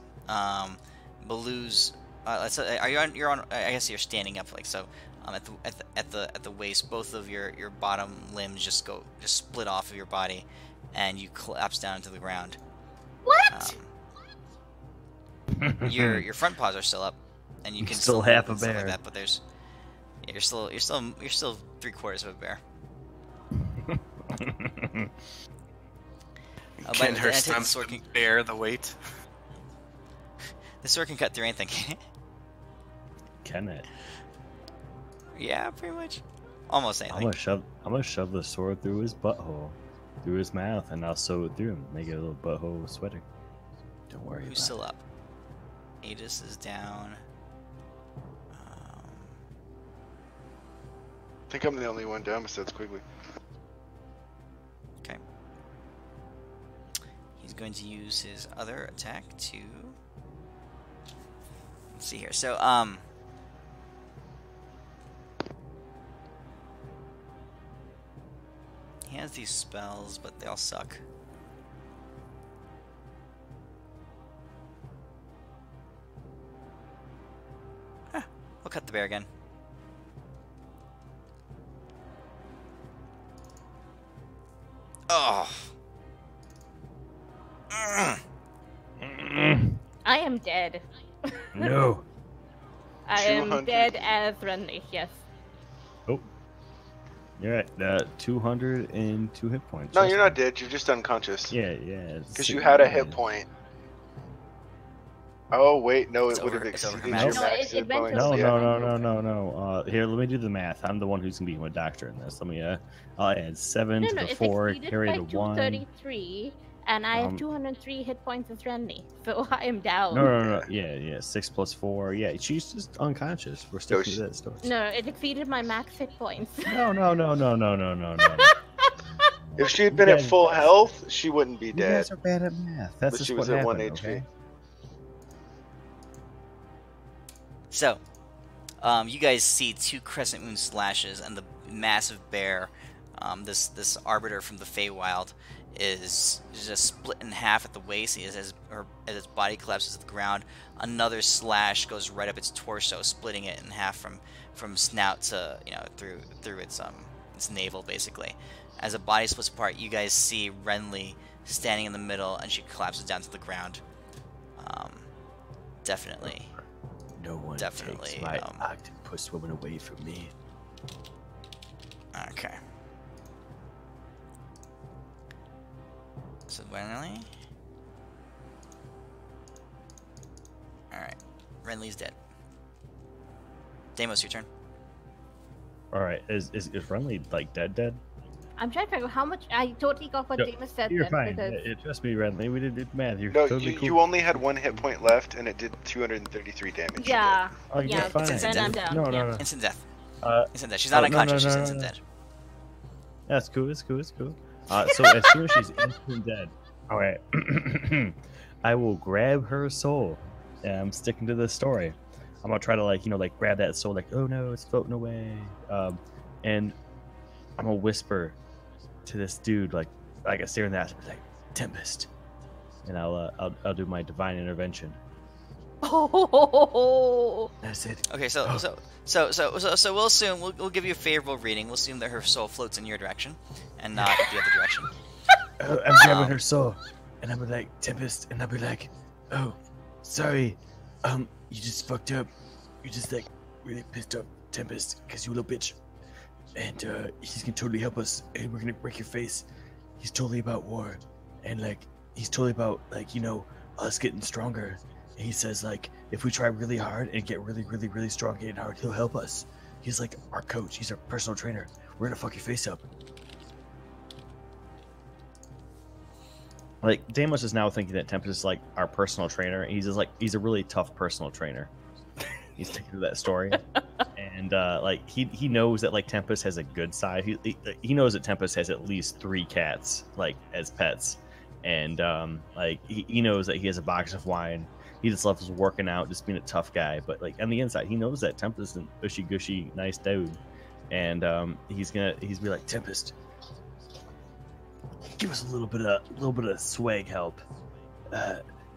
Baloo's. Are you on? You're on. I guess you're standing up, like so. At the waist, both of your bottom limbs just split off of your body, and you collapse down into the ground. What? Your front paws are still up, and you can Still half a and stuff like bear. that, but there's you're still 3/4 of a bear. Can But her the stumps sword can, bear the weight? the sword can cut through anything. Can it? Yeah, pretty much. Almost I'm anything. gonna shove the sword through his butthole, through his mouth, and I'll sew it through him. Make it a little butthole sweater. Don't worry Who's about still it. up? Adis is down. I think I'm the only one down besides Quigley. Okay. He's going to use his other attack to. Let's see here. So, he has these spells, but they all suck. We'll cut the bear again. Oh. I am dead. No. I am 200. dead as Renly, yes. Oh. You're at 202 hit points. No, Trust you're me. not dead. You're just unconscious. Yeah, yeah. Because you had a hit point. Oh wait, no, It's it would have over- it's over exceeded her your max. No, max it hit went points. over. No. Here, let me do the math. I'm the one who's gonna be a doctor in this. Let me. I'll add 7 to the It's 4, exceeded carry by the 1. 233, and I have 203 hit points as Renly, so I am down. No. Yeah. 6 plus 4. Yeah, she's just unconscious. We're sticking to that story. No, it exceeded my max hit points. No. If she had been at full health, she wouldn't be You dead. guys are bad at math. That's But just she what was at 1 happened, HP. okay? So, you guys see 2 crescent moon slashes, and the massive bear, this arbiter from the Feywild, is just split in half at the waist. As its body collapses to the ground, another slash goes right up its torso, splitting it in half from snout to through its navel, basically. As the body splits apart, you guys see Renly standing in the middle, and she collapses down to the ground. Definitely. No one Definitely, takes my octopus woman away from me. Okay. So Renly. Alright. Renly's dead. Deimos, your turn. All right, is Renly like dead? I'm trying to figure out how much. I totally got what No, James said. You're then, fine. because- Trust me, Renly. We did math. You're No, totally you, cool. you only had 1 hit point left, and it did 233 damage. Yeah. Oh, you're Yeah, fine. then I'm down. No. Instant death. Uh, Instant death. She's not no, unconscious, no, she's no, instant no. dead. That's cool. It's cool. So as soon as she's instant dead, all right, I will grab her soul. And I'm sticking to this story. I'm gonna try to grab that soul, like, oh no, it's floating away. And I'm gonna whisper to this dude, like I stare in the eyes, like, Tempest, and I'll do my divine intervention. Oh, That's it. Okay, so we'll assume we'll give you a favorable reading. We'll assume that her soul floats in your direction and not the other direction. I'm grabbing her soul, and I'll be like, Tempest, and I'll be like, oh, sorry, you just fucked up. You just really pissed off Tempest because you little bitch, and he's gonna totally help us, and we're gonna break your face. He's totally about war, and he's totally about us getting stronger. And he says if we try really hard and get really strong, getting hard, he'll help us. He's like our coach. He's our personal trainer. We're gonna fuck your face up. Like, Deimos is now thinking that Tempest is like our personal trainer. And he's a really tough personal trainer. He's sticking to that story, and he knows that Tempest has a good side. He knows that Tempest has at least 3 cats as pets, and he knows that he has a box of wine. He just loves working out, just being a tough guy. But on the inside, he knows that Tempest is an ushy gushy nice dude, and he's be like, Tempest, give us a little bit of swag help.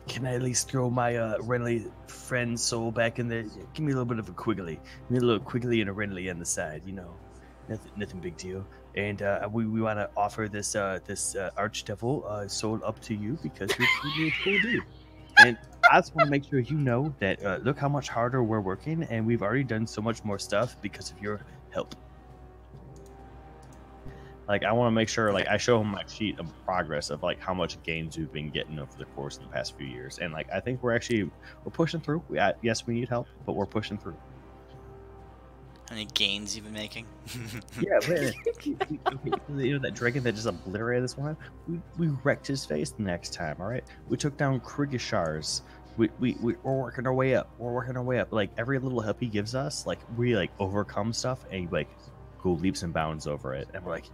Can I at least throw my Renly friend soul back in there? Give me a little bit of a Quigley. Give me a little Quigley and a Renly on the side, Nothing big deal. And we want to offer this archdevil soul up to you because you're a really cool dude. And I just want to make sure you know that look how much harder we're working, and we've already done so much more stuff because of your help. I want to make sure, I show him my sheet of progress of how much gains we've been getting over the course of the past few years, and I think we're pushing through. Yes, we need help, but we're pushing through. How many gains you've been making? Yeah, man. That dragon that just obliterated this one. We wrecked his face the next time. All right, we took down Krigashars. We're working our way up. Every little help he gives us, we overcome stuff, and he go leaps and bounds over it, and we're like,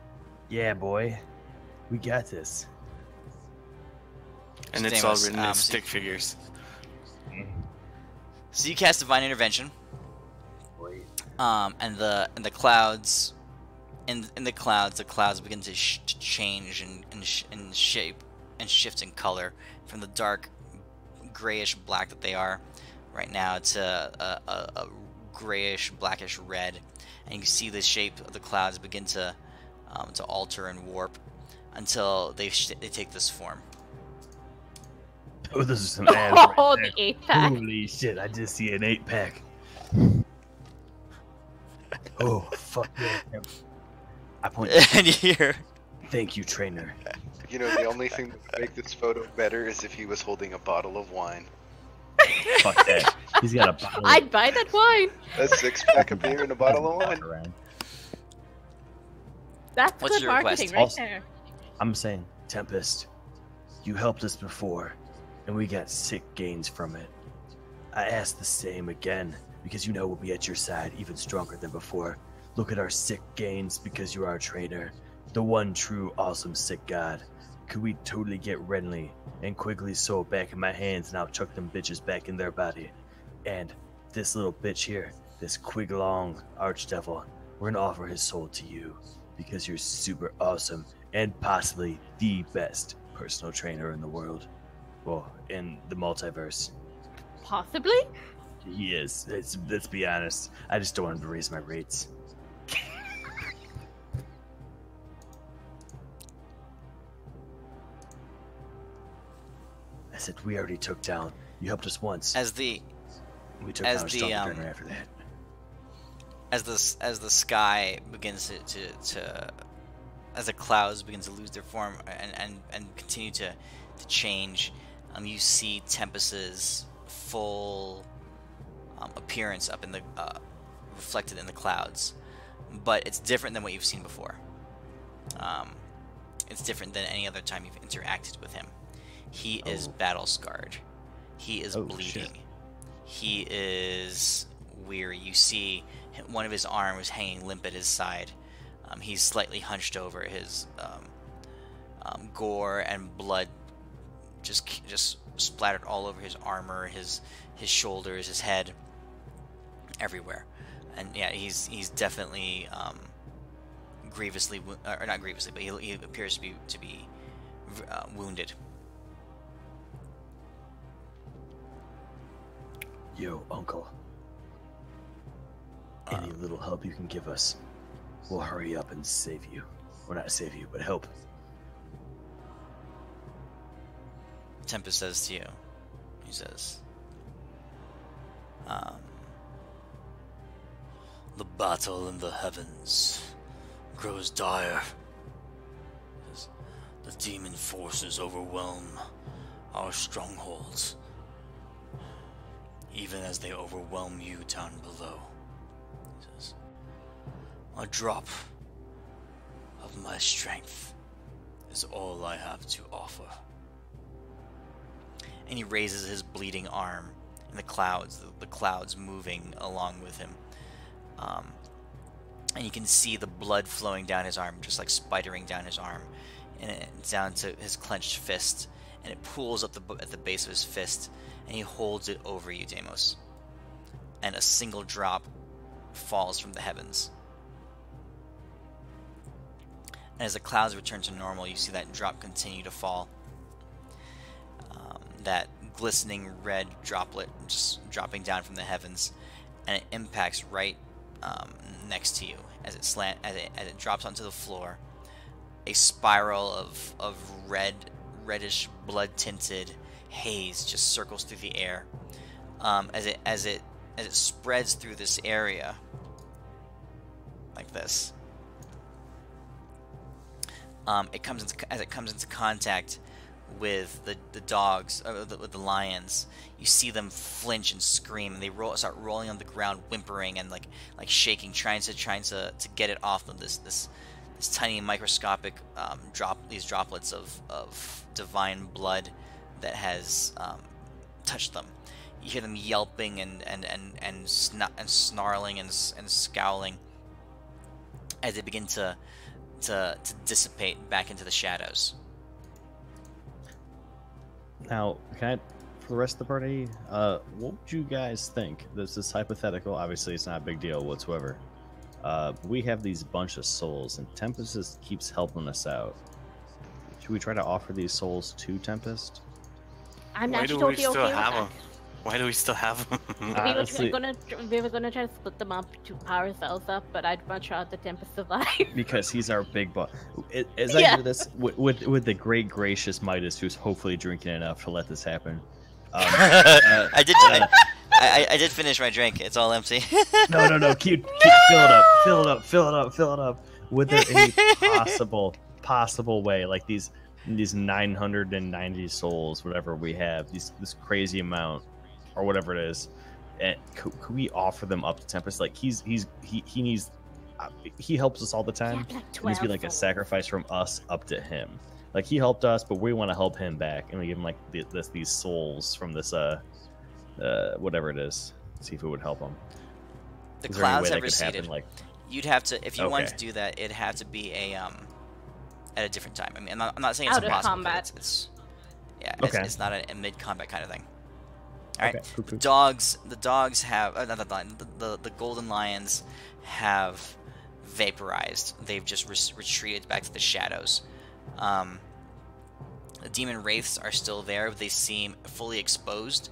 yeah, boy, we got this. And So it's all Deimos, written in stick figures. So you cast divine intervention. And the clouds, in the clouds begin to change and shape and shift in color from the dark grayish black that they are right now to a grayish, blackish red, and you can see the shape of the clouds begin to alter and warp until they take this form. Oh, this is some ass right Oh, there. the 8-pack. Holy shit, I just see an 8-pack. Oh, fuck yeah. I point And you hear, thank you, trainer. You know, the only thing that would make this photo better is if he was holding a bottle of wine. Fuck that. He's got a bottle I'd buy that wine. A 6-pack of beer and a bottle of wine. around. That's What's good your request? marketing right Also- there. I'm saying, Tempest, you helped us before, and we got sick gains from it. I ask the same again, because you know we'll be at your side even stronger than before. Look at our sick gains because you're our trainer, the one true awesome sick god. Could we totally get Renly and Quigley's soul back in my hands, and I'll chuck them bitches back in their body. And this little bitch here, this Quiglong archdevil, we're gonna offer his soul to you because you're super awesome and possibly the best personal trainer in the world. Well, in the multiverse. Possibly. He is. Let's be honest. I just don't want him to raise my rates. I said we already took down. You helped us once. as the We took as down a the, stronger trainer after that. as the sky begins to as the clouds begin to lose their form and continue to change, you see Tempest's full appearance up in the reflected in the clouds, but it's different than what you've seen before. It's different than any other time you've interacted with him. He is battle scarred. He is bleeding. Shit. He is weary. You see one of his arms hanging limp at his side. He's slightly hunched over. His gore and blood just splattered all over his armor, his shoulders, his head, everywhere. And yeah, he's definitely grievously, or not grievously, but he appears to be wounded. Yo, Uncle. Any little help you can give us, we'll hurry up and save you. Or not save you, but help. Tempest says to you, he says, the battle in the heavens grows dire as the demon forces overwhelm our strongholds, even as they overwhelm you down below. He says, a drop of my strength is all I have to offer. And he raises his bleeding arm in the clouds moving along with him. And you can see the blood flowing down his arm, just like spidering down his arm, and down to his clenched fist. And it pools up at the base of his fist, and he holds it over you, Deimos. And a single drop falls from the heavens. And as the clouds return to normal, you see that drop continue to fall. That glistening red droplet just dropping down from the heavens, and it impacts right next to you as it drops onto the floor. A spiral of reddish blood tinted haze just circles through the air as it spreads through this area like this. As it comes into contact with the dogs, with the lions, you see them flinch and scream, and they start rolling on the ground, whimpering and like shaking, trying to get it off them. This tiny microscopic these droplets of divine blood that has touched them. You hear them yelping and snarling and scowling as they begin to dissipate back into the shadows. Now, for the rest of the party, what would you guys think? This is hypothetical. Obviously, it's not a big deal whatsoever. We have these bunch of souls, and Tempest just keeps helping us out. Should we try to offer these souls to Tempest? I'm Why actually do we totally still okay with have that. them? Why do we still have them? Honestly, we were gonna try to split them up to power ourselves up, but I'd much rather Tempest survive. because he's our big boss. As I Yeah. do this with the great gracious Midas, who's hopefully drinking enough to let this happen. I did finish my drink. It's all empty. No. Keep fill it up. Would there any possible way, like these 990 souls, whatever we have, this crazy amount, or whatever it is, and could we offer them up to Tempest? Like he needs, he helps us all the time. Yeah, like It needs to be like a sacrifice from us up to him. Like he helped us, but we want to help him back, and we give him like these souls from this whatever it is. See if it would help him. The Is there any clouds way have that could happen, receded. like, You'd have to, if you wanted to Okay. do that, it'd have to be at a different time. I mean, I'm not saying it's Out of impossible. combat. But it's Okay. it's not a mid-combat kind of thing. All right. Okay, cool. The dogs have not the lion, the golden lions have vaporized. They've just retreated back to the shadows. The demon wraiths are still there, but they seem fully exposed.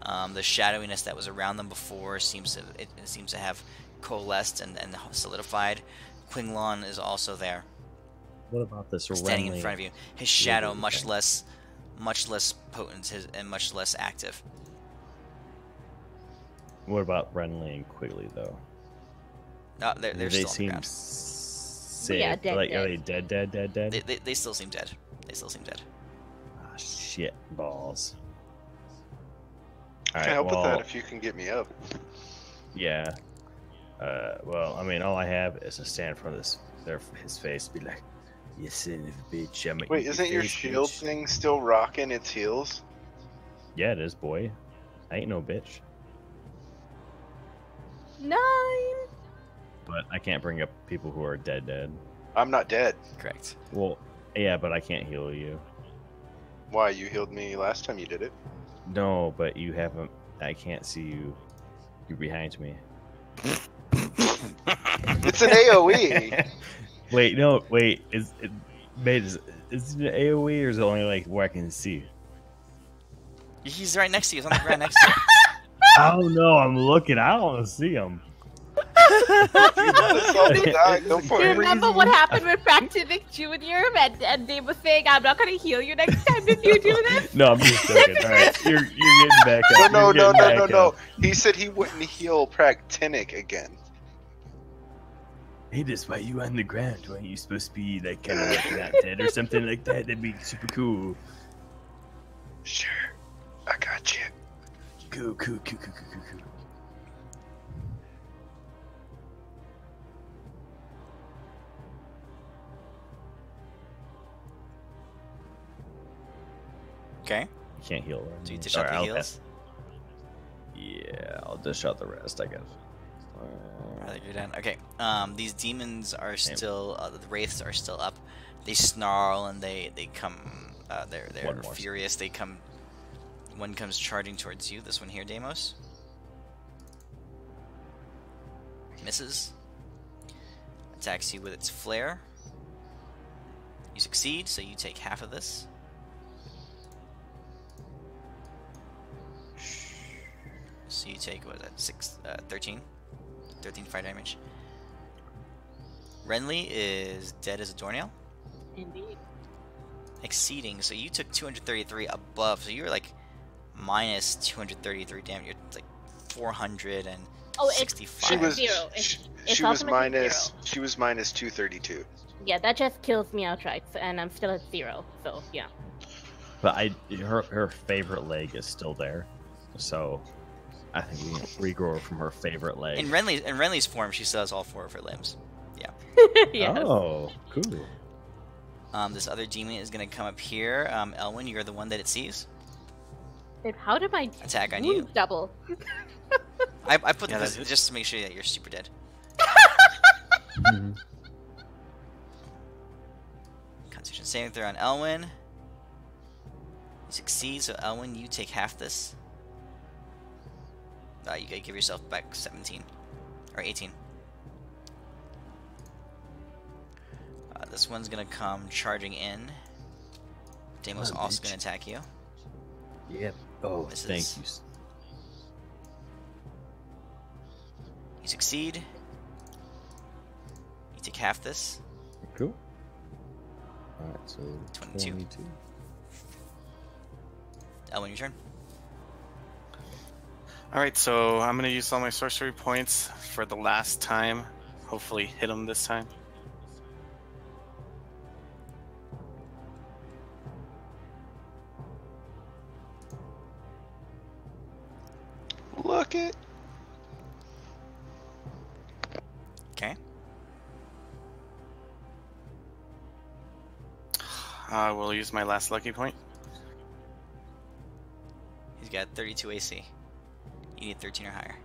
The shadowiness that was around them before seems to have coalesced and solidified. Quinglon is also there, What about this standing in Renly? front of you. His shadow Okay. much less potent and much less active. What about Renly and Quigley though? They're Do they still on the seem ground. safe? Yeah, dead, like, are dead. they dead? They still seem dead. They still seem dead. Ah, shit balls. I All can right, help well, with that if you can get me up. yeah. Well, I mean, all I have is to stand in front of his face, be like, "You son of a bitch!" I'm Wait, isn't your shield thing still rocking its heels? Yeah, it is, boy. I ain't no bitch. 9. But I can't bring up people who are dead. I'm not dead. Correct. Well, yeah, but I can't heal you. Why? You healed me last time you did it. No, but you haven't. I can't see you. You're behind me. It's an AoE. Wait. Is it an AoE or is it only like where I can see? He's right next to you. He's on the ground next to you. Oh no, I'm looking. I don't see him. Let's all die. Go for Do you it. remember what happened with Practinic Junior? And they were saying, I'm not going to heal you next time if you do this? No, I'm just joking. All right, you're getting back up. No. You're getting back up. He said he wouldn't heal Practinic again. Hey, that's why you on the ground. Why you supposed to be like kind of like not dead or something like that? That'd be super cool. Sure, I got you. Cool. Okay. You can't heal her. So you dish out the heals. Yeah, I'll dish out the rest, I guess. I think you're done. Okay. These demons are still. The wraiths are still up. They snarl and they come. They're One more. furious. They come. One comes charging towards you. This one here, Deimos. Misses. Attacks you with its flare. You succeed, so you take half of this. So you take, what is that, 13? 13 fire damage. Renly is dead as a doornail. Indeed. Exceeding, so you took 233 above, so you're like minus 233 damage. You're like 465. Oh, She was zero. It's she was ultimately minus zero. she was minus 232. Yeah, that just kills me outright, and I'm still at 0. So yeah. But her favorite leg is still there, so I think we can regrow her from her favorite leg. In Renly's form, she still has all 4 of her limbs. Yeah. Yes. Oh, cool. This other demon is gonna come up here. Elwyn, you're the one that it sees. Wait, how did my Attack on wound you. double? I put Yeah, this that- just to make sure that you're super dead. Mhm. Constitution saving throw on Elwyn. You succeed, so Elwyn, you take half this. You gotta give yourself back 17 or 18. This one's gonna come charging in. Deimos Oh, also bitch. gonna attack you. Yep. Oh, Misses. thank you. You succeed. You take half this. Cool. Alright, so 22. 22. Elwin, your turn. Alright, so I'm going to use all my sorcery points for the last time. Hopefully hit him this time. Look it. Okay. I will use my last lucky point. He's got 32 AC. You need 13 or higher.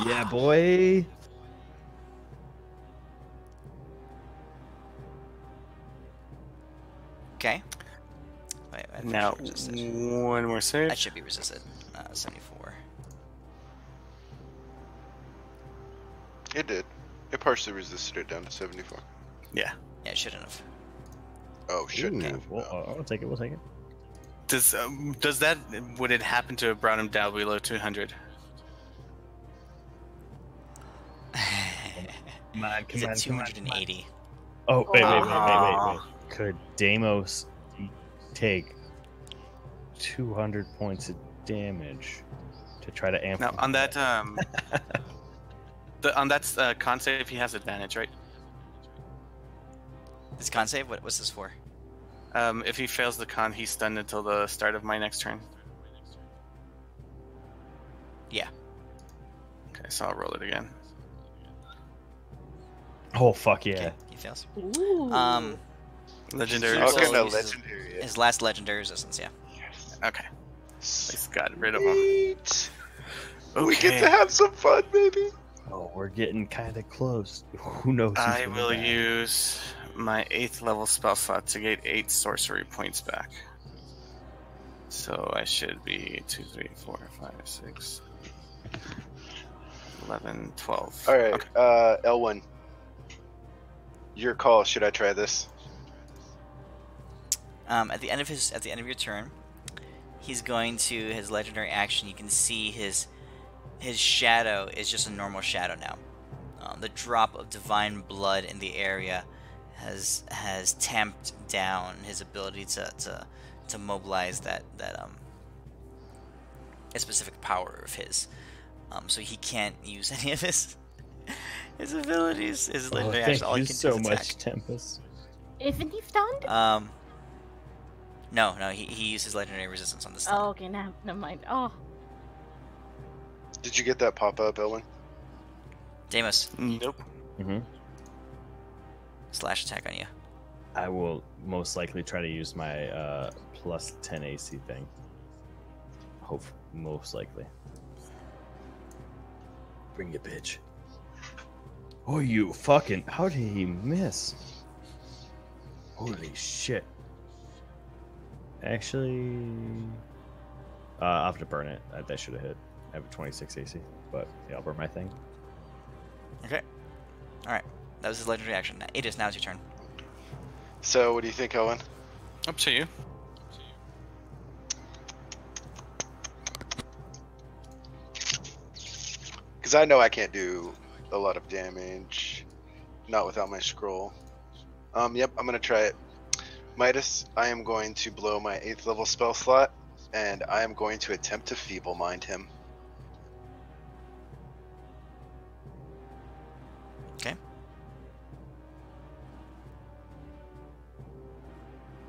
Yeah, boy. Okay. Wait, I think Now, it's resisted. one more save. That should be resisted. 74. It did. It partially resisted it down to 74. Yeah. Yeah, it shouldn't have. Oh, shouldn't Ooh, have. well, I'll take it. We'll take it. Does that, would it happen to have brought him down below 200? Come on, He's at 280. Oh, wait. Aw. Could Deimos take 200 points of damage to try to amp? Now, on that, on that con save, he has advantage, right? This con save? What's this for? If he fails the con, he's stunned until the start of my next turn. Yeah. Okay, so I'll roll it again. Oh, fuck yeah. Okay, he fails. Ooh. Legendary. He's Okay, also no, uses legendary. His last legendary resistance, yeah. Okay. He's got rid of him. Sweet. Okay. We get to have some fun, baby. Oh, we're getting kind of close. Who knows? who's I gonna will die? use my 8th level spell slot to get 8 sorcery points back. So I should be 2, 3, 4, 5, 6, 11, 12. All right, Okay. L1. Your call. Should I try this? At the end of your turn, he's going to his legendary action. You can see his shadow is just a normal shadow now. The drop of divine blood in the area has tamped down his ability to mobilize that a specific power of his. So he can't use any of his abilities. His legendary action. All he Thank can you do is so attack. much, Tempest. Isn't he stunned? No, he uses legendary resistance on this. Oh, okay, never mind. Oh, Did you get that pop up, Ellen? Deimos, Nope. Mm-hmm. slash attack on you. I will most likely try to use my plus 10 AC thing. Hope most likely. Bring it, bitch. Oh, you fucking! How did he miss? Holy shit! Actually, I'll have to burn it. That should have hit. I have a 26 AC, but yeah, I'll burn my thing. Okay. All right. That was his legendary action. Now it's your turn. So, what do you think, Owen? Up to you. Because I know I can't do a lot of damage, not without my scroll. Yep, I'm gonna try it. Midas, I am going to blow my 8th level spell slot, and I am going to attempt to feeble mind him. Okay.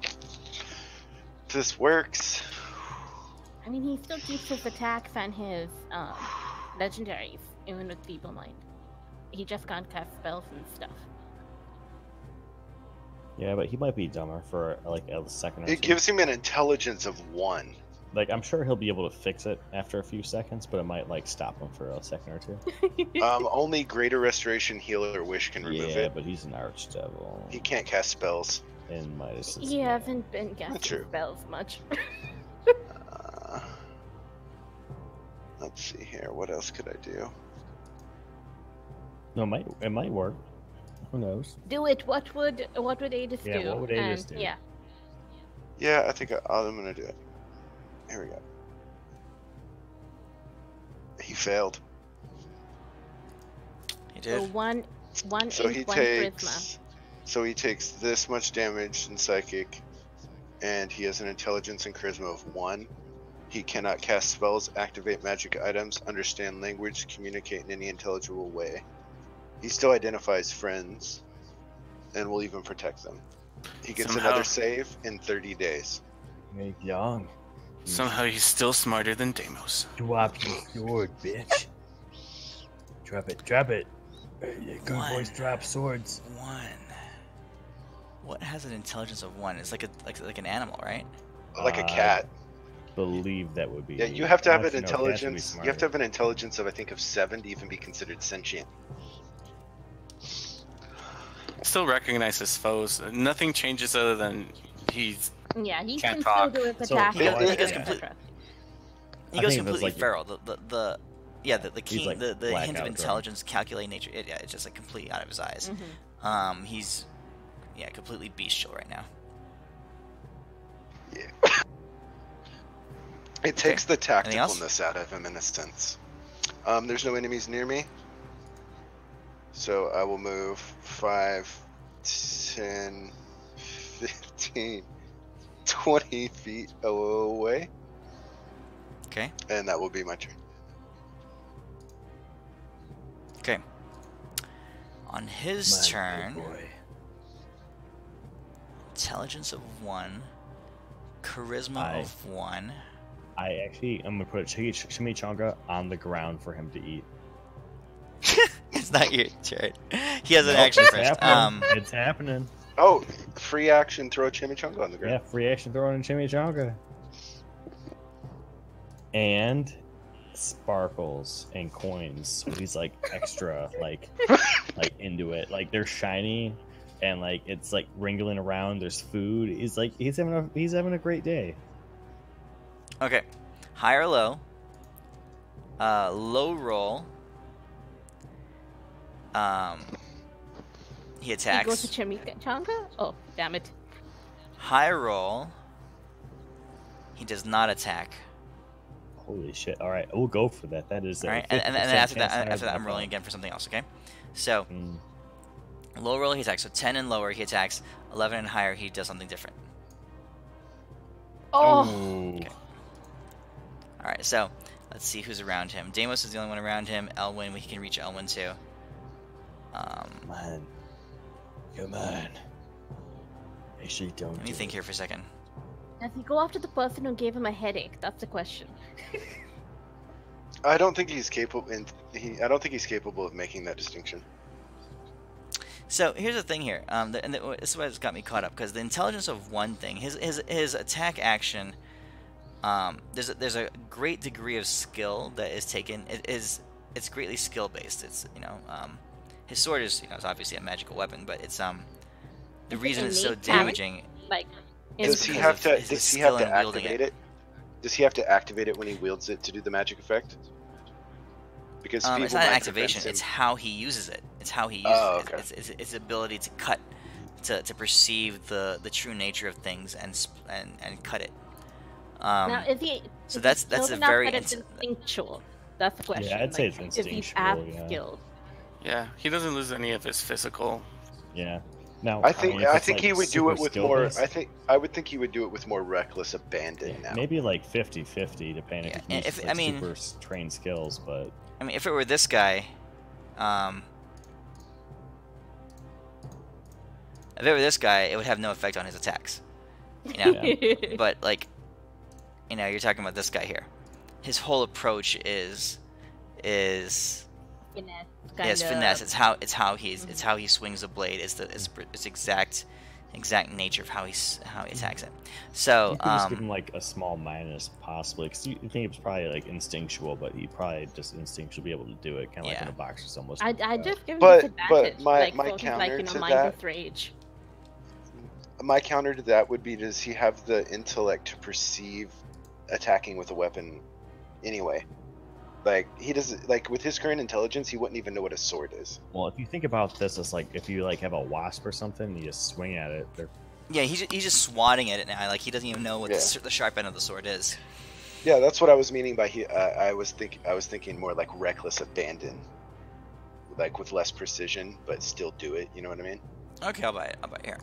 If this works, I mean, he still keeps his attacks and his legendaries, even with Feeble Mind. He just can't cast spells and stuff. Yeah, but he might be dumber for like a second or it two. gives him an intelligence of 1. Like, I'm sure he'll be able to fix it after a few seconds, but it might like stop him for a second or two. Only Greater Restoration, Healer, Wish can remove Yeah, it. but he's an archdevil. He can't cast spells. And Midas is He hasn't been True. casting spells much. Let's see here. What else could I do? No, it might work. Who knows? Do it. What would Adis Yeah, do? what would Adis do? Yeah. Yeah, I think I'm gonna do it. Here we go. He failed. did. So one So ink, he one takes. charisma. So he takes this much damage in psychic, and he has an intelligence and charisma of 1. He cannot cast spells, activate magic items, understand language, communicate in any intelligible way. He still identifies friends, and will even protect them. He gets Somehow- another save in 30 days. Make young. Somehow he's still smarter than Deimos. Drop your sword, bitch. Drop it, drop it. Good boys drop swords. 1. What has an intelligence of 1? It's like an animal, right? Like a cat. Believe that would be. Yeah, you have to have an Actually, no, cats would be intelligence. You have to have an intelligence of I think of 7 to even be considered sentient. Still recognize his foes. Nothing changes other than he's Yeah, he Can't can talk. still do his So, attack. yeah, and he goes etc. complete- He I goes think it was completely like- feral. The key, like the hint of blackout intelligence, calculating nature. It's just like completely out of his eyes. Mhm. He's completely bestial right now. It takes the Anything else? tacticalness out of him in a sense. There's no enemies near me, so I will move 5, 10, 15, 20 feet away, Okay. and that will be my turn. Okay. On his turn, intelligence of 1, charisma of 1. I'm gonna put chimichanga on the ground for him to eat. It's not your turn. He has an Nope, action it's first. happening. It's happening. Oh, free action, throw a chimichanga on the Yeah, ground. free action throwing in chimichanga. And sparkles and coins. So he's like extra like into it. Like they're shiny and like it's like wriggling around. There's food. He's having a great day. Okay. High or low? Low roll. He He attacks. goes to chimichanga? Oh, damn it. High roll. He does not attack. Holy shit! All right, we'll go for that. That is All right, and then after that, I'm rolling again for something else. Okay. So low roll he attacks. So 10 and lower he attacks. 11 and higher he does something different. Oh, Okay. All right. So let's see who's around him. Deimos is the only one around him. Elwyn, we can reach Elwyn too. Man. Come on. Actually, don't. Let me think here for a second. does he go after the person who gave him a headache? That's the question. I don't think he's capable. I don't think he's capable of making that distinction. So here's the thing here, this is what's got me caught up, because the intelligence of 1 thing, his attack action, there's a great degree of skill that is taken. It's greatly skill based. It's his sword is it's obviously a magical weapon, but it's the reason it's so innate talent? damaging. Like, Does he because have of to? his Does he skill have to in wielding activate it. it? Does he have to activate it when he wields it to do the magic effect? Because It's feeble not an might activation. prevent It's him- how he uses it. It's how he uses Oh, it. okay. It's its ability to cut, to perceive the true nature of things and cut it. now is he? so is that's he a skilled enough very that it's instinctual. That's the question. I'd say like, it's If he's instinctual, as yeah. skilled. yeah. He doesn't lose any of his physical. Yeah. Now I think if I it's, think like, he would do it super with more. skill-based, I would think he would do it with more reckless abandon yeah, now. maybe like 50-50 depending Yeah, if he and uses if- like, I mean- super trained skills, but I mean, if it were this guy, it would have no effect on his attacks. You know, but like, you're talking about this guy here. His whole approach is Finesse. finesse. It's how he swings the blade. It's exact nature of how he attacks it. So you could just give him like a small minus possibly, because you think it's probably like instinctual, but he probably just instinctually be able to do it, kind of like Yeah. in a boxer almost. I just give him But- disadvantage. but my like, so he's counter like, to mindless that- rage. My counter to that would be: does he have the intellect to perceive attacking with a weapon anyway? Like he doesn't. Like with his current intelligence, he wouldn't even know what a sword is. Well, if you think about this as like if you like have a wasp or something, you just swing at it. They're yeah, he's just swatting at it now. Like he doesn't even know what Yeah. the sharp end of the sword is. Yeah, that's what I was meaning by he. I was thinking more like reckless abandon. like with less precision, but still do it. You know what I mean? Okay, I'll buy it. I'll buy it here.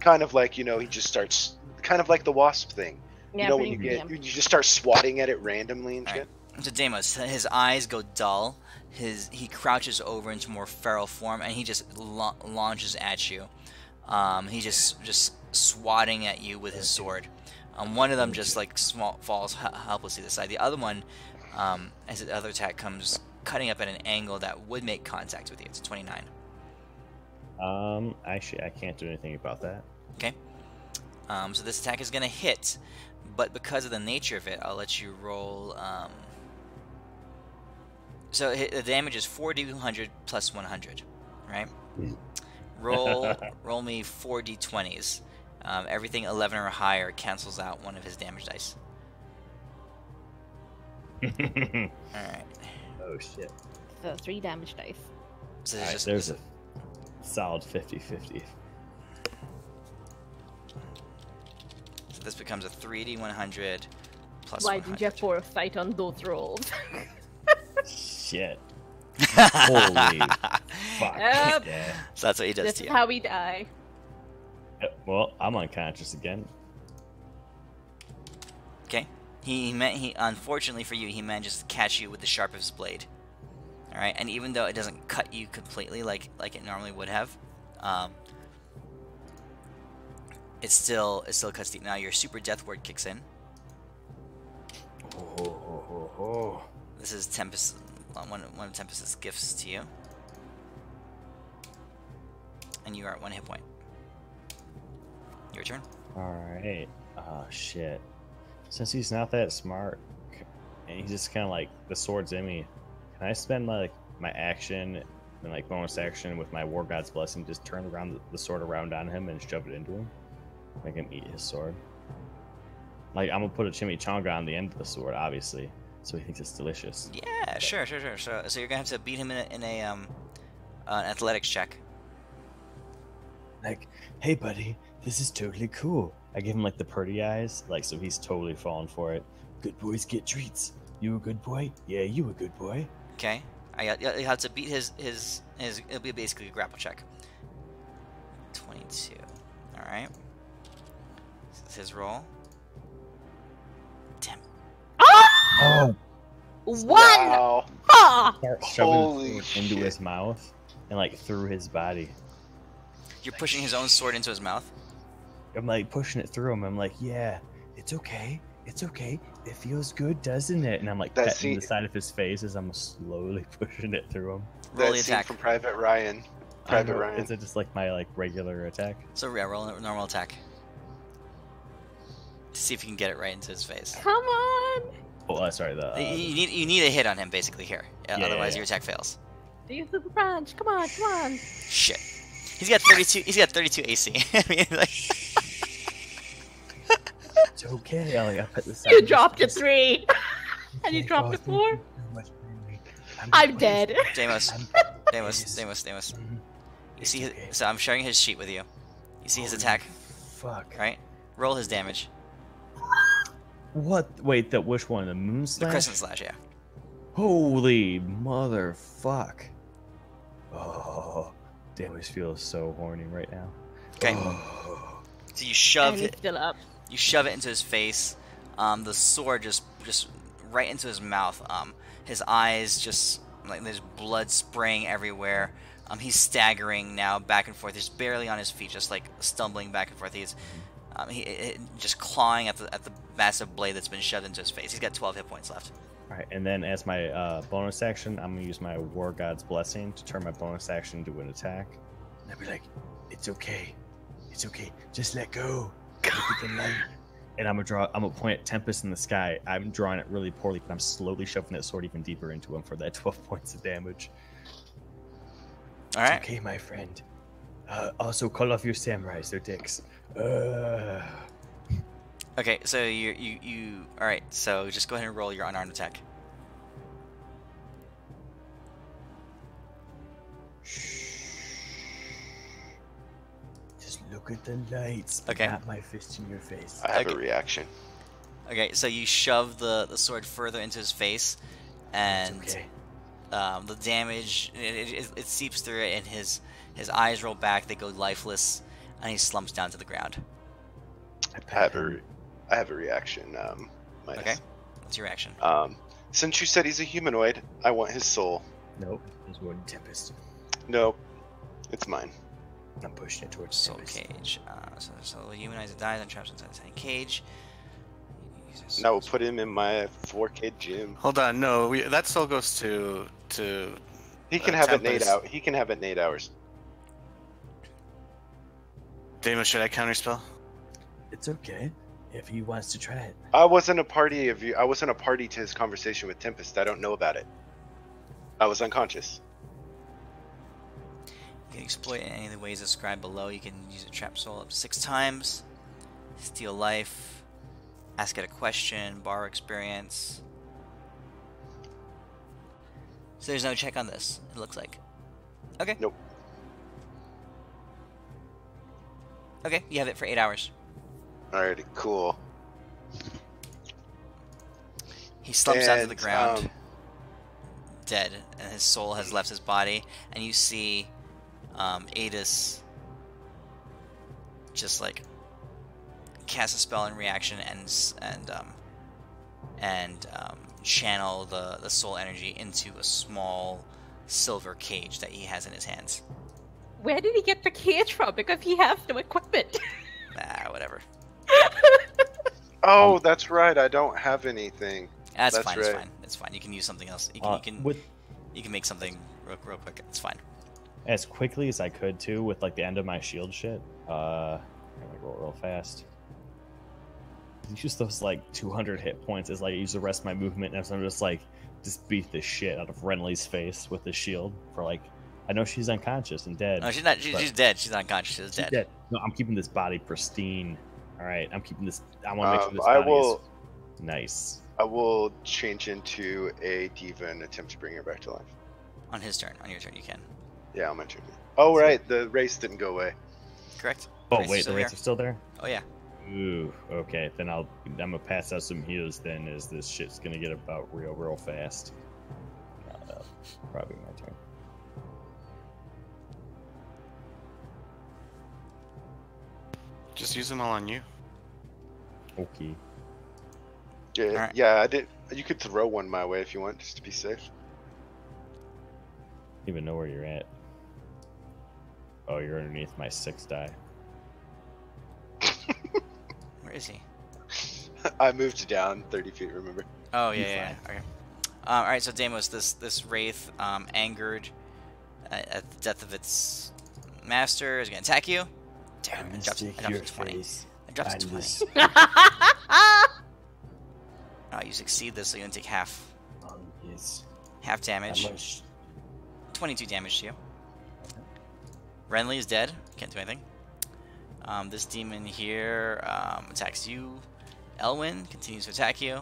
Kind of like, he just starts, kind of like the wasp thing. Yeah, When you pretty- you just start swatting at it randomly and All shit. right. So Deimos, his eyes go dull. He crouches over into more feral form, and he just launches at you. He just swatting at you with his sword. One of them just like falls helplessly to the side. The other one, as the other attack comes cutting up at an angle that would make contact with you. It's a 29. Actually, I can't do anything about that. Okay. So this attack is gonna hit, but because of the nature of it, I'll let you roll. So the damage is 4d100 plus 100, right? Roll me 4d20s. Everything 11 or higher cancels out one of his damage dice. All right. Oh shit. So 3 damage dice. So Alright, there's a solid 50-50. So this becomes a 3d100 plus Why 100. did you have to fight on those rolls? Shit. Holy fuck. Yep. Yeah. So that's what he does This to is you. how we die. Well, I'm unconscious again. Okay. He unfortunately for you, he manages to catch you with the sharp of his blade. All right, and even though it doesn't cut you completely like it normally would have, it still cuts deep. Now your super death ward kicks in. Oh. This is Tempest, one of Tempest's gifts to you, and you are at 1 hit point. Your turn. Alright. Oh shit. Since he's not that smart, and he's just kind of like, the sword's in me, can I spend like my action and like bonus action with my War God's Blessing, just turn around the sword around on him and shove it into him? Make him eat his sword. Like, I'm gonna put a chimichanga on the end of the sword, obviously, so he thinks it's delicious. Yeah, sure. So you're gonna have to beat him in a an athletics check. Like, hey buddy, this is totally cool. I give him like the pretty eyes, like, so he's totally falling for it. Good boys get treats. You a good boy? Yeah, you a good boy. Okay. You have to beat his. It'll be basically a grapple check. 22. All right. This is his roll. Damn. Oh! One! Wow. Ah! Start Holy shoving it into shit. his mouth and like through his body. You're pushing his own sword into his mouth. I'm like pushing it through him. I'm like, yeah, it's okay. It's okay. It feels good, doesn't it? And I'm like That petting scene- the side of his face as I'm slowly pushing it through him. Roll That the scene attack. from Private Ryan. Private Ryan. Is it just like my like regular attack? So yeah, roll a normal attack. To see if you can get it right into his face. Come on! Oh, sorry. You need a hit on him basically here. Yeah, Otherwise yeah. your attack fails. Do you super punch? Come on, come on! Shit. He's got 32. He's got 32 AC. I mean, like, It's okay. I put this. You dropped a 3! And you dropped a 4? I'm dead. Deimos. You see, so I'm sharing his sheet with you. You see his attack, Fuck. right? Roll his damage. What? Wait, which one? The moon The slash? crescent slash, yeah. Holy motherfuck. Oh, Damage feels so horny right now. Okay. Oh. So you shove And he's it. still up. You shove it into his face. The sword just right into his mouth. His eyes just like there's blood spraying everywhere. He's staggering now back and forth. He's barely on his feet, just like stumbling back and forth. He's just clawing at the massive blade that's been shoved into his face. He's got 12 hit points left. Alright, and then as my bonus action, I'm gonna use my War God's Blessing to turn my bonus action into an attack. And I'll be like, it's okay. It's okay. Just let go. Look at the light. And I'm gonna point at Tempest in the sky. I'm drawing it really poorly, but I'm slowly shoving that sword even deeper into him for that 12 points of damage. All right. Okay, my friend. Also, call off your samurais. They're dicks. Okay, so you all right. So just go ahead and roll your unarmed attack. Just look at the lights. Okay. Not my fist in your face. I have Okay. a reaction. Okay, so you shove the sword further into his face, and It's okay. The damage it seeps through it, and his eyes roll back. They go lifeless, and he slumps down to the ground. I have a reaction, Midas. Okay, what's your reaction? Since you said he's a humanoid, I want his soul. Nope. There's one Tempest. Nope, it's mine. I'm pushing it towards Soul Tempest. cage. So the humanizer dies and traps inside the tiny cage. Now we'll put him in my 4K gym. Hold on, no, that soul goes to He can have it in 8 Tempest. hours. He can have it in 8 hours. Damo, should I counterspell? It's okay if he wants to try it. I wasn't a party of you. I wasn't a party to his conversation with Tempest. I don't know about it. I was unconscious. You can exploit in any of the ways described below. You can use a trap soul up to 6 times, steal life, ask it a question, borrow experience. So there's no check on this, it looks like. Okay. Nope. Okay, you have it for 8 hours. Alrighty, cool. He slumps down to the And, ground, dead, and his soul has left his body, and you see Adis just like cast a spell in reaction and channel the soul energy into a small silver cage that he has in his hands. Where did he get the cage from? Because he has no equipment. Whatever. Oh, that's right. I don't have anything. That's That's fine. right. It's fine. It's fine. You can use something else. You can With you can make something real quick. It's fine. as quickly as I could too, with like the end of my shield shit. I'm gonna roll real fast. Use those like 200 hit points as like I use the rest of my movement, and I'm just like beat the shit out of Renly's face with the shield for like. I know she's unconscious and dead. No, she's not. but- She's dead. She's not unconscious. She's She's dead. No, I'm keeping this body pristine. All right, I'm keeping this. I want to make sure this I body will. is nice. I will change into a diva and attempt to bring her back to life. On his turn. On your turn, you can. Yeah, on my turn. Oh, right. The race didn't go away. Correct. Oh Race is wait, still the rates here. are still there. Oh yeah. Ooh, okay. Then I'm gonna pass out some heals. Then, as this shit's gonna get about real fast. Probably my turn. Just use them all on you. Okay. Yeah, Alright. yeah. I did. You could throw one my way if you want, just to be safe. Don't even know where you're at. Oh, you're underneath my 6 die. Where is he? I moved down 30 feet. Remember? Oh You're yeah. Okay. All right. So Deimos, this wraith, angered at the death of its master, is gonna attack you. Damn, I dropped it to 20. I dropped it to 20. Oh, you succeed this, so you're gonna take half Yes. damage. How much? 22 damage to you. Renly is dead. Can't do anything. This demon here attacks you. Elwyn continues to attack you.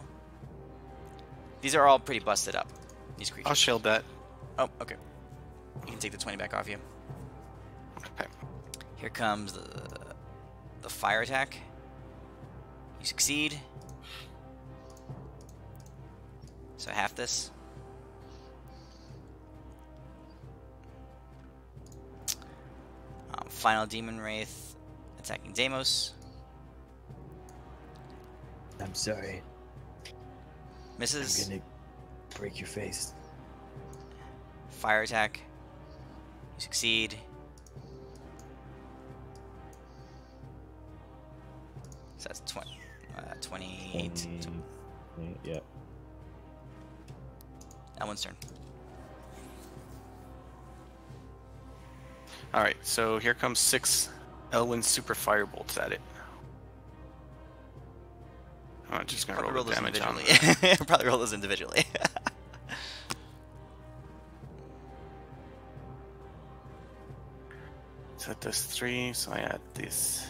These are all pretty busted up. These creatures. I'll shield that. Oh, okay. You can take the 20 back off you. Okay. Here comes the fire attack. You succeed. So half this. Final demon wraith attacking Deimos. I'm sorry. Misses. I'm gonna break your face. Fire attack. You succeed. So that's 28. 20, yep. That one's turn. All right. So here comes 6 Elwyn super firebolts at it. I'm just gonna Probably roll roll the those damage on. individually. Probably roll those individually. So that does 3. So I add this.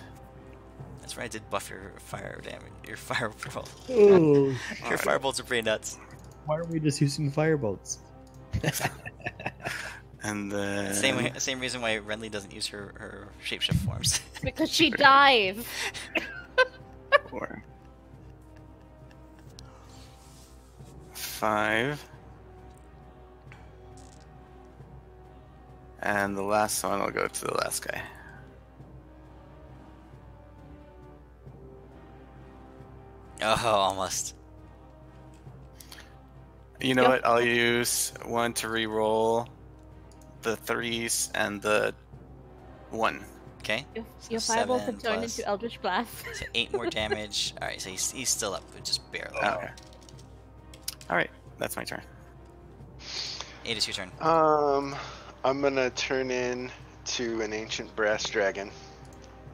That's right. I did buff your fire damage. Your fire roll. Oh, Your Alright. firebolts are pretty nuts. why are we just using firebolts? And then Same reason why Renly doesn't use her shapeshift forms. Because she dies. 4, 5, And the last one will go to the last guy. Oh, almost. You know Yep. what? I'll use 1 to re-roll the 3s and the 1. Okay. Your So fireballs 7 have turned plus- into Eldritch Blast. So 8 more damage. Alright, so he's still up, but just barely. Okay. Alright, that's my turn. 8 is your turn. I'm gonna turn in to an ancient brass dragon.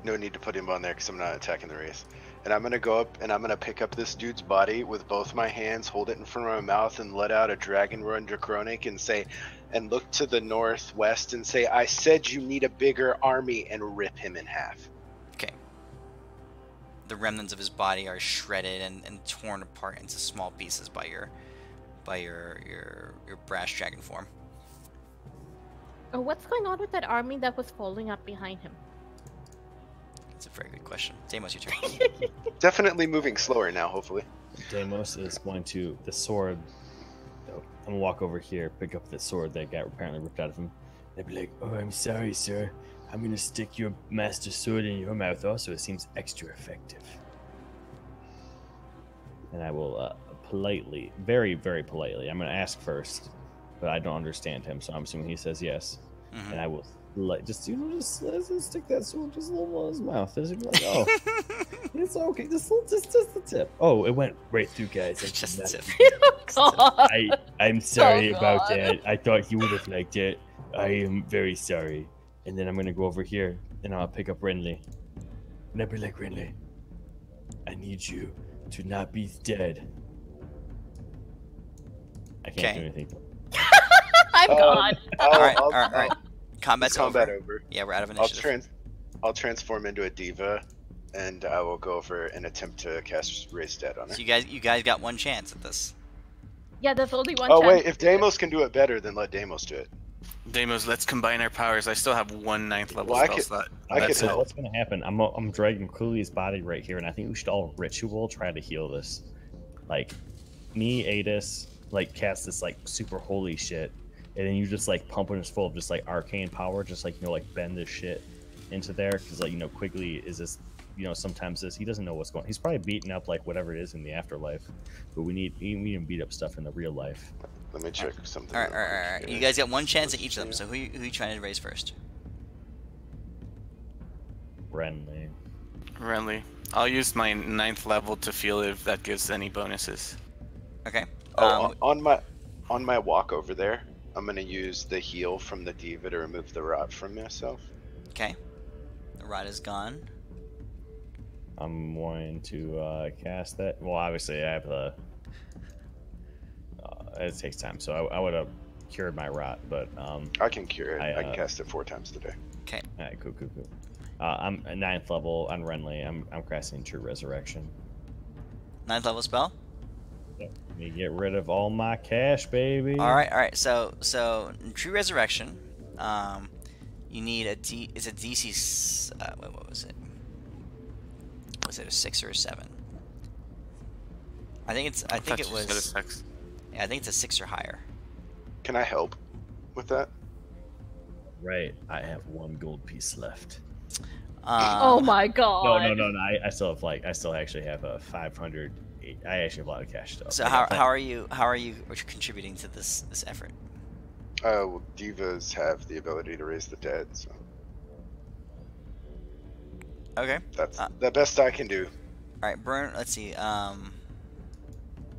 No need to put him on there because I'm not attacking the race. And I'm gonna go up and I'm gonna pick up this dude's body with both my hands, hold it in front of my mouth, and let out a dragon run draconic and say, and look to the northwest and say, "I said you need a bigger army," and rip him in half. Okay. The remnants of his body are shredded and torn apart into small pieces by your brass dragon form. Oh, what's going on with that army that was folding up behind him? That's a very good question. Deimos, your turn. Definitely moving slower now, hopefully. Deimos is going to the sword. I'm gonna walk over here, pick up the sword that got apparently ripped out of him. They'd be like, "Oh, I'm sorry, sir. I'm gonna stick your master sword in your mouth. Also, it seems extra effective." And I will politely, very, very politely. I'm gonna ask first, but I don't understand him, so I'm assuming he says yes. Mhm. And I will just stick that sword just a little in his mouth. Just be like, "Oh, it's okay. Just the tip." Oh, it went right through, guys. I Just did the not- tip. God. I'm sorry Oh, about God. that. I thought he would have liked it. I am very sorry. And then I'm gonna go over here and I'll pick up Renly. And I'll be like, "Renly, I need you to not be dead." I can't Okay. do anything. I'm gone. Alright, alright. Combat's Combat over. over. Yeah, we're out of I'll initiative. I'll transform into a diva, and I will go over and attempt to cast Raise Dead on her. So you guys got one chance at this. Yeah, there's only one Oh chance. wait, if Deimos can do it better, then let Deimos do it. Deimos, let's combine our powers. I still have 1 9th level Well, I spell could- slot. I could That's So it. help. what's gonna happen? I'm dragging Cooley's body right here, and I think we should all ritual try to heal this. Like, me, Adis, like cast this like super holy shit, and then you just like pump it full of just like arcane power, just like like bend this shit into there, because like Quigley is this, sometimes he doesn't know what's going. He's probably beating up like whatever it is in the afterlife, but we need him beat up stuff in the real life. Let me check something. Alright, real alright. quick You here. guys got one chance at each of them, so who you trying to raise first? Renly. Renly. I'll use my 9th level to feel if that gives any bonuses. Okay. Oh, on my walk over there, I'm gonna use the heal from the diva to remove the rot from myself. Okay. The rod is gone. I'm going to cast that. Well, obviously I have the. It takes time, so I would have cured my rot, but I can cure it. I can I cast it 4 times today. Okay. all right, cool. I'm at 9th level on Renly. I'm casting True Resurrection. 9th level spell. Let me get rid of all my cash, baby. Alright. So True Resurrection. You need it's a DC. Wait, what was it? Was it a 6 or a 7? I think it thought you said a was. 6. Yeah, I think it's a 6 or higher. Can I help with that? Right, I have 1 gold piece left. Oh my god. No. I still actually have a 500. I actually have a lot of cash stuff. So how are you contributing to this effort? Well, divas have the ability to raise the dead, so Okay. that's the best I can do. All right, Burn. Let's see.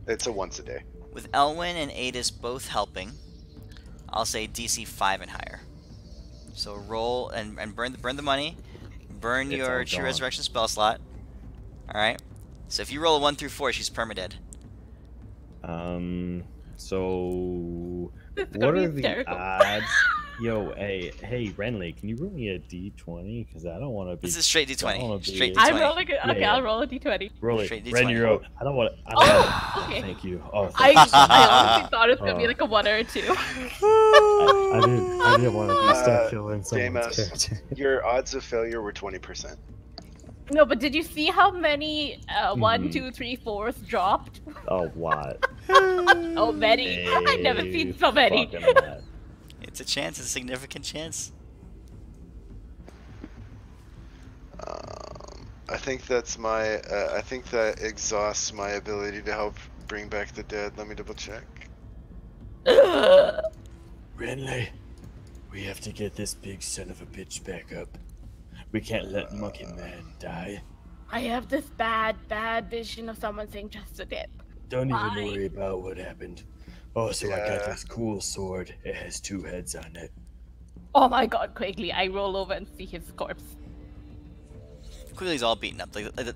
It's a once a day. With Elwyn and Adis both helping, I'll say DC 5 and higher. So roll and burn the money. Burn It's your all True gone. Resurrection spell slot. All right. So if you roll a 1 through 4, she's permadead. So This is gonna what be are the hysterical. odds? Yo, hey, Renly, can you roll me a D20? Because I don't want to be. This is straight I don't wanna D20. be- Straight I'm D20. rolling it. Okay, Yeah. I'll roll a d20. Roll it. Straight Renly, D20. you're up. I don't want. Oh, okay. Thank you. Oh, I thank you. honestly thought it was gonna be Oh. like a 1 or a 2. I didn't want to be stuck killing someone's Deimos, character. your odds of failure were 20%. No, but did you see how many 1, Mhm. 2, 3, 4s dropped? Oh, what? Oh, many. I've never seen so many. Fucking lot. It's a chance. It's a significant chance. I think that's my. I think that exhausts my ability to help bring back the dead. Let me double check. Renly, we have to get this big son of a bitch back up. We can't let Monkey Man die. I have this bad vision of someone saying just a dip. Don't even Why? worry about what happened. Also, I got Yeah. this cool sword. It has 2 heads on it. Oh my god, quickly, I roll over and see his corpse. Quigley's all beaten up.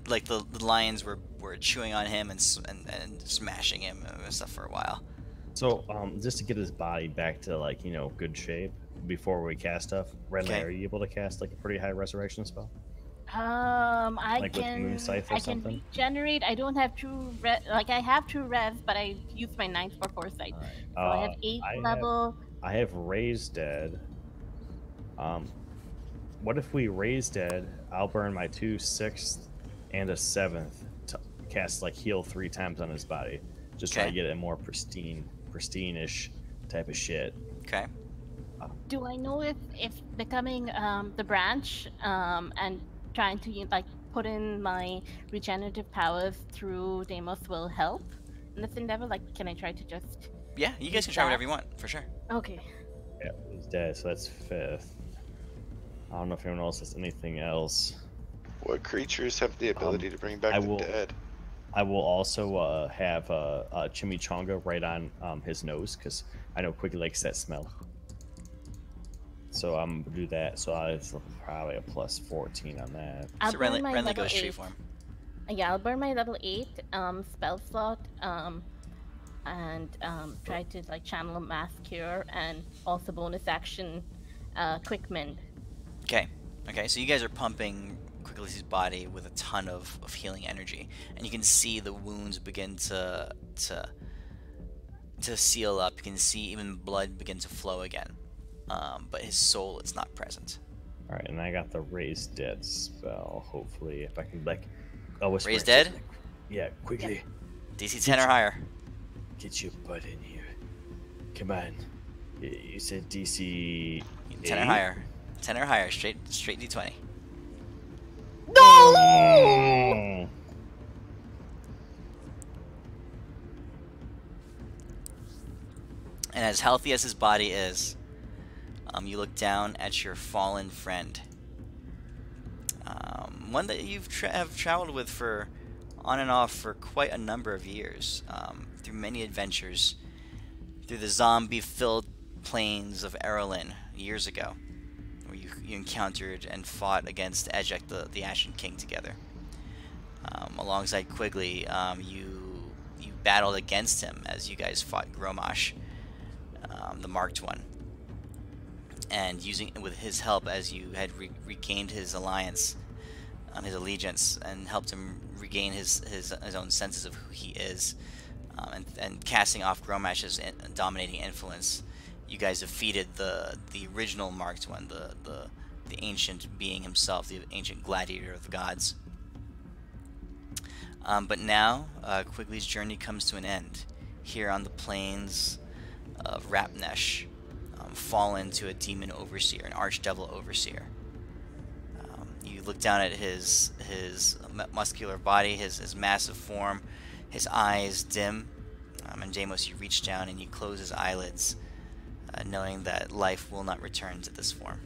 Like the lions were chewing on him and smashing him and stuff for a while. So, just to get his body back to, like, you know, good shape before we cast stuff, Renly, Okay. are you able to cast, like, a pretty high resurrection spell? I Like with can Moonscythe or I can something? regenerate. I don't have true like I have true res, but I use my 9th for foresight. Alright. So I have 8th level. I have Raised Dead. What if we raise Dead? I'll burn my 2 6th and a 7th to cast, like, heal 3 times on his body. Just try to Okay. get it more pristine-ish type of shit. Okay. Do I know if becoming the branch and trying to like put in my regenerative powers through Deimos will help in this endeavor? Like, can I try to just? Yeah, you guys can try whatever you want for sure. Okay. Yeah, he's dead, so that's 5th. I don't know if anyone else has anything else. What creatures have the ability to bring back I the will- dead? I will also have chimichanga right on his nose, because I know Quigley likes that smell. So I'm gonna do that. So it's probably a plus 14 on that. I'll So burn my Renly level goes 8. straight for him. Yeah, I'll burn my level 8 spell slot and try to like channel a mass cure and also bonus action quick mend. Okay. Okay. So you guys are pumping Quigley's body with a ton of healing energy, and you can see the wounds begin to seal up. You can see even blood begin to flow again. But his soul is not present. All right, and I got the Raised Dead spell. Hopefully, if I can, like, whisper Raised into it, Dead? like, yeah, quickly DC 10 or higher. Get your butt in here. Come on. You said DC 10 or 8? higher. 10 or higher. Straight D20. Mm. And as healthy as his body is, you look down at your fallen friend. One that you've have traveled with for on and off for quite a number of years, through many adventures, through the zombie-filled plains of Erlin years ago, where you encountered and fought against Ejek, the Ashen King, together. Alongside Quigley, you battled against him as you guys fought Gromash, the Marked One. And using with his help, as you had regained his alliance, his allegiance, and helped him regain his own senses of who he is, and casting off Gromash's dominating influence, you guys defeated the original Marked One, the ancient being himself, the ancient gladiator of the gods. But now, Quigley's journey comes to an end here on the plains of Rapnesh, fallen to a demon overseer, an archdevil overseer. You look down at his muscular body, his massive form, his eyes dim, and Deimos, you reach down and you close his eyelids, knowing that life will not return to this form.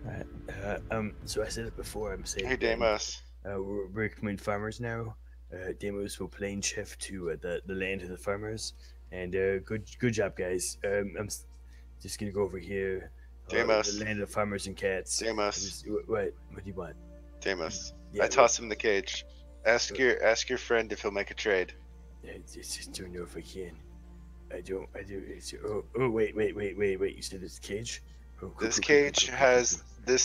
Alright, so I said it before, I'm saying Hey, it again. Deimos. We're becoming farmers now. Deimos will plane shift to the land of the farmers. And good job, guys. Just gonna go over here. Deimos. The land of farmers and cats. Deimos. What do you want? Deimos. Yeah, I toss him the cage. Ask your friend if he'll make a trade. Just don't know if I can. I do. Wait. You said it's a cage? This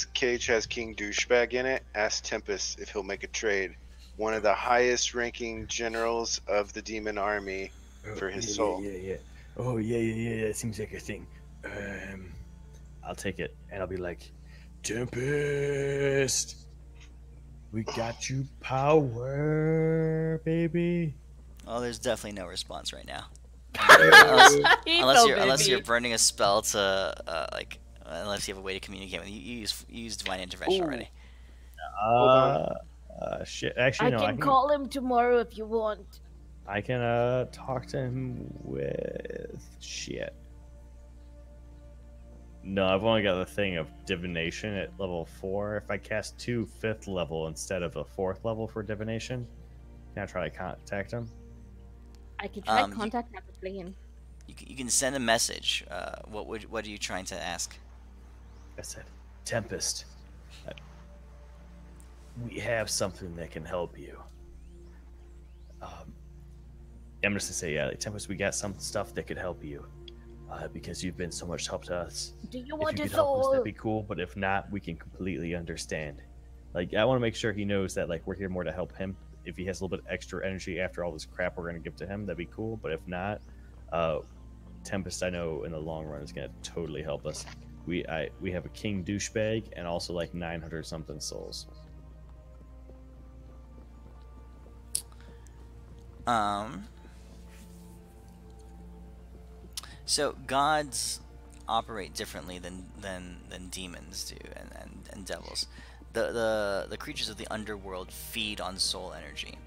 cage has King Douchebag in it. Ask Tempest if he'll make a trade. One of the highest ranking generals of the demon army for his soul. Yeah. Oh yeah. That seems like a thing. I'll take it, and I'll be like, Tempest, we got you power, baby. Well, there's definitely no response right now. Unless you're burning a spell to unless you have a way to communicate with you use divine intervention Ooh. already. Hold on. Shit. Actually, I no. can call him tomorrow if you want. I can talk to him with shit. No, I've only got the thing of divination at level 4. If I cast 2 5th level instead of a 4th level for divination, can I try to contact him? I can try contact at the plane. You can send a message. What are you trying to ask? I said, Tempest, we have something that can help you. I'm just gonna say, yeah, Tempest, we got some stuff that could help you. Because you've been so much help to us. Do you want if you his could help us, soul? that'd be cool. But if not, we can completely understand. Like, I want to make sure he knows that like we're here more to help him. If he has a little bit extra energy after all this crap we're gonna give to him, that'd be cool. But if not, Tempest, I know in the long run is gonna totally help us. We have a king douchebag and also like 900 something souls. So gods operate differently than demons do and devils. The creatures of the underworld feed on soul energy.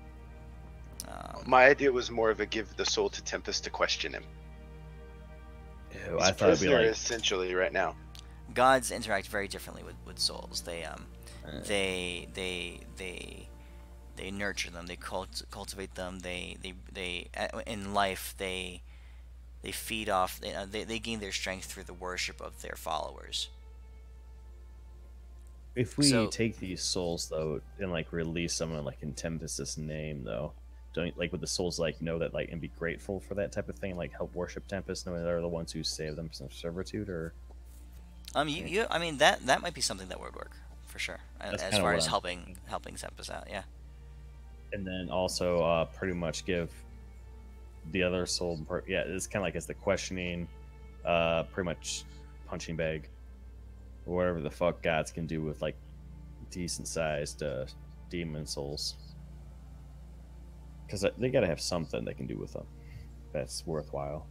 My idea was more of a give the soul to Tempest to question him. Ew, He's I a thought it'd be prisoner like essentially right now. Gods interact very differently with souls. They nurture them. They cultivate them. They in life they feed off. They gain their strength through the worship of their followers. if we take these souls though and like release someone like in Tempest's name though, don't like would the souls like know that like and be grateful for that type of thing, like help worship Tempest knowing they're the ones who saved them from servitude, or I mean that might be something that would work for sure. That's as kinda far what as I'm helping Tempest out, yeah. and then also pretty much give the other soul yeah, it's kind of like as the questioning pretty much punching bag or whatever the fuck gods can do with like decent sized demon souls, because they gotta have something they can do with them that's worthwhile.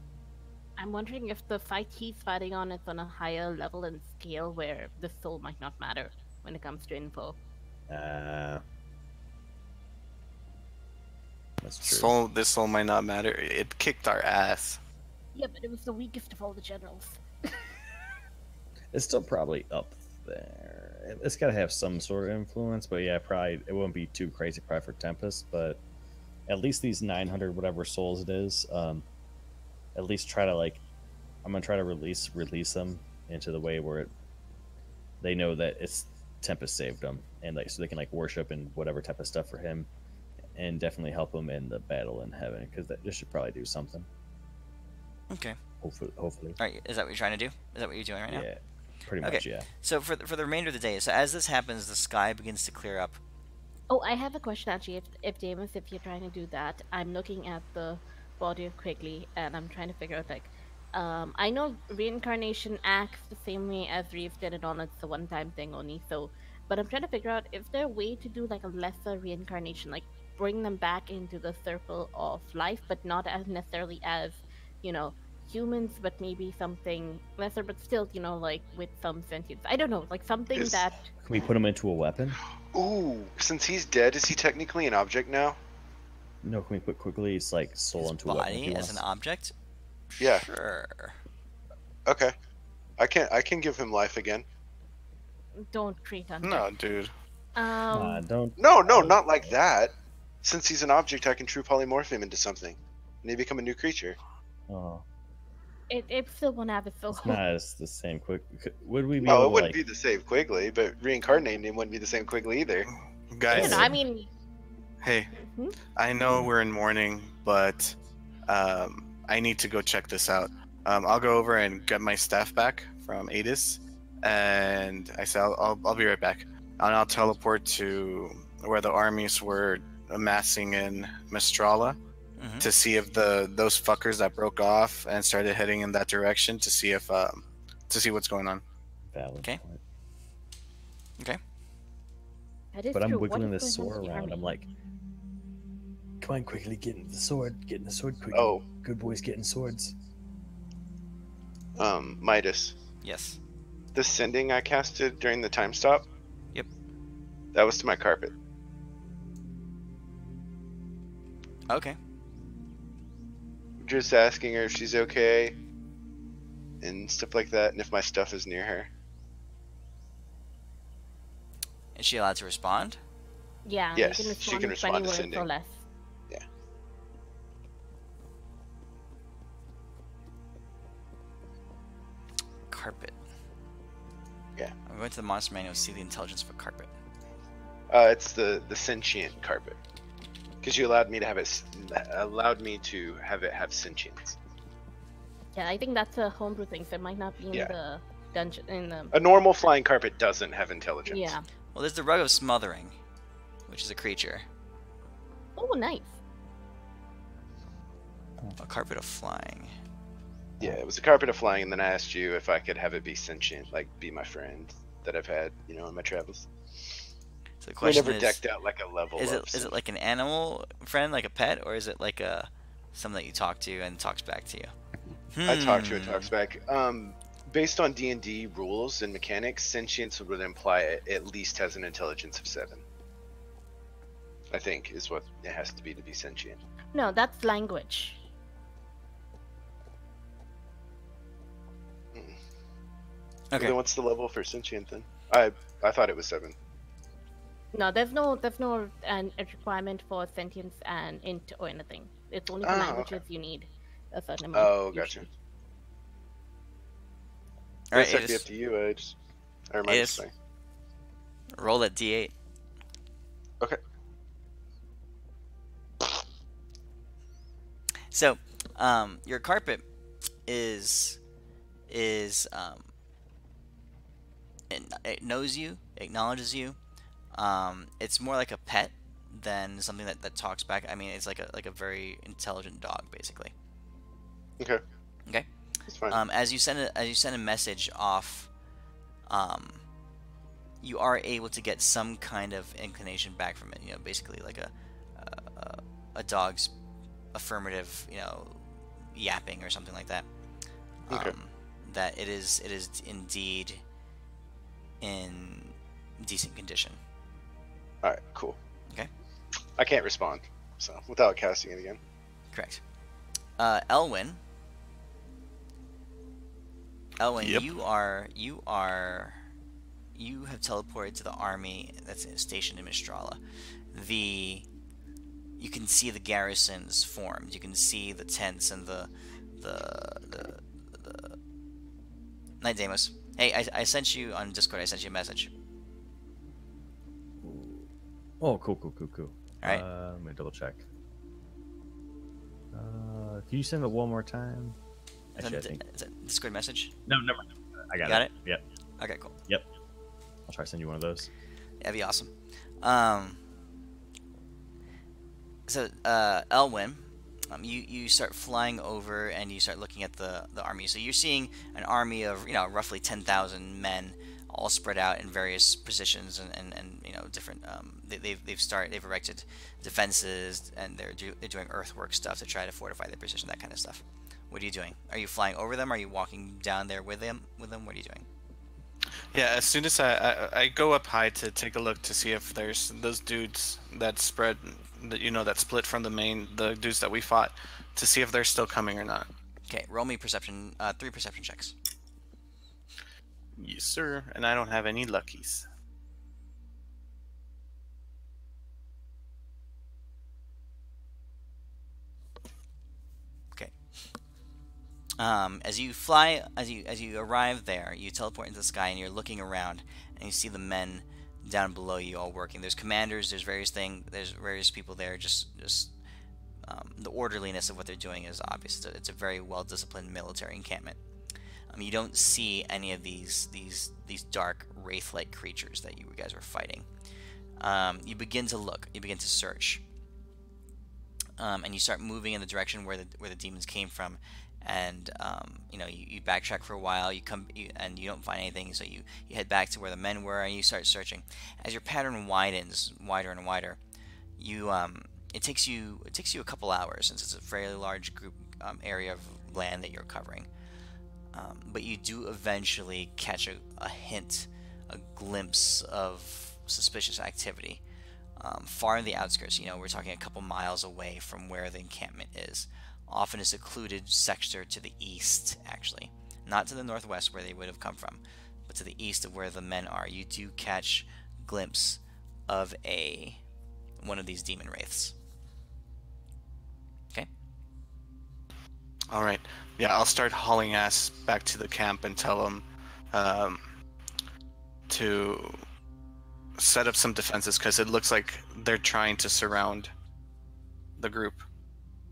I'm wondering if the fight he's fighting on is on a higher level and scale where the soul might not matter when it comes to info. That's true. This soul might not matter. It kicked our ass. Yeah, but it was the weakest of all the generals. It's still probably up there. It's got to have some sort of influence, but yeah, probably it wouldn't be too crazy probably for Tempest, but at least these 900 whatever souls it is, at least try to like, I'm gonna try to release them into the way where they know that it's Tempest saved them, and like so they can like worship and whatever type of stuff for him, and definitely help him in the battle in heaven, because this should probably do something. Okay. Hopefully. All right. Is that what you're trying to do? Is that what you're doing right now? Yeah. Pretty much, yeah. So for the remainder of the day, so as this happens, the sky begins to clear up. Oh, I have a question actually. If Damus, if you're trying to do that, I'm looking at the body of Quigley and I'm trying to figure out like, I know reincarnation acts the same way as Reeve did it on it's a one-time thing only. So, but I'm trying to figure out if there's a way to do like a lesser reincarnation, like bring them back into the circle of life, but not as necessarily as, humans, but maybe something lesser, but still, like with some sentience. I don't know, like something that. Can we put him into a weapon? Ooh, since he's dead, is he technically an object now? No, can we put Quigley's like soul into a weapon? if he Body as wants? an object? Yeah. Sure. Okay. I can give him life again. Don't treat him. No, dude. Don't. No, not like that. Since he's an object, I can true polymorph him into something, and he become a new creature. Oh, It still won't have its soul. it's not as the same. Would we be Oh, able it to, wouldn't like, be the same Quigley, but reincarnating him wouldn't be the same Quigley either. Guys, I mean, hey, Hmm? I know we're in mourning, but I need to go check this out. I'll go over and get my staff back from Adis, and I say I'll be right back. And I'll teleport to where the armies were amassing in Mistrala to see if those fuckers that broke off and started heading in that direction to see if to see what's going on. valid Okay. point? Okay. that is But I'm true. What wiggling is this going on sword with the around. I'm army? like, Come on, quickly, get in the sword. Get in the sword quickly. Oh, Good boys getting swords. Midas. Yes. The sending I casted during the time stop. Yep. That was to my carpet. Okay. Just asking her if she's okay and stuff like that, and if my stuff is near her. Is she allowed to respond? Yeah, Yes, you can she respond can in 20 respond to words sending. or less. Carpet. Yeah. I'm going to the monster manual to see the intelligence of a carpet. It's the sentient carpet, because you allowed me to have it have sentience. Yeah, I think that's a homebrew thing, so it might not be in Yeah. the dungeon. In the A normal flying carpet doesn't have intelligence. yeah. Well, there's the rug of smothering, which is a creature. Oh, nice. A carpet of flying. Yeah, it was a carpet of flying, and then I asked you if I could have it be sentient, like be my friend that I've had, in my travels. So the We question never is, decked out like a level. is of it like an animal friend, like a pet, or is it like something that you talk to and talks back to you? I talk to it, talks back. Based on D&D rules and mechanics, sentience would imply it at least has an intelligence of 7. I think is what it has to be sentient. No, that's language. Okay. Then what's the level for sentient then? I thought it was 7. No, there's no a requirement for sentience and int or anything. It's only for Oh, languages okay. you need a certain amount. Oh, gotcha. usually. All right, Guess that'd be Adis, up to you, Edge. Or am I Adis. just saying? roll that d8. Okay. So, your carpet is it knows you, acknowledges you. It's more like a pet than something that talks back. I mean, it's like a very intelligent dog, basically. Okay. Okay. That's fine. As you send a message off, you are able to get some kind of inclination back from it. Basically like a dog's affirmative, yapping or something like that. Okay. That it is indeed in decent condition. All right. Cool. Okay. I can't respond, so without casting it again. Correct. Elwyn. Yep. You have teleported to the army that's stationed in Mistrala. You can see the garrisons formed. You can see the tents and the Night Deimos. Hey, I sent you on Discord. I sent you a message. Oh, cool. All right. Let me double check. Can you send it one more time? Actually, I think... Is that a Discord message? No, never mind. I got it. Yep. Okay, cool. Yep. I'll try to send you one of those. That'd be awesome. So, Elwyn, you start flying over and you start looking at the army. So you're seeing an army of roughly 10,000 men, all spread out in various positions and different. They've erected defenses and they're doing earthwork stuff to try to fortify their position, that kind of stuff. What are you doing? Are you flying over them? Are you walking down there with them? What are you doing? Yeah, as soon as I go up high to take a look to see if there's those dudes that spread, that split from the dudes that we fought, to see if they're still coming or not. Okay, roll me perception, 3 perception checks. Yes, sir. And I don't have any luckies. Okay. As you arrive there, you teleport into the sky and you're looking around and you see the men down below you all working. There's commanders, there's various people there. Just the orderliness of what they're doing is obvious. It's a very well disciplined military encampment. You don't see any of these dark wraith-like creatures that you guys were fighting. You begin to look, you begin to search, and you start moving in the direction where the demons came from. And you backtrack for a while. And you don't find anything, so you head back to where the men were, and you start searching. As your pattern widens wider and wider, it takes you a couple hours since it's a fairly large group area of land that you're covering. But you do eventually catch a hint, a glimpse of suspicious activity far in the outskirts. We're talking a couple miles away from where the encampment is, off in a secluded sector to the east, actually. Not to the northwest where they would have come from, but to the east of where the men are. You do catch a glimpse of one of these demon wraiths. Okay. All right. Yeah, I'll start hauling ass back to the camp and tell them to set up some defenses because it looks like they're trying to surround the group.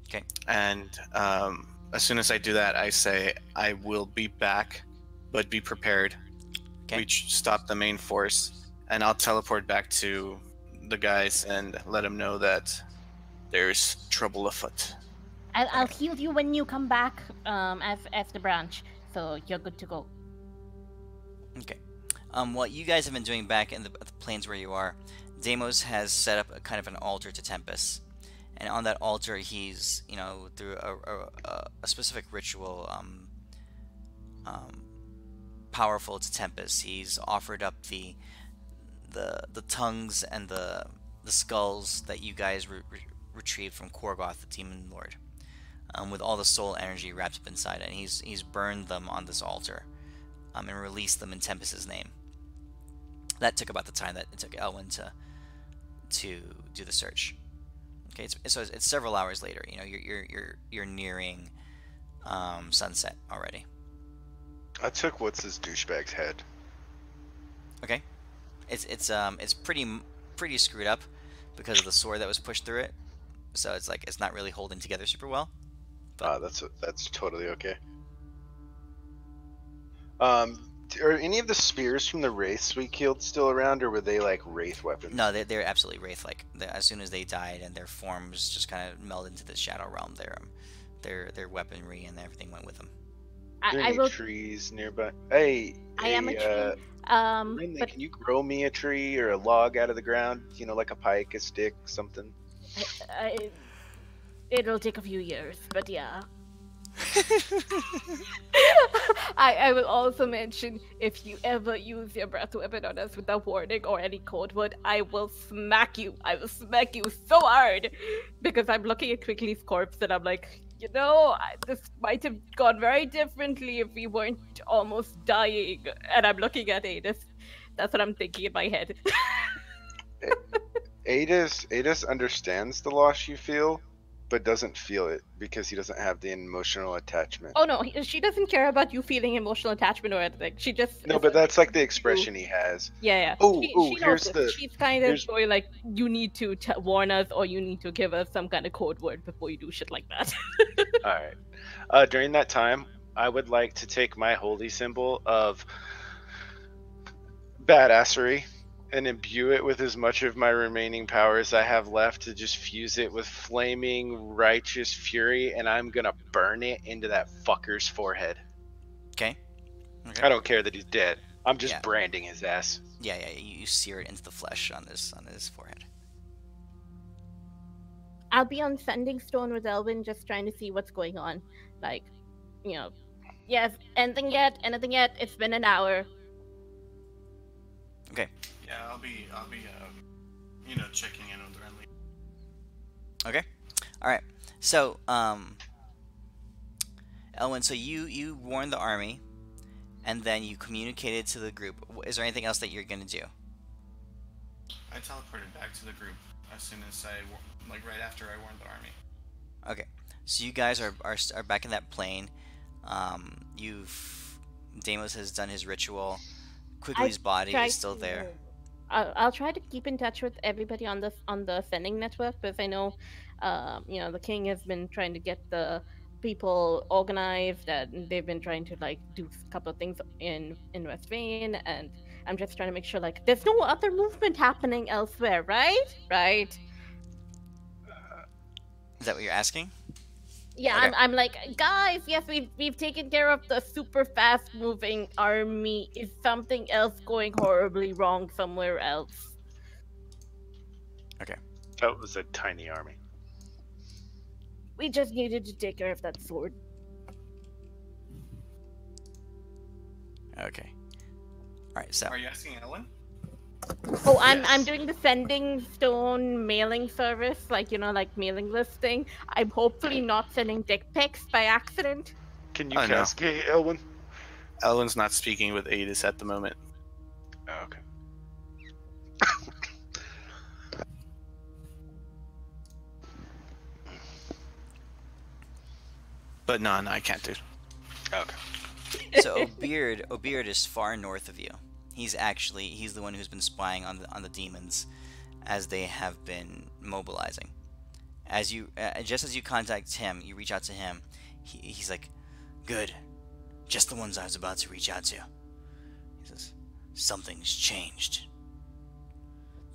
Okay. And as soon as I do that, I say I will be back, but be prepared. Okay. We stop the main force, and I'll teleport back to the guys and let them know that there's trouble afoot. I'll heal you when you come back as the branch, so you're good to go. Okay. What you guys have been doing back in the plains where you are, Deimos has set up a kind of an altar to Tempest, and on that altar, he's through a specific ritual, powerful to Tempest. He's offered up the tongues and the skulls that you guys retrieved from Korgoth, the demon lord, with all the soul energy wrapped up inside it, and he's burned them on this altar, and released them in Tempest's name. That took about the time that it took Elwyn to do the search. Okay, so it's several hours later. You're nearing sunset already. I took what's his douchebag's head. Okay, it's pretty screwed up because of the sword that was pushed through it. So it's not really holding together super well. But That's totally okay. Are any of the spears from the wraiths we killed still around, or were they like wraith weapons? no, they're absolutely wraith-like. As soon as they died and their forms just kind of melded into the shadow realm, their weaponry and everything went with them. Are there any trees nearby? Hey, I am a tree. Rinley, But can you grow me a tree or a log out of the ground? Like a pike, a stick, something. it'll take a few years, but yeah. I will also mention, if you ever use your breath weapon on us without warning or any code word, I will smack you. I will smack you so hard, because I'm looking at Quickly's corpse and I'm like, this might have gone very differently if we weren't almost dying. And I'm looking at Adis. That's what I'm thinking in my head. Adis understands the loss you feel, but doesn't feel it because he doesn't have the emotional attachment. Oh no, she doesn't care about you feeling emotional attachment or anything. She just but that's like the expression he has. Yeah. She here's She's kind of going like, you need to warn us, or you need to give us some kind of code word before you do shit like that. All right. During that time, I would like to take my holy symbol of badassery and imbue it with as much of my remaining power as I have left to just fuse it with flaming righteous fury, and I'm gonna burn it into that fucker's forehead. Okay. I don't care that he's dead. I'm just branding his ass. Yeah. You sear it into the flesh on his forehead. I'll be on Sending Stone with Elwyn, just trying to see what's going on. Like, yes, anything yet? It's been an hour. Okay. Yeah, I'll be checking in with Renly. Okay. All right. So, Elwyn, so you warned the army, and then you communicated to the group. Is there anything else that you're gonna do? I teleported back to the group as soon as right after I warned the army. Okay. So you guys are back in that plane. Deimos has done his ritual. Quigley's body is still there. I'll try to keep in touch with everybody on the sending network, because I know, the king has been trying to get the people organized, and they've been trying to do a couple of things in West Vane, and I'm just trying to make sure there's no other movement happening elsewhere, right? Right. Is that what you're asking? Yeah, okay. I'm like, guys, yes, we've taken care of the super fast moving army. Is something else going horribly wrong somewhere else? Okay. That was a tiny army. We just needed to take care of that sword. Okay. All right. So Are you asking Ellen? Oh, I'm Yes. doing the sending stone mailing service, like like mailing list thing. I'm hopefully not sending dick pics by accident. Can you Oh, no. cascade, Elwin? Ellen's not speaking with Adis at the moment. Oh, okay. But no, I can't, dude. Okay. so Obeard is far north of you. He's the one who's been spying on the demons as they have been mobilizing. Just as you contact him, you reach out to him. He's like, "Good, just the ones I was about to reach out to." He says, "Something's changed.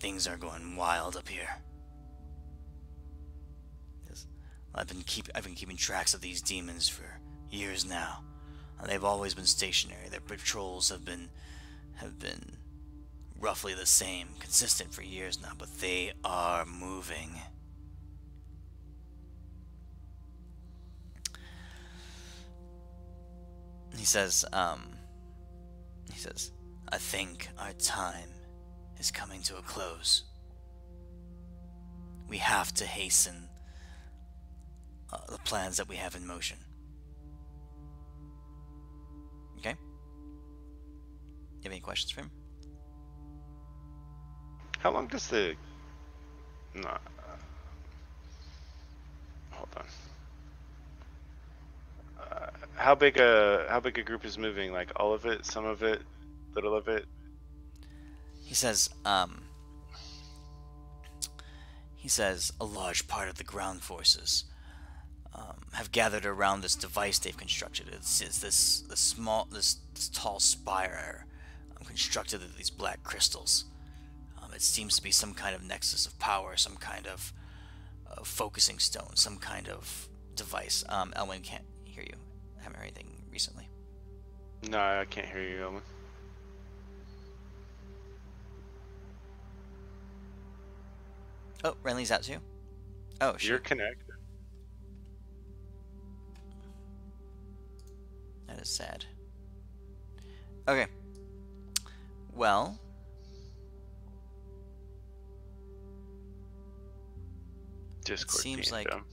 Things are going wild up here." He says, I've been keeping tracks of these demons for years now. They've always been stationary. Their patrols have been roughly the same, consistent for years now, but they are moving. He says, I think our time is coming to a close. We have to hasten the plans that we have in motion. Okay? You have any questions for him? How long does the... No. Hold on. How big a group is moving? Like all of it, some of it, little of it? He says, a large part of the ground forces have gathered around this device they've constructed. It's this tall spire constructed of these black crystals. It seems to be some kind of nexus of power, some kind of focusing stone, some kind of device. Elwin can't hear you. I haven't heard anything recently. No, I can't hear you, Elwin. Oh, Renly's out too? Oh, You're shoot. connected. That is sad. Okay. Well... Discord seems being like- dumb.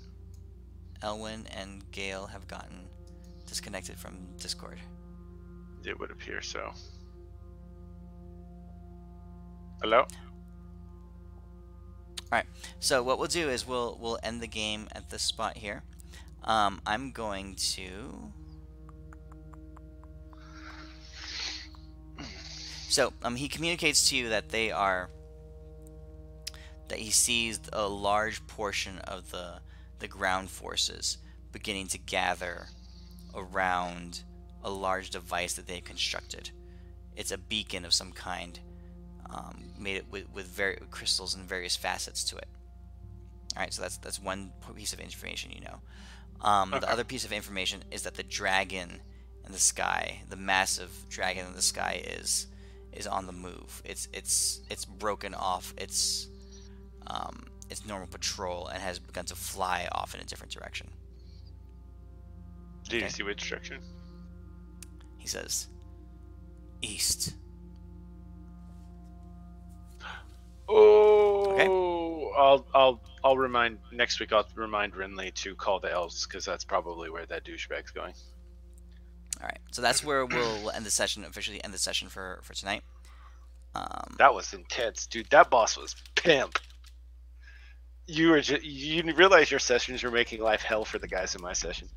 Elwin and Gale have gotten disconnected from Discord. It would appear so. Hello? Alright, so what we'll do is we'll end the game at this spot here. I'm going to... So, he communicates to you that that he sees a large portion of the ground forces beginning to gather around a large device that they've constructed. It's a beacon of some kind, made it with crystals and various facets to it. All right, so that's one piece of information you know. Okay. The other piece of information is that the dragon in the sky, the massive dragon in the sky, is on the move. It's broken off its normal patrol and has begun to fly off in a different direction. Did Okay. you see which direction? He says, "East." Oh, I'll remind next week. I'll remind Renly to call the elves because that's probably where that douchebag's going. All right, so that's where we'll end the session. Officially end the session for tonight. That was intense, dude. That boss was pimp. You realize your sessions were making life hell for the guys in my session.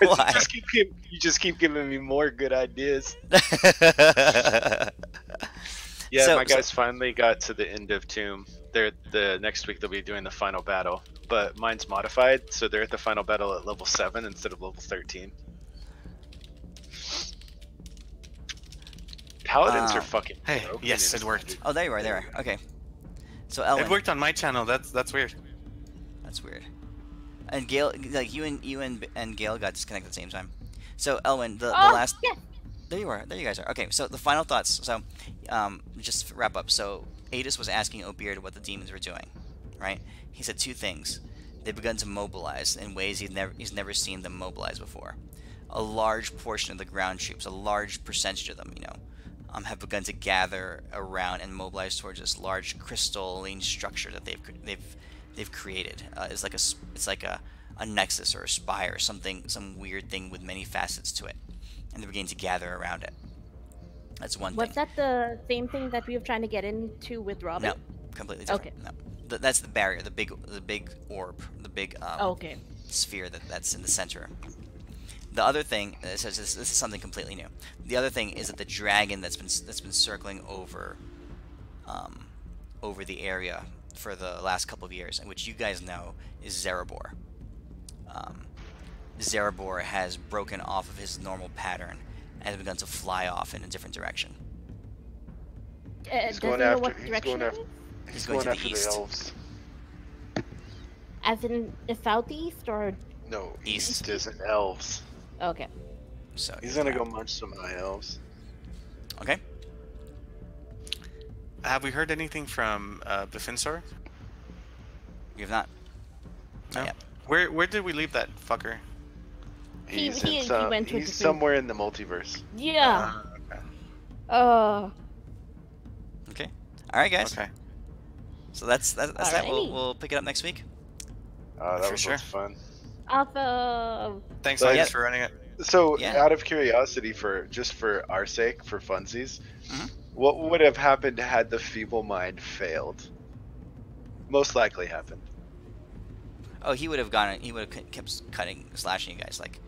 Why? You just keep giving me more good ideas. Yeah, So- my guys finally got to the end of Tomb. The next week they'll be doing the final battle, but mine's modified, so they're at the final battle at level 7 instead of level 13. Paladins are fucking. Hey, broken yes, in it worked. Standard. Oh, there you are. There. Okay. So Elwin, It worked on my channel. That's weird. that's weird. And Gale, like you and Gale got disconnected at the same time. So Elwin, the last. Yes. There you are. There you guys are. Okay, so the final thoughts. So, just to wrap up. So, Adis was asking Obeard what the demons were doing, right? He said two things. they've begun to mobilize in ways he's never seen them mobilize before. A large portion of the ground troops, a large percentage of them, have begun to gather around and mobilize towards this large crystalline structure that they've created. It's like a nexus or a spire, some weird thing with many facets to it, and they're beginning to gather around it. That's one Was thing. that the same thing that we were trying to get into with Robin? No, completely different. Okay. No, that's the barrier, the big orb, the big Okay. sphere that's in the center. The other thing, this is something completely new. The other thing is that the dragon that's been circling over the area for the last couple of years, and which you guys know is Zerebor. Zerebor has broken off of his normal pattern and has begun to fly off in a different direction. He's Does going he know after. what He's direction going it after. is? He's going to the after east. the elves. As in the southeast or? No, East. east isn't elves. Okay. So He's gonna go munch some high elves. Okay. Have we heard anything from Bifinsor? You have not. No. Not yet. Where did we leave that fucker? He's he went to a he's different- somewhere in the multiverse. Yeah. Okay. Okay. All right, guys. Okay. So that's that. Alrighty. We'll pick it up next week. That For was sure. fun. Awesome. Thanks, So, guys, yeah. for running it. So, Yeah. out of curiosity, for our sake, for funsies, Mhm. what would have happened had the feeble mind failed? Most likely happened. Oh, he would have gone. He would have kept cutting, slashing you guys like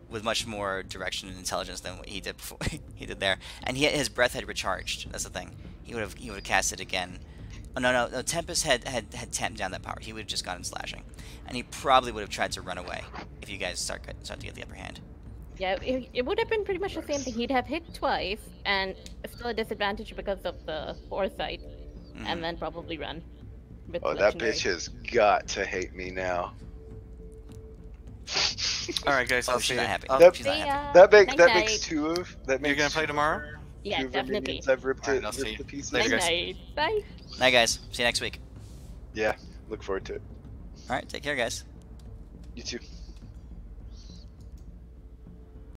with much more direction and intelligence than what he did before. He did there, and his breath had recharged. That's the thing. He would have cast it again. Oh no! Tempest had tamped down that power. He would have just gone slashing, and he probably would have tried to run away if you guys start to get the upper hand. Yeah, it would have been pretty much the same thing. He'd have hit twice and still a disadvantage because of the foresight, Mhm. and then probably run. With Oh, that legendary. bitch has got to hate me now. All right, guys. Oh, I'll she's see not you. happy. I'll- That- She's not See happy. ya. That makes Night that night. makes two of that makes You're gonna play tomorrow? Yeah, two of definitely. minions I've ripped Alright, to I'll see you. ripped to pieces. Later, Night guys. night. Bye. Night, guys. See you next week. Yeah, look forward to it. All right. Take care, guys. You too.